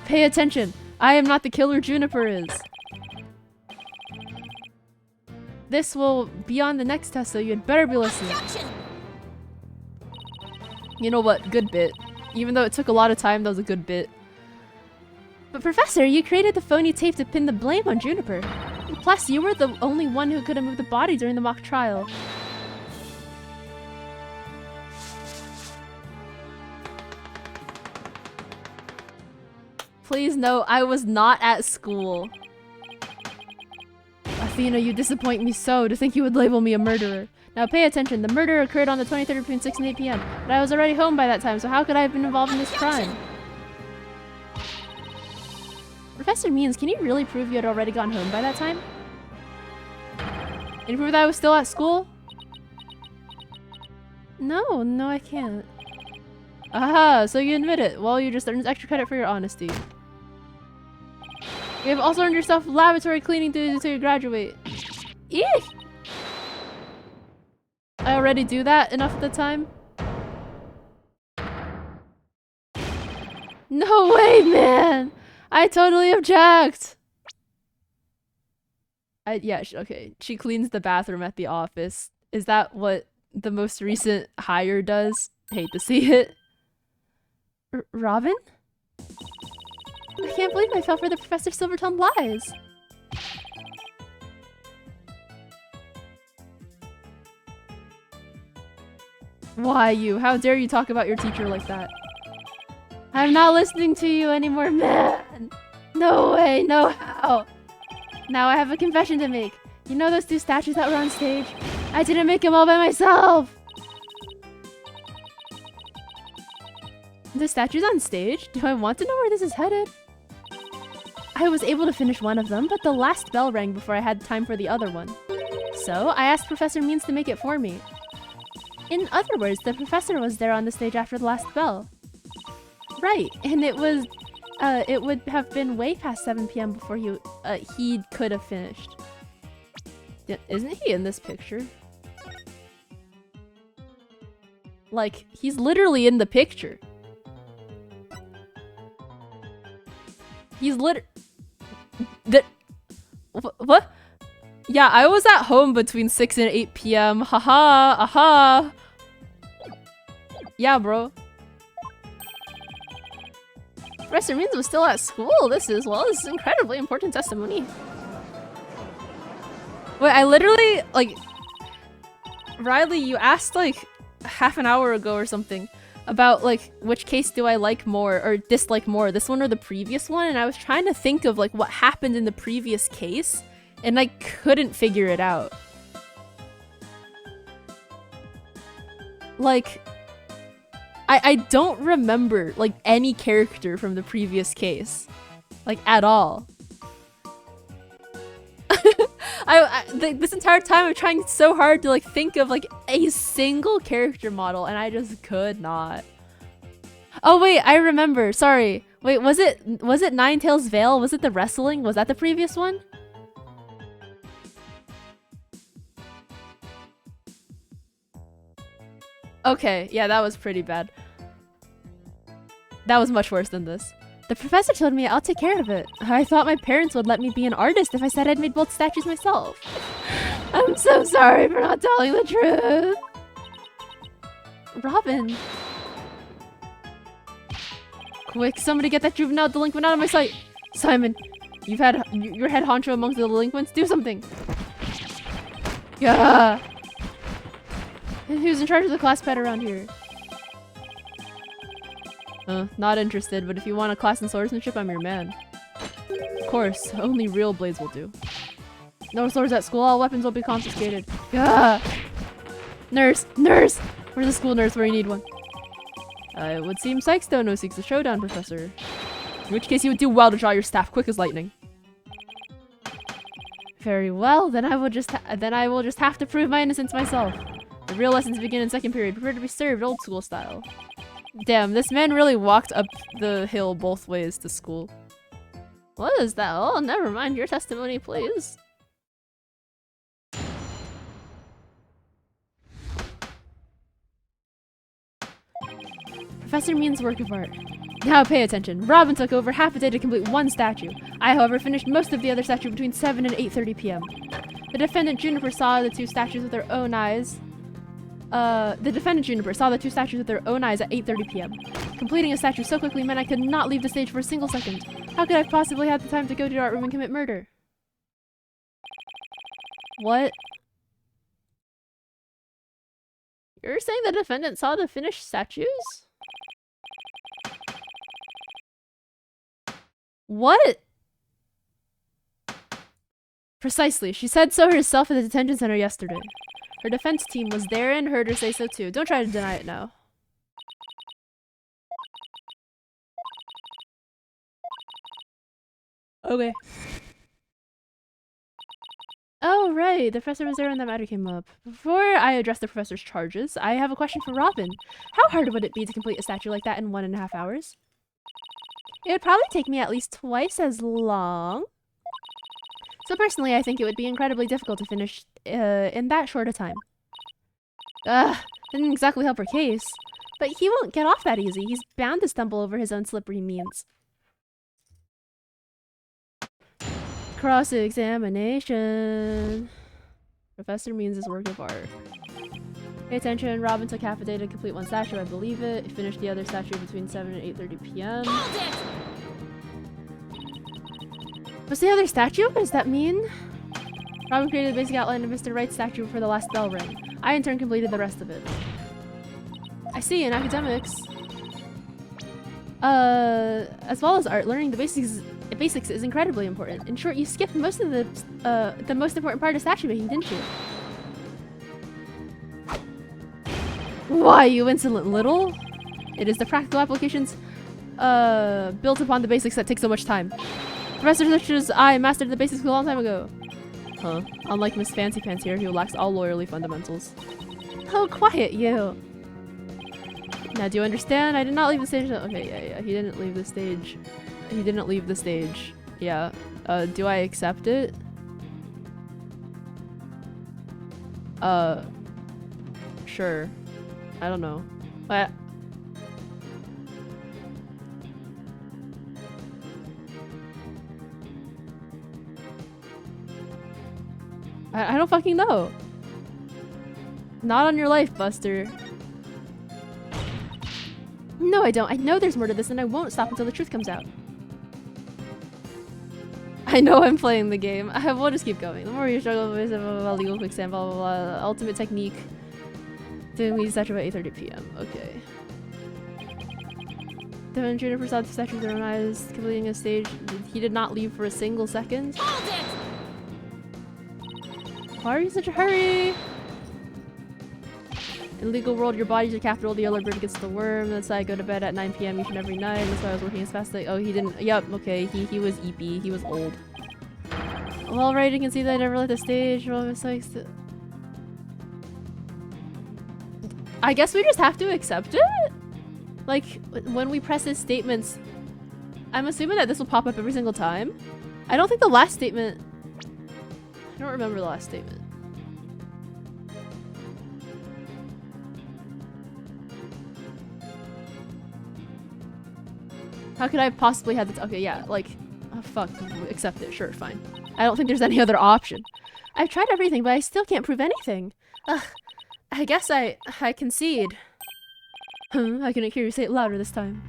Pay attention. I am not the killer. Juniper is. This will be on the next test, so you'd better be listening. You know what? Good bit. Even though it took a lot of time, that was a good bit. But Professor, you created the phony tape to pin the blame on Juniper. Plus, you were the only one who could have moved the body during the mock trial. Please note, I was not at school. Athena, you disappoint me so, to think you would label me a murderer. Now pay attention, the murder occurred on the 23rd between 6 and 8 p.m. But I was already home by that time, so how could I have been involved in this crime? Professor Means, can you really prove you had already gone home by that time? Can you prove that I was still at school? No, I can't. Aha, so you admit it. Well, you just earned extra credit for your honesty. You have also earned yourself laboratory cleaning duties until you graduate. Eek! I already do that enough of the time? No way, man! I totally object! Yeah, okay. She cleans the bathroom at the office. Is that what the most recent hire does? Hate to see it. Robin? I can't believe I fell for the Professor Silvertongue lies. Why you? How dare you talk about your teacher like that? I'm not listening to you anymore, man! No way, no how! Now I have a confession to make. You know those 2 statues that were on stage? I didn't make them all by myself! The statues on stage? Do I want to know where this is headed? I was able to finish one of them, but the last bell rang before I had time for the other one. So, I asked Professor Means to make it for me. In other words, the professor was there on the stage after the last bell. Right, and it would have been way past 7 p.m. before he could have finished. Isn't he in this picture? Like, he's literally in the picture. He's what? Yeah, I was at home between 6 and 8 p.m. Haha, aha. Yeah, bro. Professor Means was still at school. This is incredibly important testimony. Wait, I literally, like... Riley, you asked, like, half an hour ago or something about, like, which case do I like more or dislike more, this one or the previous one? And I was trying to think of, like, what happened in the previous case, and I couldn't figure it out. Like... I don't remember, like, any character from the previous case. Like, at all. This entire time I'm trying so hard to, like, think of, like, a single character model, and I just could not. Oh, wait, I remember. Sorry. Wait, was it Ninetales Veil? Was it the wrestling? Was that the previous one? Okay, yeah, that was pretty bad. That was much worse than this. The professor told me I'll take care of it. I thought my parents would let me be an artist if I said I'd made both statues myself. I'm so sorry for not telling the truth. Robin! Quick, somebody get that juvenile delinquent out of my sight! Simon, you're head honcho amongst the delinquents. Do something! Yeah! Who's in charge of the class pet around here? Not interested, but if you want a class in swordsmanship, I'm your man. Of course, only real blades will do. No swords at school, all weapons will be confiscated. Yeah! Nurse! Nurse! Where's the school nurse where you need one? It would seem Sykes-Dono seeks a showdown, Professor. In which case you would do well to draw your staff quick as lightning. Very well, then I will just have to prove my innocence myself. The real lessons begin in second period. Prepare to be served, old school style. Damn, this man really walked up the hill both ways to school. What is that? Oh, never mind. Your testimony, please. Professor Mean's work of art. Now pay attention. Robin took over half a day to complete one statue. I, however, finished most of the other statue between 7 and 8:30 p.m. The defendant Juniper saw the two statues with their own eyes. The defendant Juniper saw the two statues with their own eyes at 8:30 p.m. Completing a statue so quickly meant I could not leave the stage for a single second. How could I have possibly had the time to go to the art room and commit murder? What? You're saying the defendant saw the finished statues? What? Precisely. She said so herself at the detention center yesterday. Her defense team was there and heard her say so too. Don't try to deny it now. Okay. Oh, right. The professor was there when that matter came up. Before I address the professor's charges, I have a question for Robin. How hard would it be to complete a statue like that in 1.5 hours? It would probably take me at least twice as long. So personally, I think it would be incredibly difficult to finish in that short a time. Didn't exactly help her case. But he won't get off that easy. He's bound to stumble over his own slippery means. Cross-examination. Professor Means his work of art. Pay attention. Robin took half a day to complete one statue. I believe it. He finished the other statue between 7 and 8:30 p.m. What's the other statue? What does that mean? Robin created the basic outline of Mr. Wright's statue for the last bell ring. I in turn completed the rest of it. I see, in academics. As well as art, learning the basics is incredibly important. In short, you skipped most of the most important part of statue making, didn't you? Why, you insolent little? It is the practical applications built upon the basics that take so much time. Professor such as I mastered the basics a long time ago. Huh. Unlike Miss Fancy Pants here, who lacks all lawyerly fundamentals. Oh, quiet, you. Now, do you understand? I did not leave the stage. Okay, yeah. He didn't leave the stage. He didn't leave the stage. Yeah. Do I accept it? Sure. I don't know. What? I don't fucking know. Not on your life, Buster. No, I don't. I know there's more to this and I won't stop until the truth comes out. I know I'm playing the game. We'll just keep going. The more you struggle with blah, blah, blah, legal quicksand, blah, blah, blah. Ultimate technique. Then we statue at 8:30 p.m. Okay. The Juniper saw the statue with their eyes, completing a stage. He did not leave for a single second. Hold it! Why are you in such a hurry? In the legal world, your body's your capital. The yellow bird gets the worm. That's why I go to bed at 9 p.m. each and every night. That's why I was working as fast as oh, he didn't. Yep, okay. He was eepy. He was old. Well, right, you can see that I never left the stage. Well, I'm so I guess we just have to accept it? Like, when we press his statements, I'm assuming that this will pop up every single time. I don't think the last statement... I don't remember the last statement. How could I have possibly had this? Okay, yeah, like, oh, fuck, accept it, sure, fine. I don't think there's any other option. I've tried everything, but I still can't prove anything. Ugh, I guess I concede. I couldn't hear you say it louder this time.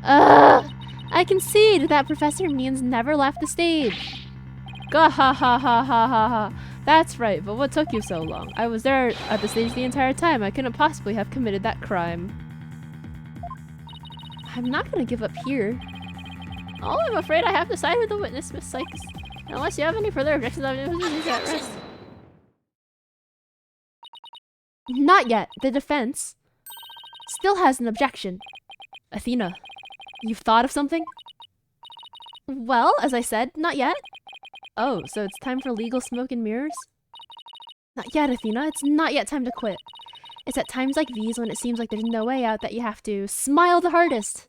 I concede that Professor Means never left the stage. Gah ha ha ha ha ha ha. That's right, but what took you so long? I was there at the stage the entire time. I couldn't possibly have committed that crime. I'm not gonna give up here. Oh, I'm afraid I have to side with the witness, Miss Sykes. Unless you have any further objections, I'm going to leave that rest. Not yet. The defense still has an objection. Athena, you've thought of something? Well, as I said, not yet. Oh, so it's time for legal smoke and mirrors? Not yet, Athena. It's not yet time to quit. It's at times like these when it seems like there's no way out that you have to smile the hardest.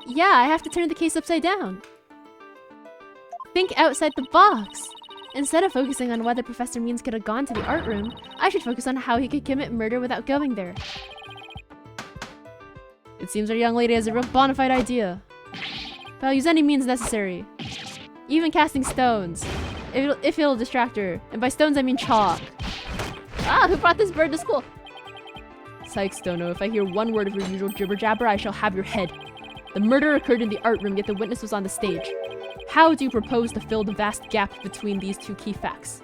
Yeah, I have to turn the case upside down. Think outside the box. Instead of focusing on whether Professor Means could have gone to the art room, I should focus on how he could commit murder without going there. It seems our young lady has a real bona fide idea. But I'll use any means necessary. Even casting stones. If it'll distract her. And by stones I mean chalk. Ah, who brought this bird to school? Sykes, Dono, if I hear one word of your usual jibber-jabber, I shall have your head. The murder occurred in the art room, yet the witness was on the stage. How do you propose to fill the vast gap between these two key facts?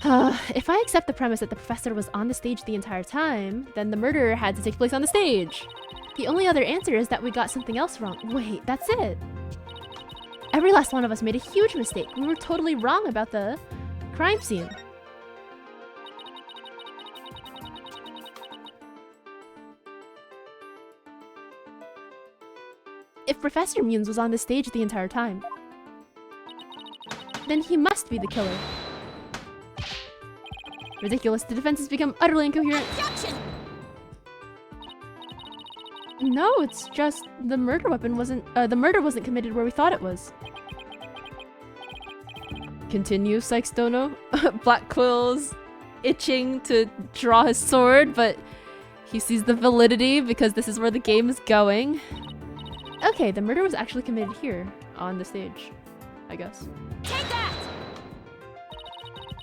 If I accept the premise that the professor was on the stage the entire time, then the murder had to take place on the stage. The only other answer is that we got something else wrong. Wait, that's it. Every last one of us made a huge mistake. We were totally wrong about the crime scene. If Professor Means was on the stage the entire time, then he must be the killer. Ridiculous, the defense has become utterly incoherent. Objection! No, it's just the murder wasn't committed where we thought it was. Continue, Sykes Dono. Black Quill's itching to draw his sword, but he sees the validity because this is where the game is going. Okay, the murder was actually committed here, on the stage, I guess. Take that!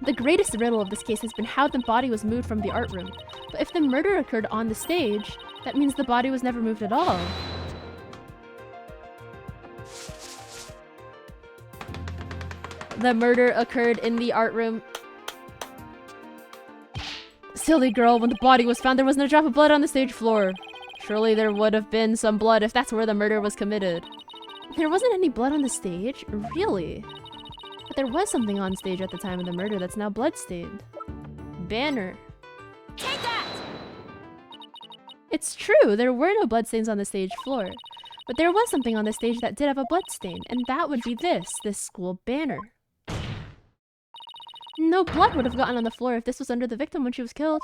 The greatest riddle of this case has been how the body was moved from the art room. But if the murder occurred on the stage, that means the body was never moved at all. The murder occurred in the art room. Silly girl, when the body was found, there wasn't a drop of blood on the stage floor. Surely there would have been some blood if that's where the murder was committed. There wasn't any blood on the stage? Really? But there was something on stage at the time of the murder that's now bloodstained. Banner. Take that! It's true, there were no bloodstains on the stage floor. But there was something on the stage that did have a bloodstain, and that would be this school banner. No blood would have gotten on the floor if this was under the victim when she was killed.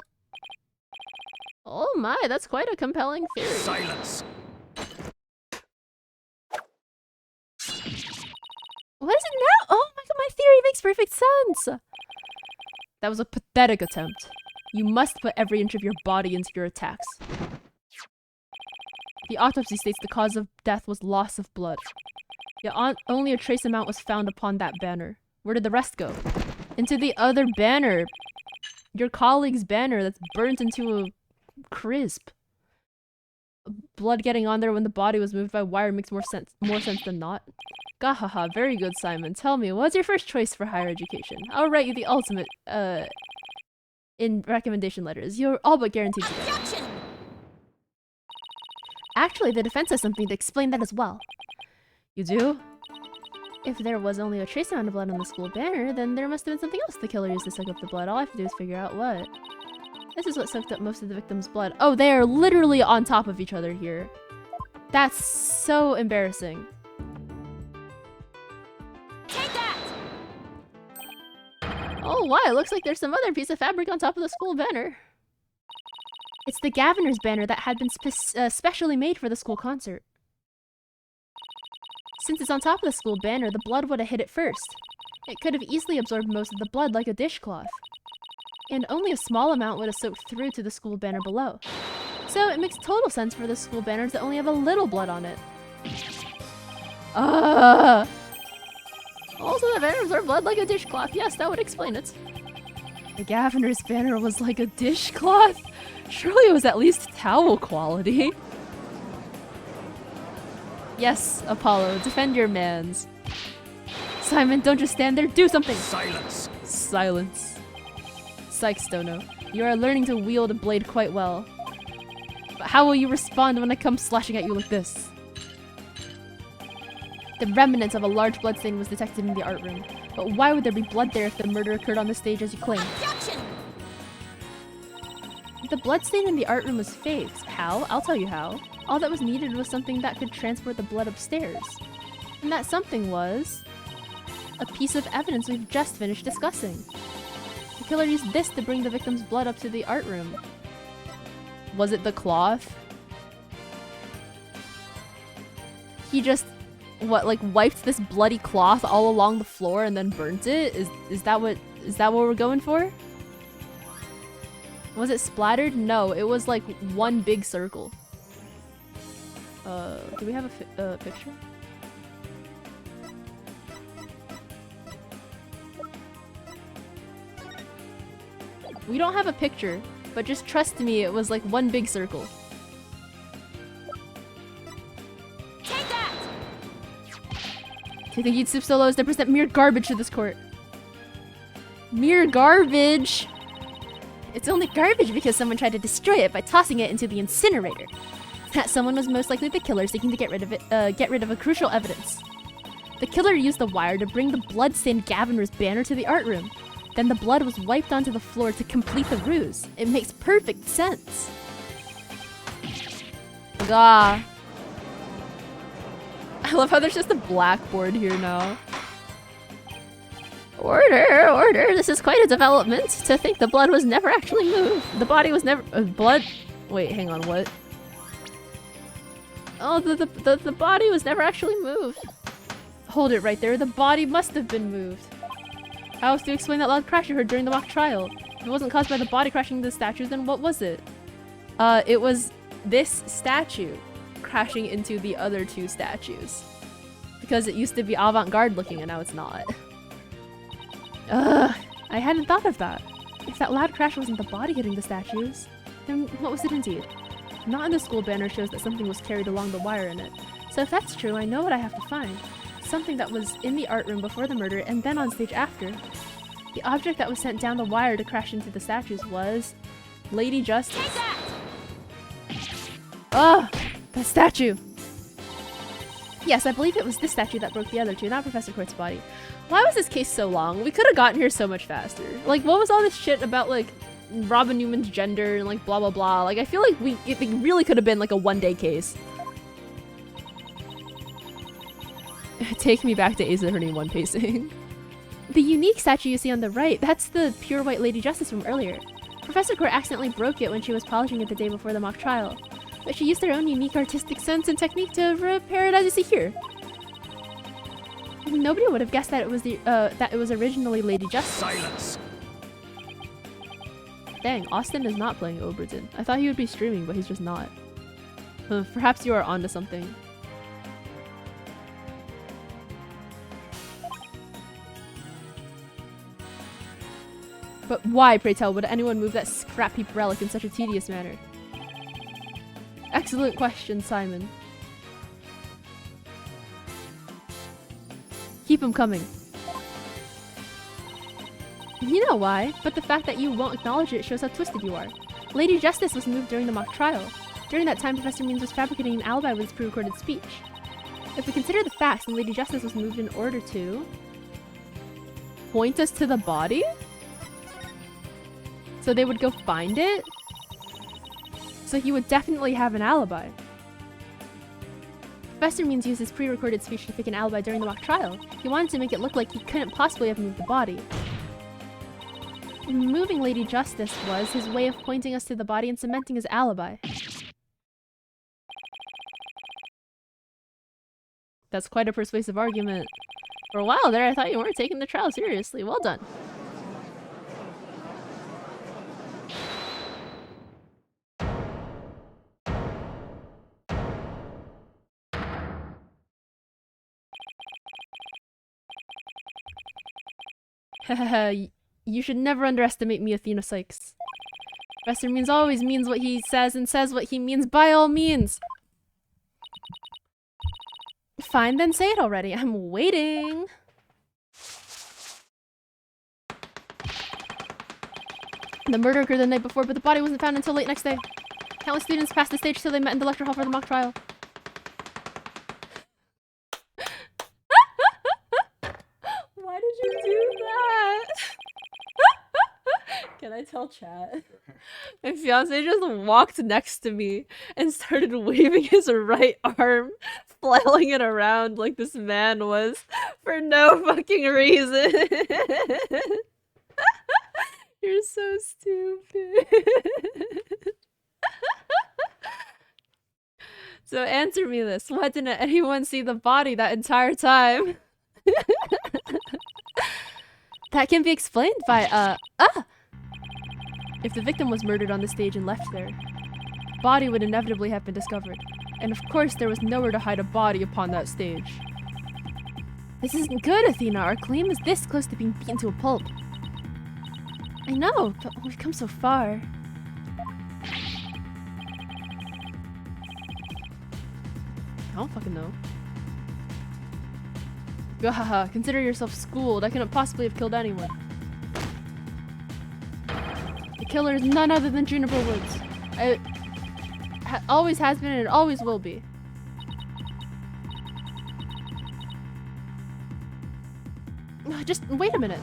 Oh my, that's quite a compelling theory. Silence. What is it now? Oh my god, my theory makes perfect sense! That was a pathetic attempt. You must put every inch of your body into your attacks. The autopsy states the cause of death was loss of blood. Yet only a trace amount was found upon that banner. Where did the rest go? Into the other banner. Your colleague's banner that's burnt into a crisp. Blood getting on there when the body was moved by wire makes more sense than not. Gahaha, very good, Simon. Tell me, what's your first choice for higher education? I'll write you the ultimate, in recommendation letters. You're all but guaranteed to get it. Objection! Actually, the defense has something to explain that as well. You do? If there was only a trace amount of blood on the school banner, then there must have been something else the killer used to soak up the blood. All I have to do is figure out what. This is what soaked up most of the victim's blood. Oh, they are literally on top of each other here. That's so embarrassing. Take that! Oh, wow, it looks like there's some other piece of fabric on top of the school banner. It's the Gaviner's banner that had been specially made for the school concert. Since it's on top of the school banner, the blood would have hit it first. It could have easily absorbed most of the blood like a dishcloth. And only a small amount would have soaked through to the school banner below. So it makes total sense for the school banner to only have a little blood on it. Also, the banner absorbed blood like a dishcloth. Yes, that would explain it. The Governor's banner was like a dishcloth? Surely it was at least towel quality. Yes, Apollo, defend your mans. Simon, don't just stand there, do something! Silence. Silence. Psych, Stono. You are learning to wield a blade quite well. But how will you respond when I come slashing at you like this? The remnant of a large bloodstain was detected in the art room. But why would there be blood there if the murder occurred on the stage as you claim? Objection! The bloodstain in the art room was faked. How? I'll tell you how. All that was needed was something that could transport the blood upstairs. And that something was... a piece of evidence we've just finished discussing. The killer used this to bring the victim's blood up to the art room. Was it the cloth? He just... what, like wiped this bloody cloth all along the floor and then burnt it? Is that what we're going for? Was it splattered? No, it was like one big circle. Do we have a picture? We don't have a picture, but just trust me, it was like one big circle. Take that! Do you think you'd stoop so low as to present mere garbage to this court? Mere garbage? It's only garbage because someone tried to destroy it by tossing it into the incinerator. That someone was most likely the killer seeking to get rid of a crucial evidence. The killer used the wire to bring the blood-stained Governor's banner to the art room. Then the blood was wiped onto the floor to complete the ruse. It makes perfect sense. Gah. I love how there's just a blackboard here now. Order, order, this is quite a development. To think the blood was never actually moved. The body was never... blood? Wait, hang on, what? Oh, the body was never actually moved. Hold it right there, the body must have been moved. How else do you explain that loud crash you heard during the mock trial? If it wasn't caused by the body crashing into the statue, then what was it? It was this statue crashing into the other two statues. Because it used to be avant-garde looking and now it's not. Ugh, I hadn't thought of that. If that loud crash wasn't the body hitting the statues, then what was it indeed? Not in the school banner shows that something was carried along the wire in it. So if that's true, I know what I have to find. Something that was in the art room before the murder and then on stage after. The object that was sent down the wire to crash into the statues was... Lady Justice. Take that! Ugh! The statue! Yes, I believe it was this statue that broke the other two, not Professor Quartz's body. Why was this case so long? We could have gotten here so much faster. Like, what was all this shit about, like, Robin Newman's gender and, like, blah blah blah? Like, I feel like it really could have been, like, a one-day case. Take me back to Ace Attorney 1 pacing. The unique statue you see on the right, that's the pure white Lady Justice from earlier. Professor Court accidentally broke it when she was polishing it the day before the mock trial. But she used her own unique artistic sense and technique to repair it as you see here. Nobody would have guessed that it was originally Lady Justice. Silence. Dang, Austin is not playing Oberton. I thought he would be streaming, but he's just not. Perhaps you are onto something. But why, pray tell, would anyone move that scrap heap relic in such a tedious manner? Excellent question, Simon. Keep them coming. You know why, but the fact that you won't acknowledge it shows how twisted you are. Lady Justice was moved during the mock trial. During that time, Professor Means was fabricating an alibi with his pre-recorded speech. If we consider the facts, then Lady Justice was moved in order to... point us to the body? So they would go find it? So he would definitely have an alibi. Professor Means used his pre-recorded speech to fake an alibi during the mock trial. He wanted to make it look like he couldn't possibly have moved the body. Moving Lady Justice was his way of pointing us to the body and cementing his alibi. That's quite a persuasive argument. For a while there, I thought you weren't taking the trial seriously. Well done. You should never underestimate me, Athena Sykes. Professor Means always means what he says and says what he means by all means. Fine, then say it already. I'm waiting. The murder occurred the night before, but the body wasn't found until late next day. Countless students passed the stage till they met in the lecture hall for the mock trial. Why did you do that? Can I tell chat? My fiance just walked next to me and started waving his right arm, flailing it around like this man was for no fucking reason. You're so stupid. So answer me this. Why didn't anyone see the body that entire time? That can be explained by, if the victim was murdered on the stage and left there, the body would inevitably have been discovered. And of course, there was nowhere to hide a body upon that stage. This isn't good, Athena. Our claim is this close to being beaten to a pulp. I know, but we've come so far. I don't fucking know. Gahaha, consider yourself schooled. I couldn't possibly have killed anyone. The killer is none other than Juniper Woods. It always has been and it always will be. Just wait a minute.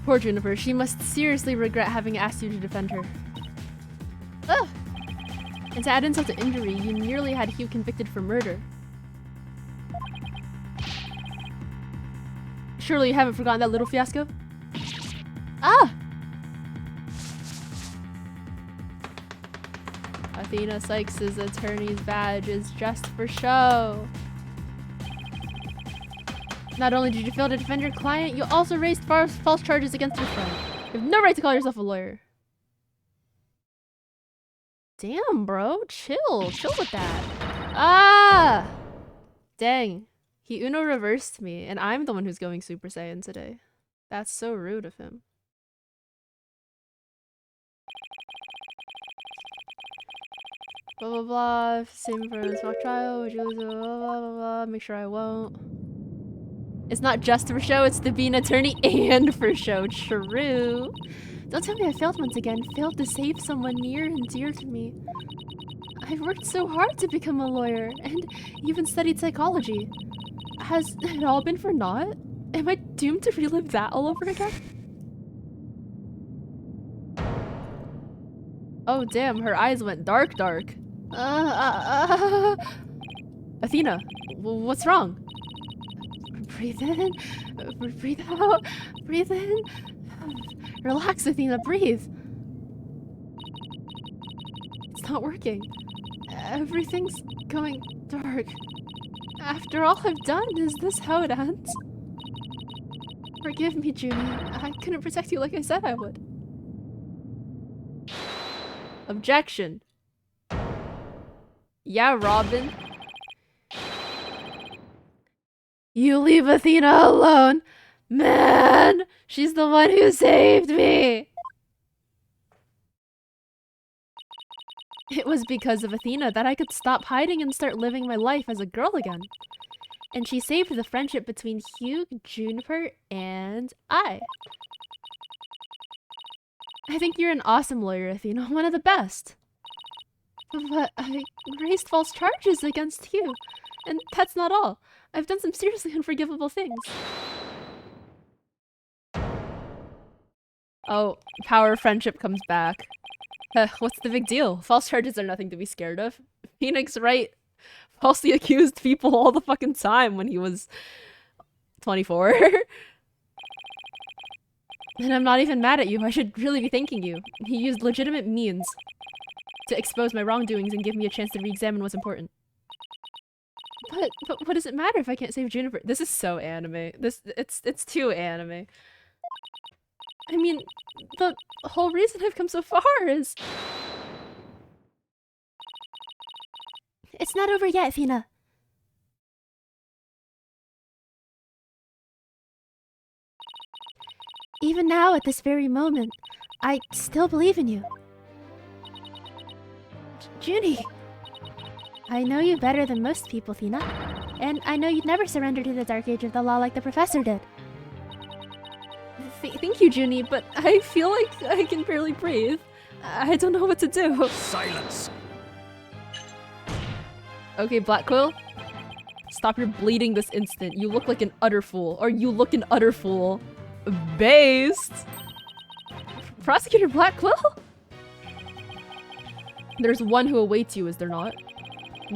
Poor Juniper. She must seriously regret having asked you to defend her. Ugh! And to add insult to injury, you nearly had Hugh convicted for murder. Surely you haven't forgotten that little fiasco? Ah! Athena Sykes' attorney's badge is just for show. Not only did you fail to defend your client, you also raised false charges against your friend. You have no right to call yourself a lawyer. Damn, bro. Chill. Chill with that. Ah! Dang. He Uno reversed me, and I'm the one who's going Super Saiyan today. That's so rude of him. Blah blah blah. Same for this mock trial. Would you lose? Blah blah blah blah. Make sure I won't. It's not just for show, it's to be an attorney and for show. True. Don't tell me I failed once again. Failed to save someone near and dear to me. I've worked so hard to become a lawyer and even studied psychology. Has it all been for naught? Am I doomed to relive that all over again? Oh damn, her eyes went dark. Athena, what's wrong? Breathe in, breathe out, breathe in. Relax, Athena, breathe. It's not working. Everything's going dark. After all I've done, is this how it ends? Forgive me, Junie. I couldn't protect you like I said I would. Objection. Yeah, Robin. You leave Athena alone. Man, she's the one who saved me. It was because of Athena that I could stop hiding and start living my life as a girl again. And she saved the friendship between Hugh, Juniper, and I. I think you're an awesome lawyer, Athena. One of the best. But I raised false charges against Hugh. And that's not all. I've done some seriously unforgivable things. Oh, power of friendship comes back. What's the big deal? False charges are nothing to be scared of. Phoenix Wright falsely accused people all the fucking time when he was 24. And I'm not even mad at you. I should really be thanking you. He used legitimate means to expose my wrongdoings and give me a chance to re-examine what's important. But what does it matter if I can't save Juniper? This is so anime. It's too anime. I mean, the whole reason I've come so far is It's not over yet, Athena. Even now, at this very moment, I still believe in you. Junie! I know you better than most people, Athena. And I know you'd never surrender to the dark age of the law like the professor did. Thank you, Junie, but I feel like I can barely breathe. I don't know what to do. Silence. Okay, Black Quill. Stop your bleeding this instant. You look like an utter fool. Or you look an utter fool. Based. Prosecutor Black Quill? There's one who awaits you, is there not?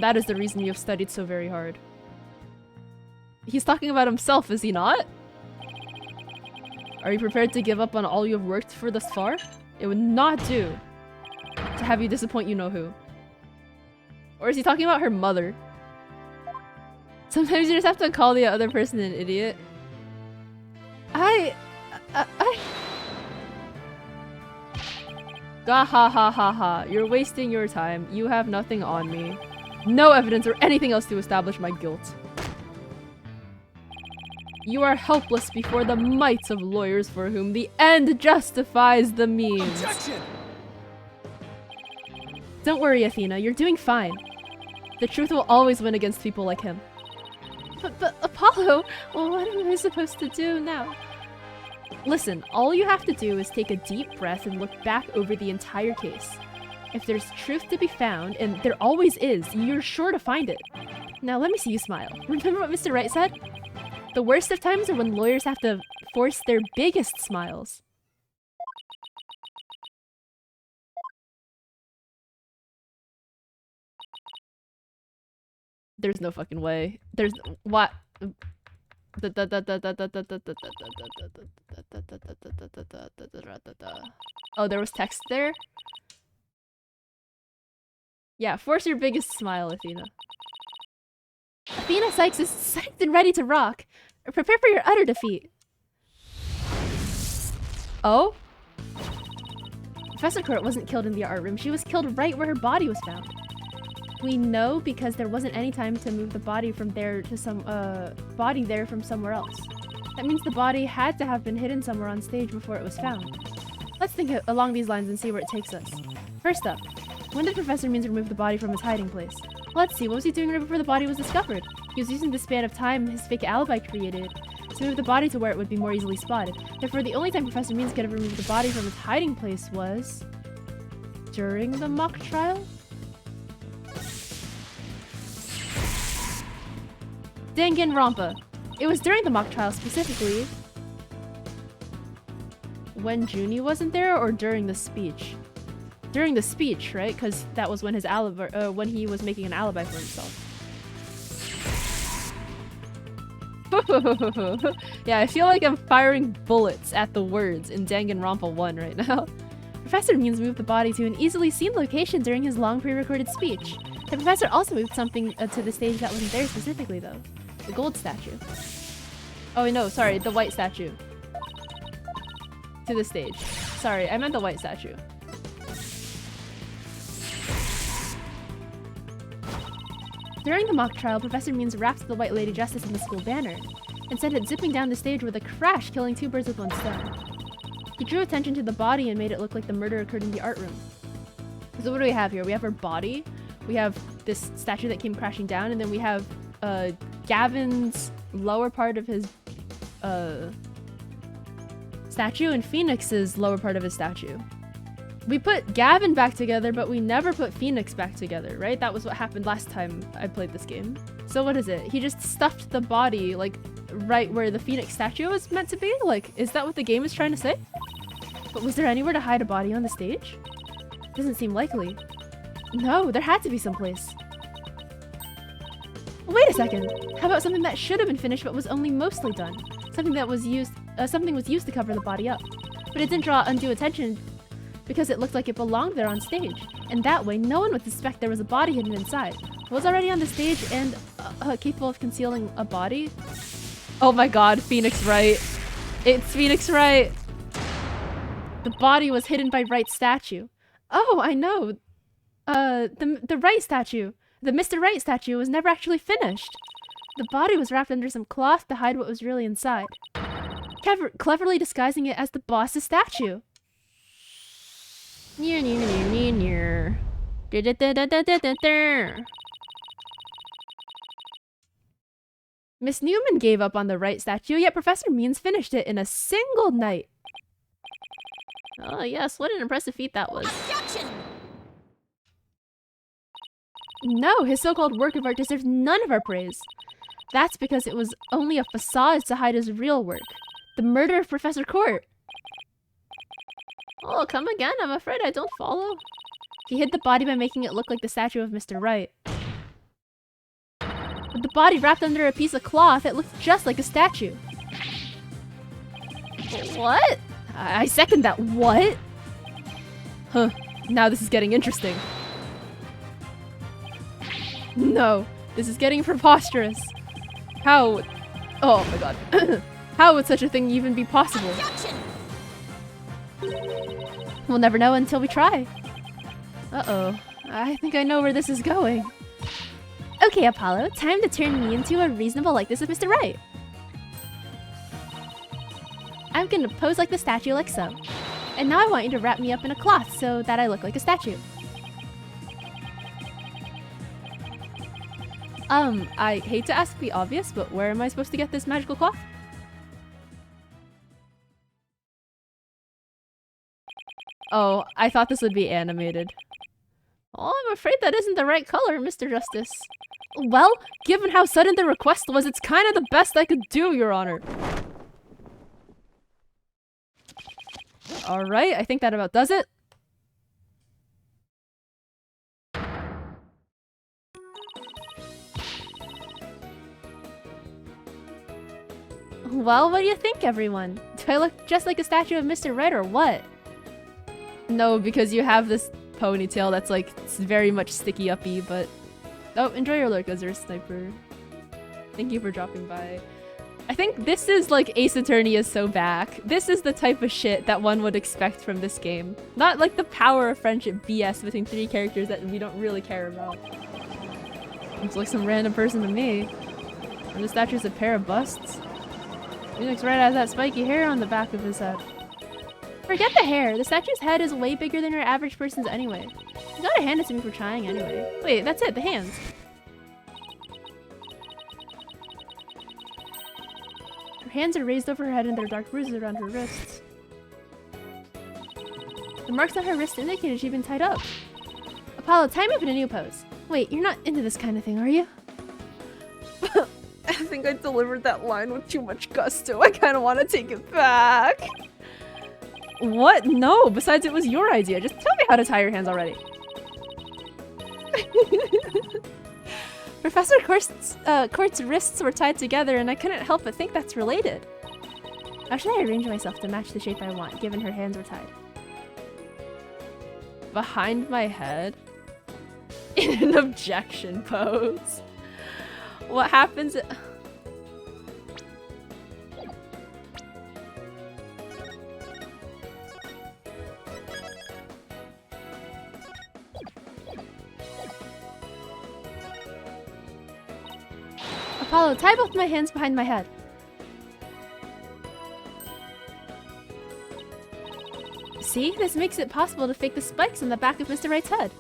That is the reason you have studied so very hard. He's talking about himself, is he not? Are you prepared to give up on all you have worked for thus far? It would not do to have you disappoint you-know-who. Or is he talking about her mother? Sometimes you just have to call the other person an idiot. Ga ha ha ha ha. You're wasting your time. You have nothing on me. No evidence or anything else to establish my guilt. You are helpless before the might of lawyers for whom the end justifies the means. Objection! Don't worry, Athena. You're doing fine. The truth will always win against people like him. But Apollo, well, what am I supposed to do now? Listen, all you have to do is take a deep breath and look back over the entire case. If there's truth to be found, and there always is, you're sure to find it. Now let me see you smile. Remember what Mr. Wright said? The worst of times are when lawyers have to force their biggest smiles. There's no fucking way. There's what? Oh, there was text there? Yeah, force your biggest smile, Athena. Athena Sykes is psyched and ready to rock. Prepare for your utter defeat. Oh? Professor Court wasn't killed in the art room. She was killed right where her body was found. We know because there wasn't any time to move the body from there to some, body there from somewhere else. That means the body had to have been hidden somewhere on stage before it was found. Let's think along these lines and see where it takes us. First up, when did Professor Means remove the body from its hiding place? Let's see, what was he doing right before the body was discovered? He was using the span of time his fake alibi created to move the body to where it would be more easily spotted. Therefore, the only time Professor Means could have removed the body from its hiding place was... during the mock trial? Danganronpa. It was during the mock trial specifically. When Junie wasn't there, or during the speech? During the speech, right? Because that was when his alibi, when he was making an alibi for himself. Yeah, I feel like I'm firing bullets at the words in Danganronpa 1 right now. Professor Means moved the body to an easily seen location during his long pre-recorded speech. The professor also moved something to the stage that wasn't there specifically, though. The gold statue. Oh no, sorry, the white statue. To the stage. Sorry, I meant the white statue. During the mock trial, Professor Means wrapped the White Lady Justice in the school banner and sent it zipping down the stage with a crash, killing two birds with one stone. He drew attention to the body and made it look like the murder occurred in the art room. So what do we have here? We have her body, we have this statue that came crashing down, and then we have Gavin's lower part of his statue and Phoenix's lower part of his statue. We put Gavin back together, but we never put Phoenix back together, right? That was what happened last time I played this game. So what is it? He just stuffed the body, like, right where the Phoenix statue was meant to be? Like, is that what the game is trying to say? But was there anywhere to hide a body on the stage? Doesn't seem likely. No, there had to be someplace. Wait a second. How about something that should have been finished but was only mostly done? Something that was used, something was used to cover the body up. But it didn't draw undue attention because it looked like it belonged there on stage. And that way, no one would suspect there was a body hidden inside. It was already on the stage and capable of concealing a body. Oh my god, Phoenix Wright. It's Phoenix Wright. The body was hidden by Wright's statue. Oh, I know. The Wright statue. The Mr. Right statue was never actually finished. The body was wrapped under some cloth to hide what was really inside, cleverly disguising it as the boss's statue. Near, near, near, near, near. Miss Newman gave up on the right statue, yet Professor Means finished it in a single night. Oh yes, what an impressive feat that was. Objection! No, his so-called work of art deserves none of our praise. That's because it was only a facade to hide his real work. The murder of Professor Court. Oh, come again? I'm afraid I don't follow. He hid the body by making it look like the statue of Mr. Right. With the body wrapped under a piece of cloth, it looked just like a statue. What? I second that. What? Huh. Now this is getting interesting. No, this is getting preposterous. How? Oh my god. How would such a thing even be possible? Objection! We'll never know until we try. Uh-oh. I think I know where this is going. Okay, Apollo, time to turn me into a reasonable likeness of Mr. Right. I'm gonna pose like the statue like so. And now I want you to wrap me up in a cloth so that I look like a statue. I hate to ask the obvious, but where am I supposed to get this magical cloth? Oh, I thought this would be animated. Oh, I'm afraid that isn't the right color, Mr. Justice. Well, given how sudden the request was, it's kind of the best I could do, Your Honor. Alright, I think that about does it. Well, what do you think, everyone? Do I look just like a statue of Mr. Right or what? No, because you have this ponytail that's like it's very much sticky uppy, but... Oh, enjoy your lurk, Azure Sniper. Thank you for dropping by. I think this is like Ace Attorney is so back. This is the type of shit that one would expect from this game. Not like the power of friendship BS between three characters that we don't really care about. Looks like some random person to me. And the statue's a pair of busts. Phoenix Wright has that spiky hair on the back of his head. Forget the hair. The statue's head is way bigger than your average person's anyway. You gotta hand it to me for trying anyway. Wait, that's it. The hands. Her hands are raised over her head and there are dark bruises around her wrists. The marks on her wrist indicated she'd been tied up. Apollo, tie me up in a new pose. Wait, you're not into this kind of thing, are you? I think I delivered that line with too much gusto. I kind of want to take it back. What? No, besides it was your idea. Just tell me how to tie your hands already. Professor Court's wrists were tied together and I couldn't help but think that's related. How should I arrange myself to match the shape I want, given her hands were tied? Behind my head? In an objection pose. What happens? Apollo, tie both my hands behind my head. See? This makes it possible to fake the spikes on the back of Mr. Wright's head.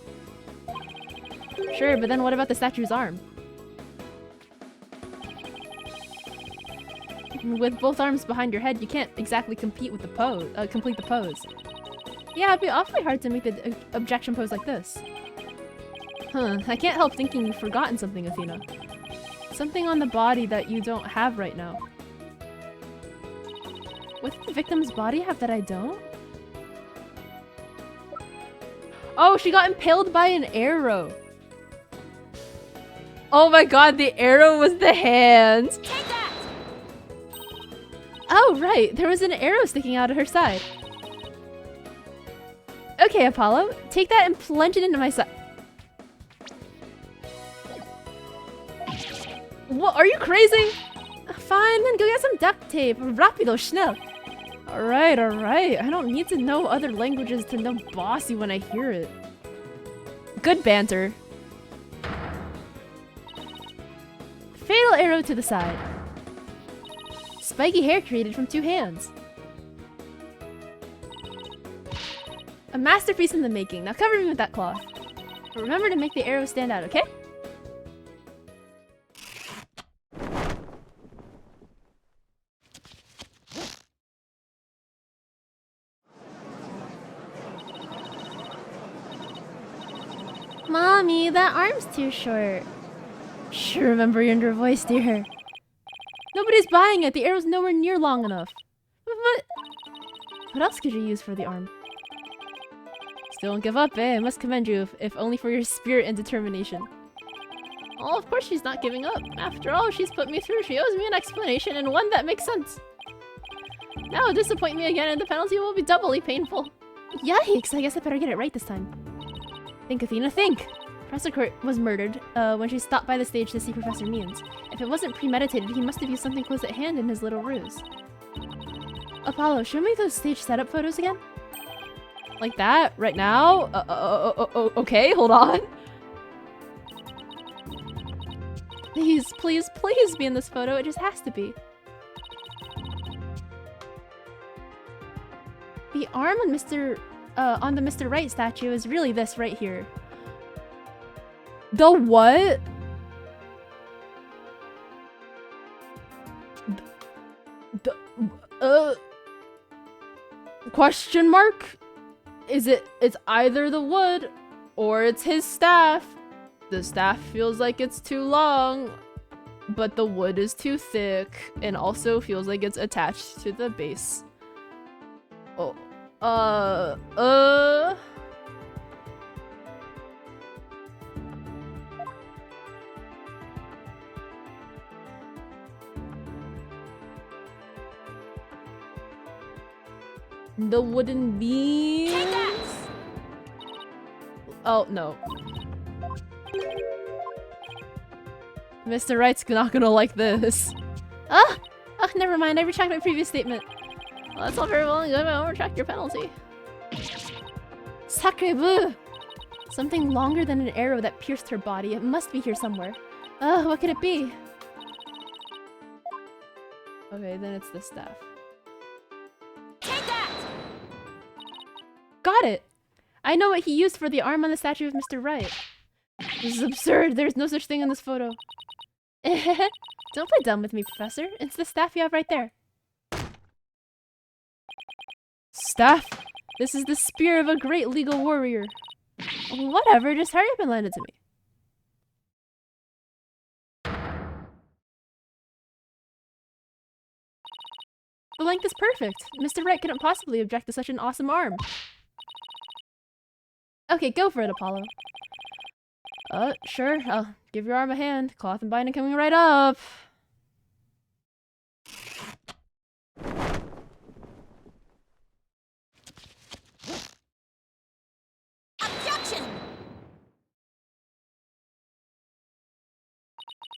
Sure, but then what about the statue's arm? With both arms behind your head, you can't exactly complete the pose. Yeah, it'd be awfully hard to make the objection pose like this. Huh, I can't help thinking you've forgotten something, Athena. Something on the body that you don't have right now. What did the victim's body have that I don't? Oh, she got impaled by an arrow. Oh my god, the arrow was the hand. Take that! Oh, right. There was an arrow sticking out of her side. Okay, Apollo. Take that and plunge it into my side. What? Are you crazy? Fine, then go get some duct tape. Rapido, schnell. Alright, alright. I don't need to know other languages to know bossy when I hear it. Good banter. Fatal arrow to the side. Spiky hair created from 2 hands. A masterpiece in the making. Now cover me with that cloth. But remember to make the arrow stand out, okay? Mommy, that arm's too short. Shh, remember your inner voice, dear. Nobody's buying it. The arrow's nowhere near long enough. What else could you use for the arm? Still don't give up, eh? I must commend you, if only for your spirit and determination. Oh, of course she's not giving up. After all she's put me through, she owes me an explanation, and one that makes sense. Now disappoint me again, and the penalty will be doubly painful. Yikes, I guess I better get it right this time. Think, Athena, think! Professor Kurt was murdered when she stopped by the stage to see Professor Means. If it wasn't premeditated, he must have used something close at hand in his little ruse. Apollo, show me those stage setup photos again? Like that? Right now? Okay, hold on. Please, please, please be in this photo. It just has to be. The arm on the Mr. Right statue is really this right here. The what? Question mark? It's either the wood or it's his staff. The staff feels like it's too long, but the wood is too thick and also feels like it's attached to the base. Oh. The wooden beam. Oh, no. Mr. Wright's not gonna like this. Ah! Ah, never mind. I retract my previous statement. Well, that's all very well and good, but I won't retract your penalty. Sacre bleu! Something longer than an arrow that pierced her body. It must be here somewhere. What could it be? Okay, then it's the staff. Take that! Got it! I know what he used for the arm on the statue of Mr. Wright. This is absurd. There's no such thing in this photo. Don't play dumb with me, Professor. It's the staff you have right there. Staff? This is the spear of a great legal warrior. Whatever, just hurry up and lend it to me. The length is perfect. Mr. Wright couldn't possibly object to such an awesome arm. Okay, go for it, Apollo. Sure. I'll give your arm a hand. Cloth and binding coming right up. Objection!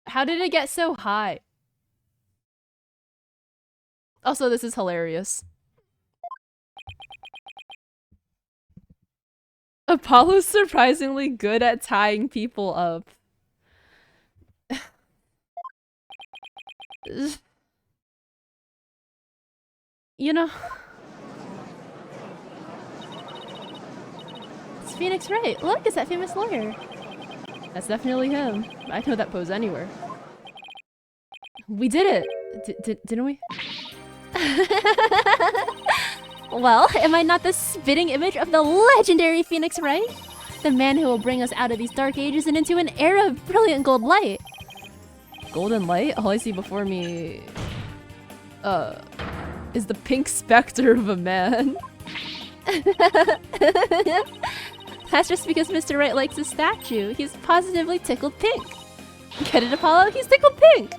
How did it get so high? Also, this is hilarious. Apollo's surprisingly good at tying people up. You know... It's Phoenix Wright. Look, it's that famous lawyer. That's definitely him. I know that pose anywhere. We did it! Didn't we? Well, am I not the spitting image of the legendary Phoenix Wright? The man who will bring us out of these dark ages and into an era of brilliant gold light. Golden light? All I see before me... is the pink specter of a man. That's just because Mr. Wright likes his statue. He's positively tickled pink. Get it, Apollo? He's tickled pink!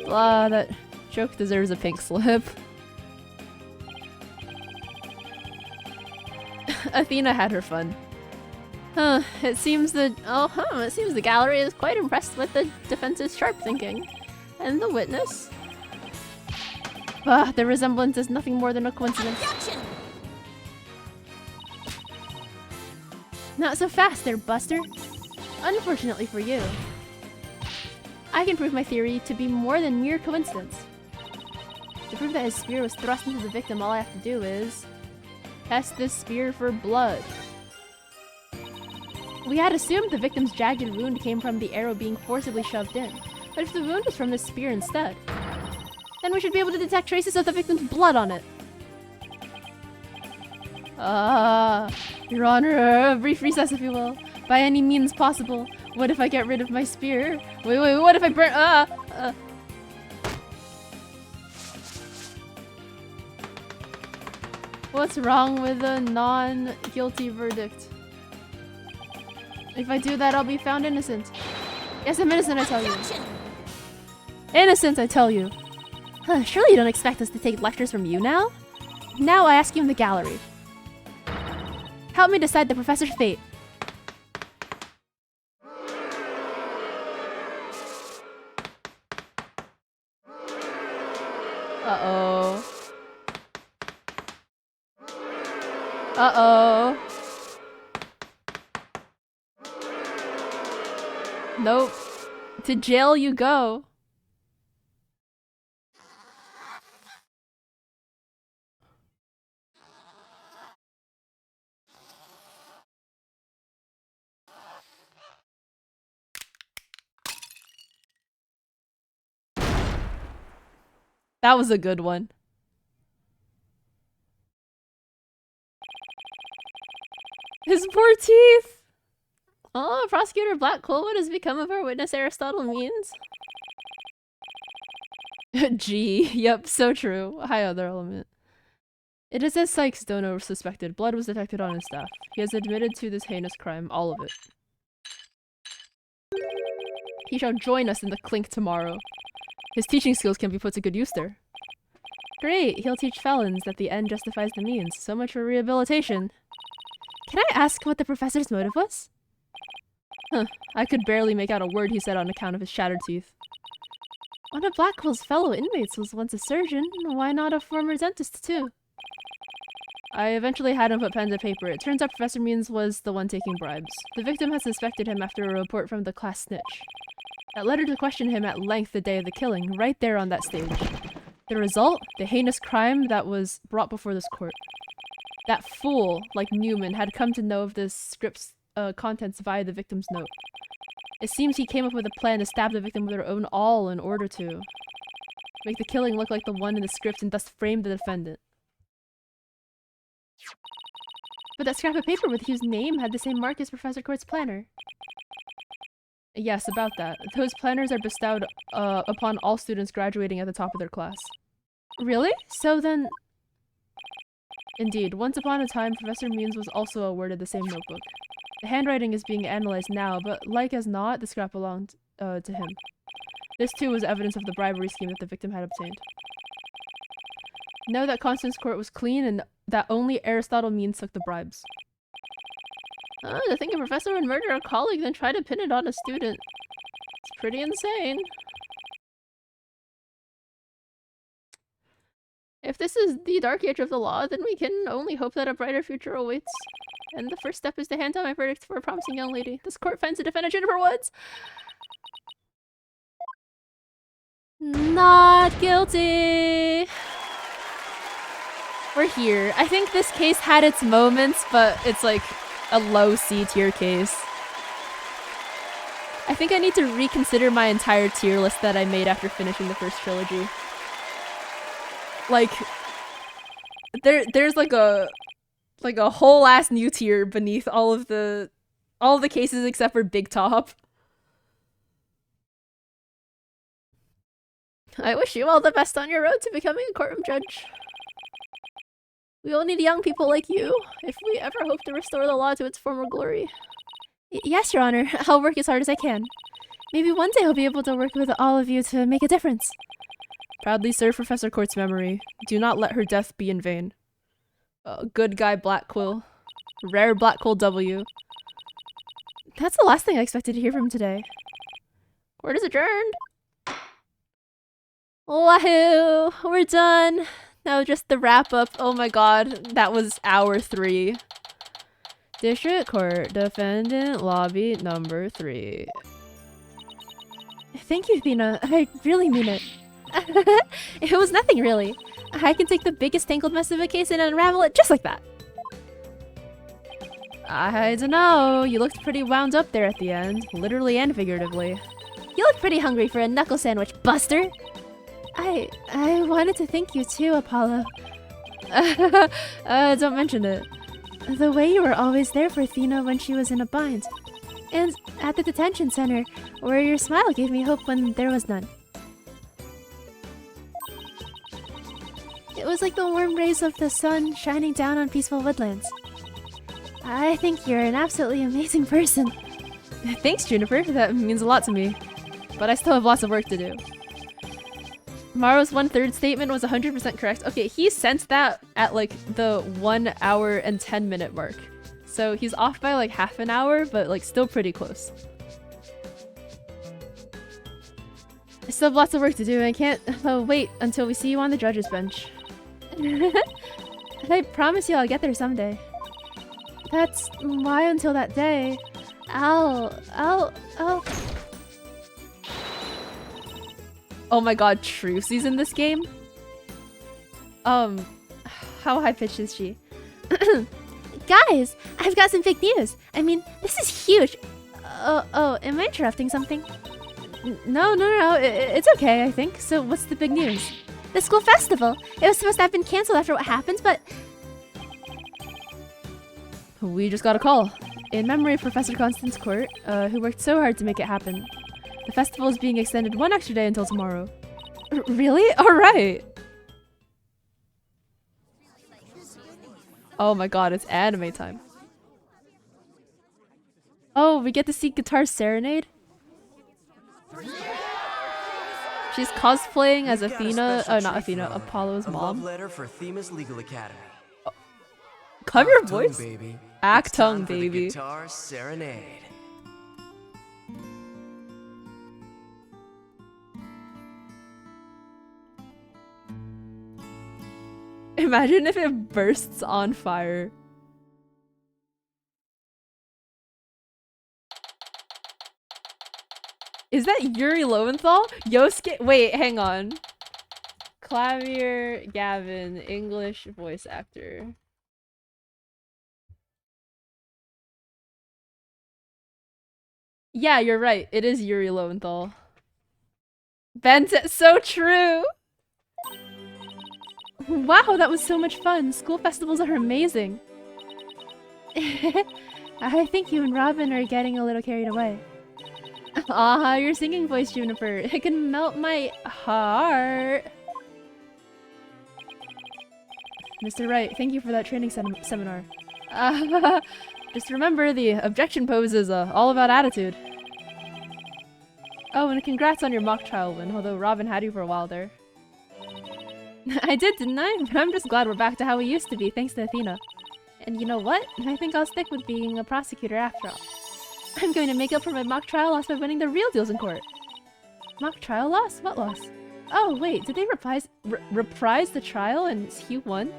Blah, that joke deserves a pink slip. Athena had her fun. It seems the gallery is quite impressed with the defense's sharp thinking. And the witness? The resemblance is nothing more than a coincidence. Objection! Not so fast there, Buster. Unfortunately for you. I can prove my theory to be more than mere coincidence. To prove that his spear was thrust into the victim, all I have to do is test this spear for blood. We had assumed the victim's jagged wound came from the arrow being forcibly shoved in, but if the wound was from the spear instead, then we should be able to detect traces of the victim's blood on it. Your Honor, a brief recess if you will. By any means possible. What if I get rid of my spear? Wait, what if I burn- What's wrong with a non-guilty verdict? If I do that, I'll be found innocent. Yes, I'm innocent, I tell you. Innocent, I tell you. Surely you don't expect us to take lectures from you now? Now I ask you in the gallery. Help me decide the professor's fate. Uh-oh. Uh-oh. Nope. To jail you go. That was a good one. His poor teeth! Oh, Prosecutor Blackquill, what has become of our witness Aristotle means? Gee, yep, so true. High other element. It is as Sykes Dono suspected. Blood was detected on his staff. He has admitted to this heinous crime, all of it. He shall join us in the clink tomorrow. His teaching skills can be put to good use there. Great, he'll teach felons that the end justifies the means. So much for rehabilitation. Can I ask what the professor's motive was? Huh, I could barely make out a word he said on account of his shattered teeth. One of Blackwell's fellow inmates was once a surgeon. Why not a former dentist too? I eventually had him put pen to paper. It turns out Professor Means was the one taking bribes. The victim had suspected him after a report from the class snitch. That led her to question him at length the day of the killing, right there on that stage. The result? The heinous crime that was brought before this court. That fool, like Newman, had come to know of the script's contents via the victim's note. It seems he came up with a plan to stab the victim with her own awl in order to make the killing look like the one in the script and thus frame the defendant. But that scrap of paper with Hugh's name had the same mark as Professor Court's planner. Yes, about that. Those planners are bestowed upon all students graduating at the top of their class. Really? So then... Indeed, once upon a time, Professor Means was also awarded the same notebook. The handwriting is being analyzed now, but like as not, the scrap belonged to him. This too was evidence of the bribery scheme that the victim had obtained. Know that Constance Court was clean and that only Aristotle Means took the bribes. To think a professor would murder a colleague then try to pin it on a student. It's pretty insane. If this is the dark age of the law, then we can only hope that a brighter future awaits. And the first step is to hand down my verdict for a promising young lady. This court finds the defendant Jennifer Woods not guilty. We're here. I think this case had its moments, but it's like a low C tier case. I think I need to reconsider my entire tier list that I made after finishing the first trilogy. Like, there's like a whole ass new tier beneath all of the cases except for Big Top. I wish you all the best on your road to becoming a courtroom judge. We all need young people like you, if we ever hope to restore the law to its former glory. Yes, Your Honor. I'll work as hard as I can. Maybe one day I'll be able to work with all of you to make a difference. Proudly serve Professor Court's memory. Do not let her death be in vain. Good guy Blackquill. Rare Blackquill W. That's the last thing I expected to hear from today. Court is adjourned. Wahoo! We're done. Now just the wrap up. Oh my god, that was hour 3. District Court, Defendant Lobby number 3. Thank you, Athena. I really mean it. It was nothing, really. I can take the biggest tangled mess of a case and unravel it just like that. I don't know. You looked pretty wound up there at the end, literally and figuratively. You look pretty hungry for a knuckle sandwich, Buster. I wanted to thank you too, Apollo. Don't mention it. The way you were always there for Athena when she was in a bind. And at the detention center, where your smile gave me hope when there was none. It was like the warm rays of the sun shining down on peaceful woodlands. I think you're an absolutely amazing person. Thanks, Juniper. That means a lot to me. But I still have lots of work to do. Maro's 1/3 statement was 100% correct. Okay, he sent that at like the 1 hour and 10 minute mark. So he's off by like half an hour, but like still pretty close. I still have lots of work to do. I can't wait until we see you on the judges bench. I promise you I'll get there someday. That's why until that day, I'll... Oh my god, Trucy's in this game? How high-pitched is she? Guys, I've got some big news. I mean, this is huge. Oh, am I interrupting something? No, it's okay, I think. So what's the big news? The school festival. It was supposed to have been canceled after what happened, but... We just got a call. In memory of Professor Constance Court, who worked so hard to make it happen. The festival is being extended 1 extra day until tomorrow. Really? Alright! Oh my god, it's anime time. Oh, we get to see Guitar Serenade? She's cosplaying as Athena, not Athena, Apollo's mom. Love letter for Themis Legal Academy. Cover your voice? Baby. Act tongue, Time for the baby. Guitar Serenade. Imagine if it bursts on fire. Is that Yuri Lowenthal? Yosuke? Wait, hang on. Clavier Gavin, English voice actor. Yeah, you're right. It is Yuri Lowenthal. So true! Wow, that was so much fun. School festivals are amazing. I think you and Robin are getting a little carried away. Ah, your singing voice, Juniper. It can melt my heart. Mr. Wright, thank you for that training seminar. Just remember, the objection pose is all about attitude. Oh, and congrats on your mock trial win, although Robin had you for a while there. I did, didn't I? But I'm just glad we're back to how we used to be, thanks to Athena. And you know what? I think I'll stick with being a prosecutor after all. I'm going to make up for my mock trial loss by winning the real deals in court. Mock trial loss? What loss? Oh, wait, did they reprise the trial and Hugh won?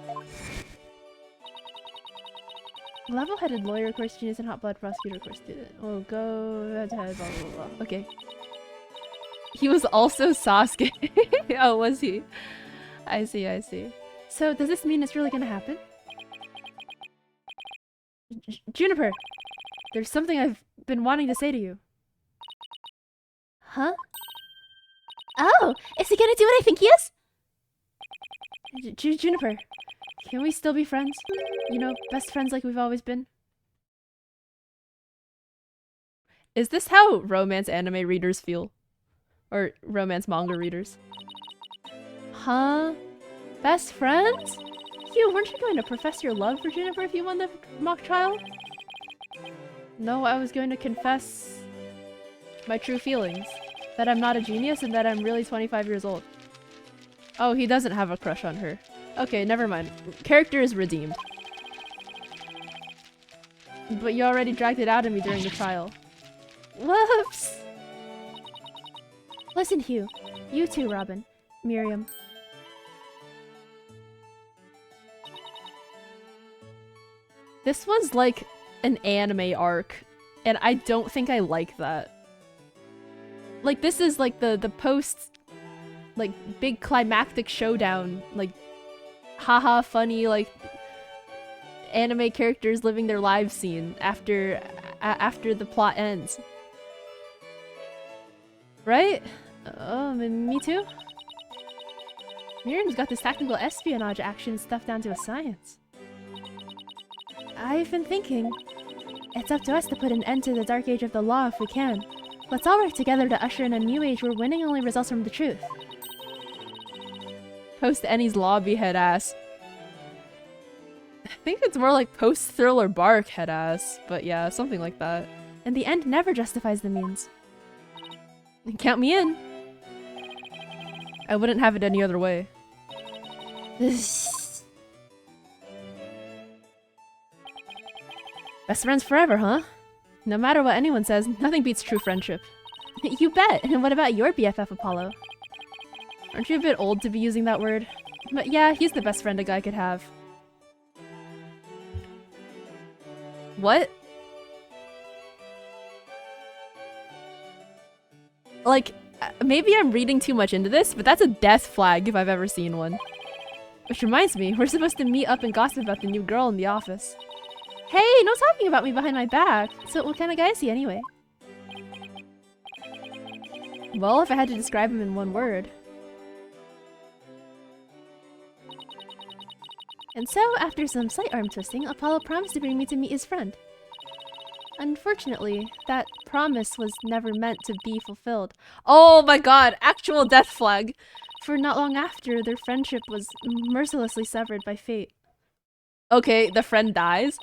Level-headed lawyer, course genius, and hot blood prosecutor, course student. Oh, go... blah, blah, blah, blah. Okay. He was also Sasuke. Oh, was he? I see. So, does this mean it's really gonna happen? Juniper! There's something I've been wanting to say to you. Huh? Oh! Is he gonna do what I think he is? Juniper, can we still be friends? You know, best friends like we've always been? Is this how romance anime readers feel? Or romance manga readers? Huh? Best friends? Hugh, weren't you going to profess your love for Juniper if you won the mock trial? No, I was going to confess my true feelings. That I'm not a genius and that I'm really 25 years old. Oh, he doesn't have a crush on her. Okay, never mind. Character is redeemed. But you already dragged it out of me during the trial. Whoops! Listen, Hugh. You too, Robin. Miriam. This was like an anime arc, and I don't think I like that. Like, this is like the post, like, big climactic showdown, like, haha funny, like, anime characters living their lives scene after the plot ends. Right? Oh, me too? Miriam's got this tactical espionage action stuff down to a science. I've been thinking, it's up to us to put an end to the dark age of the law if we can. Let's all work together to usher in a new age where winning only results from the truth. Post Annie's lobby head ass. I think it's more like post-thriller bark head ass, but yeah, something like that. And the end never justifies the means. Count me in. I wouldn't have it any other way. Best friends forever, huh? No matter what anyone says, nothing beats true friendship. You bet! And what about your BFF, Apollo? Aren't you a bit old to be using that word? But yeah, he's the best friend a guy could have. What? Like, maybe I'm reading too much into this, but that's a death flag if I've ever seen one. Which reminds me, we're supposed to meet up and gossip about the new girl in the office. Hey, no talking about me behind my back. So what kind of guy is he anyway? Well, if I had to describe him in one word. And so, after some slight arm twisting, Apollo promised to bring me to meet his friend. Unfortunately, that promise was never meant to be fulfilled. Oh my god, actual death flag! For not long after, their friendship was mercilessly severed by fate. Okay, the friend dies?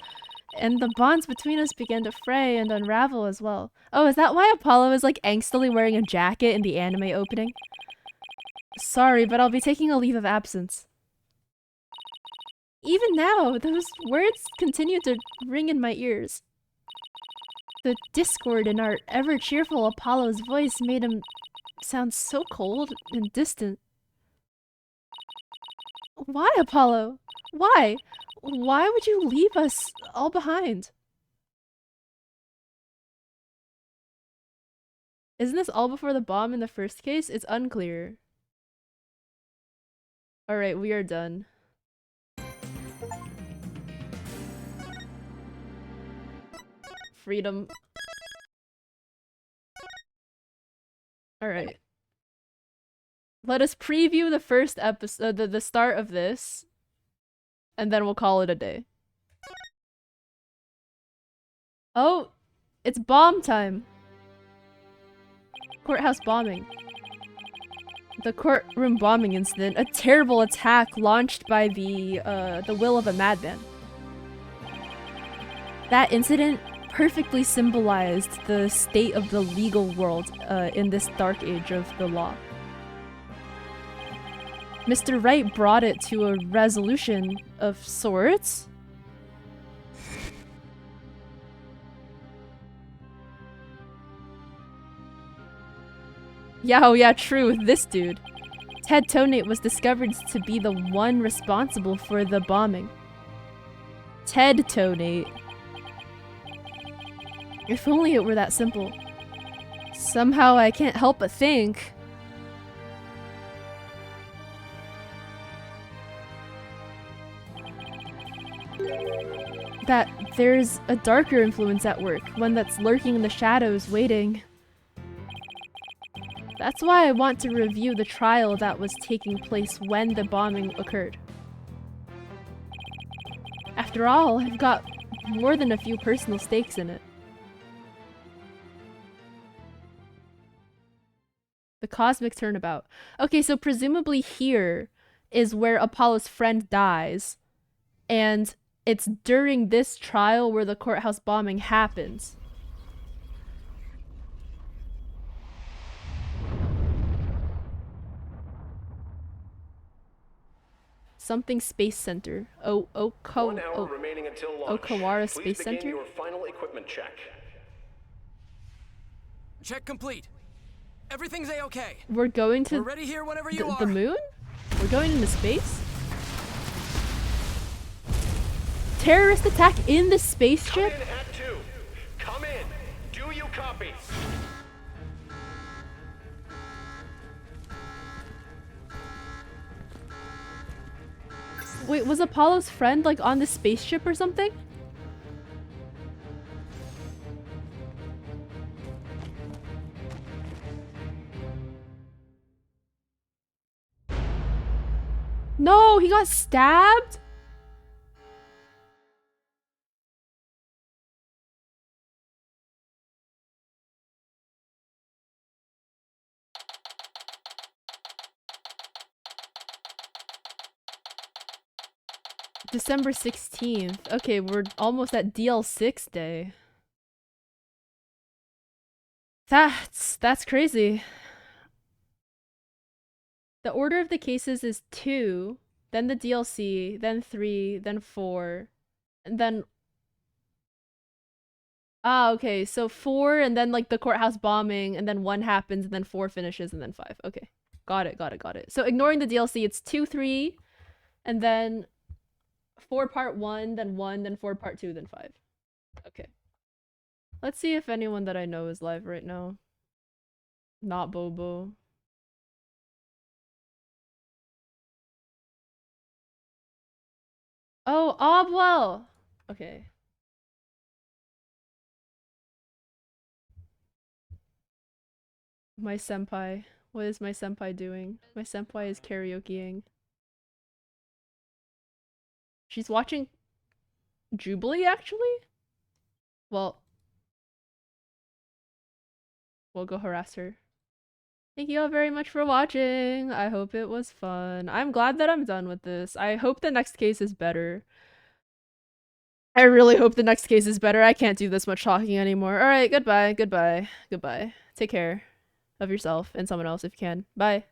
And the bonds between us began to fray and unravel as well. Oh, is that why Apollo is like angstily wearing a jacket in the anime opening? Sorry, but I'll be taking a leave of absence. Even now, those words continue to ring in my ears. The discord in our ever-cheerful Apollo's voice made him sound so cold and distant. Why, Apollo? Why? Why would you leave us all behind? Isn't this all before the bomb in the first case? It's unclear. Alright, we are done. Freedom. Alright. Let us preview the first episode, the start of this. And then we'll call it a day. Oh, it's bomb time. Courthouse bombing. The courtroom bombing incident, a terrible attack launched by the will of a madman. That incident perfectly symbolized the state of the legal world in this dark age of the law. Mr. Wright brought it to a resolution of sorts. Yeah, oh yeah, true, this dude. Ted Tonate was discovered to be the one responsible for the bombing. Ted Tonate. If only it were that simple. Somehow I can't help but think that there's a darker influence at work, one that's lurking in the shadows, waiting. That's why I want to review the trial that was taking place when the bombing occurred. After all, I've got more than a few personal stakes in it. The cosmic turnabout. Okay, so presumably here is where Apollo's friend dies, and it's during this trial where the courthouse bombing happens. Something Space Center. Remaining until launch. Okawara Please Space begin Center? your final equipment check. Check complete. Everything's a-okay. We're going to We're ready here whenever you are. the moon? We're going into space? Terrorist attack in the Come spaceship? in at 2. Come in. Do you copy? Wait, was Apollo's friend like on the spaceship or something? No, he got stabbed? December 16th. Okay, we're almost at DL6 day. That's crazy. The order of the cases is 2, then the DLC, then 3, then 4, and then... Ah, okay, so 4 and then like the courthouse bombing, and then 1 happens, and then 4 finishes, and then 5. Okay. Got it. So ignoring the DLC, it's 2, 3, and then 4 part 1, then 4 part 2, then 5. Okay. Let's see if anyone that I know is live right now. Not Bobo. Oh, Obwell! Okay. My senpai. What is my senpai doing? My senpai is karaokeing. She's watching Jubilee, actually? Well, we'll go harass her. Thank you all very much for watching. I hope it was fun. I'm glad that I'm done with this. I hope the next case is better. I really hope the next case is better. I can't do this much talking anymore. Alright, goodbye. Take care of yourself and someone else if you can. Bye.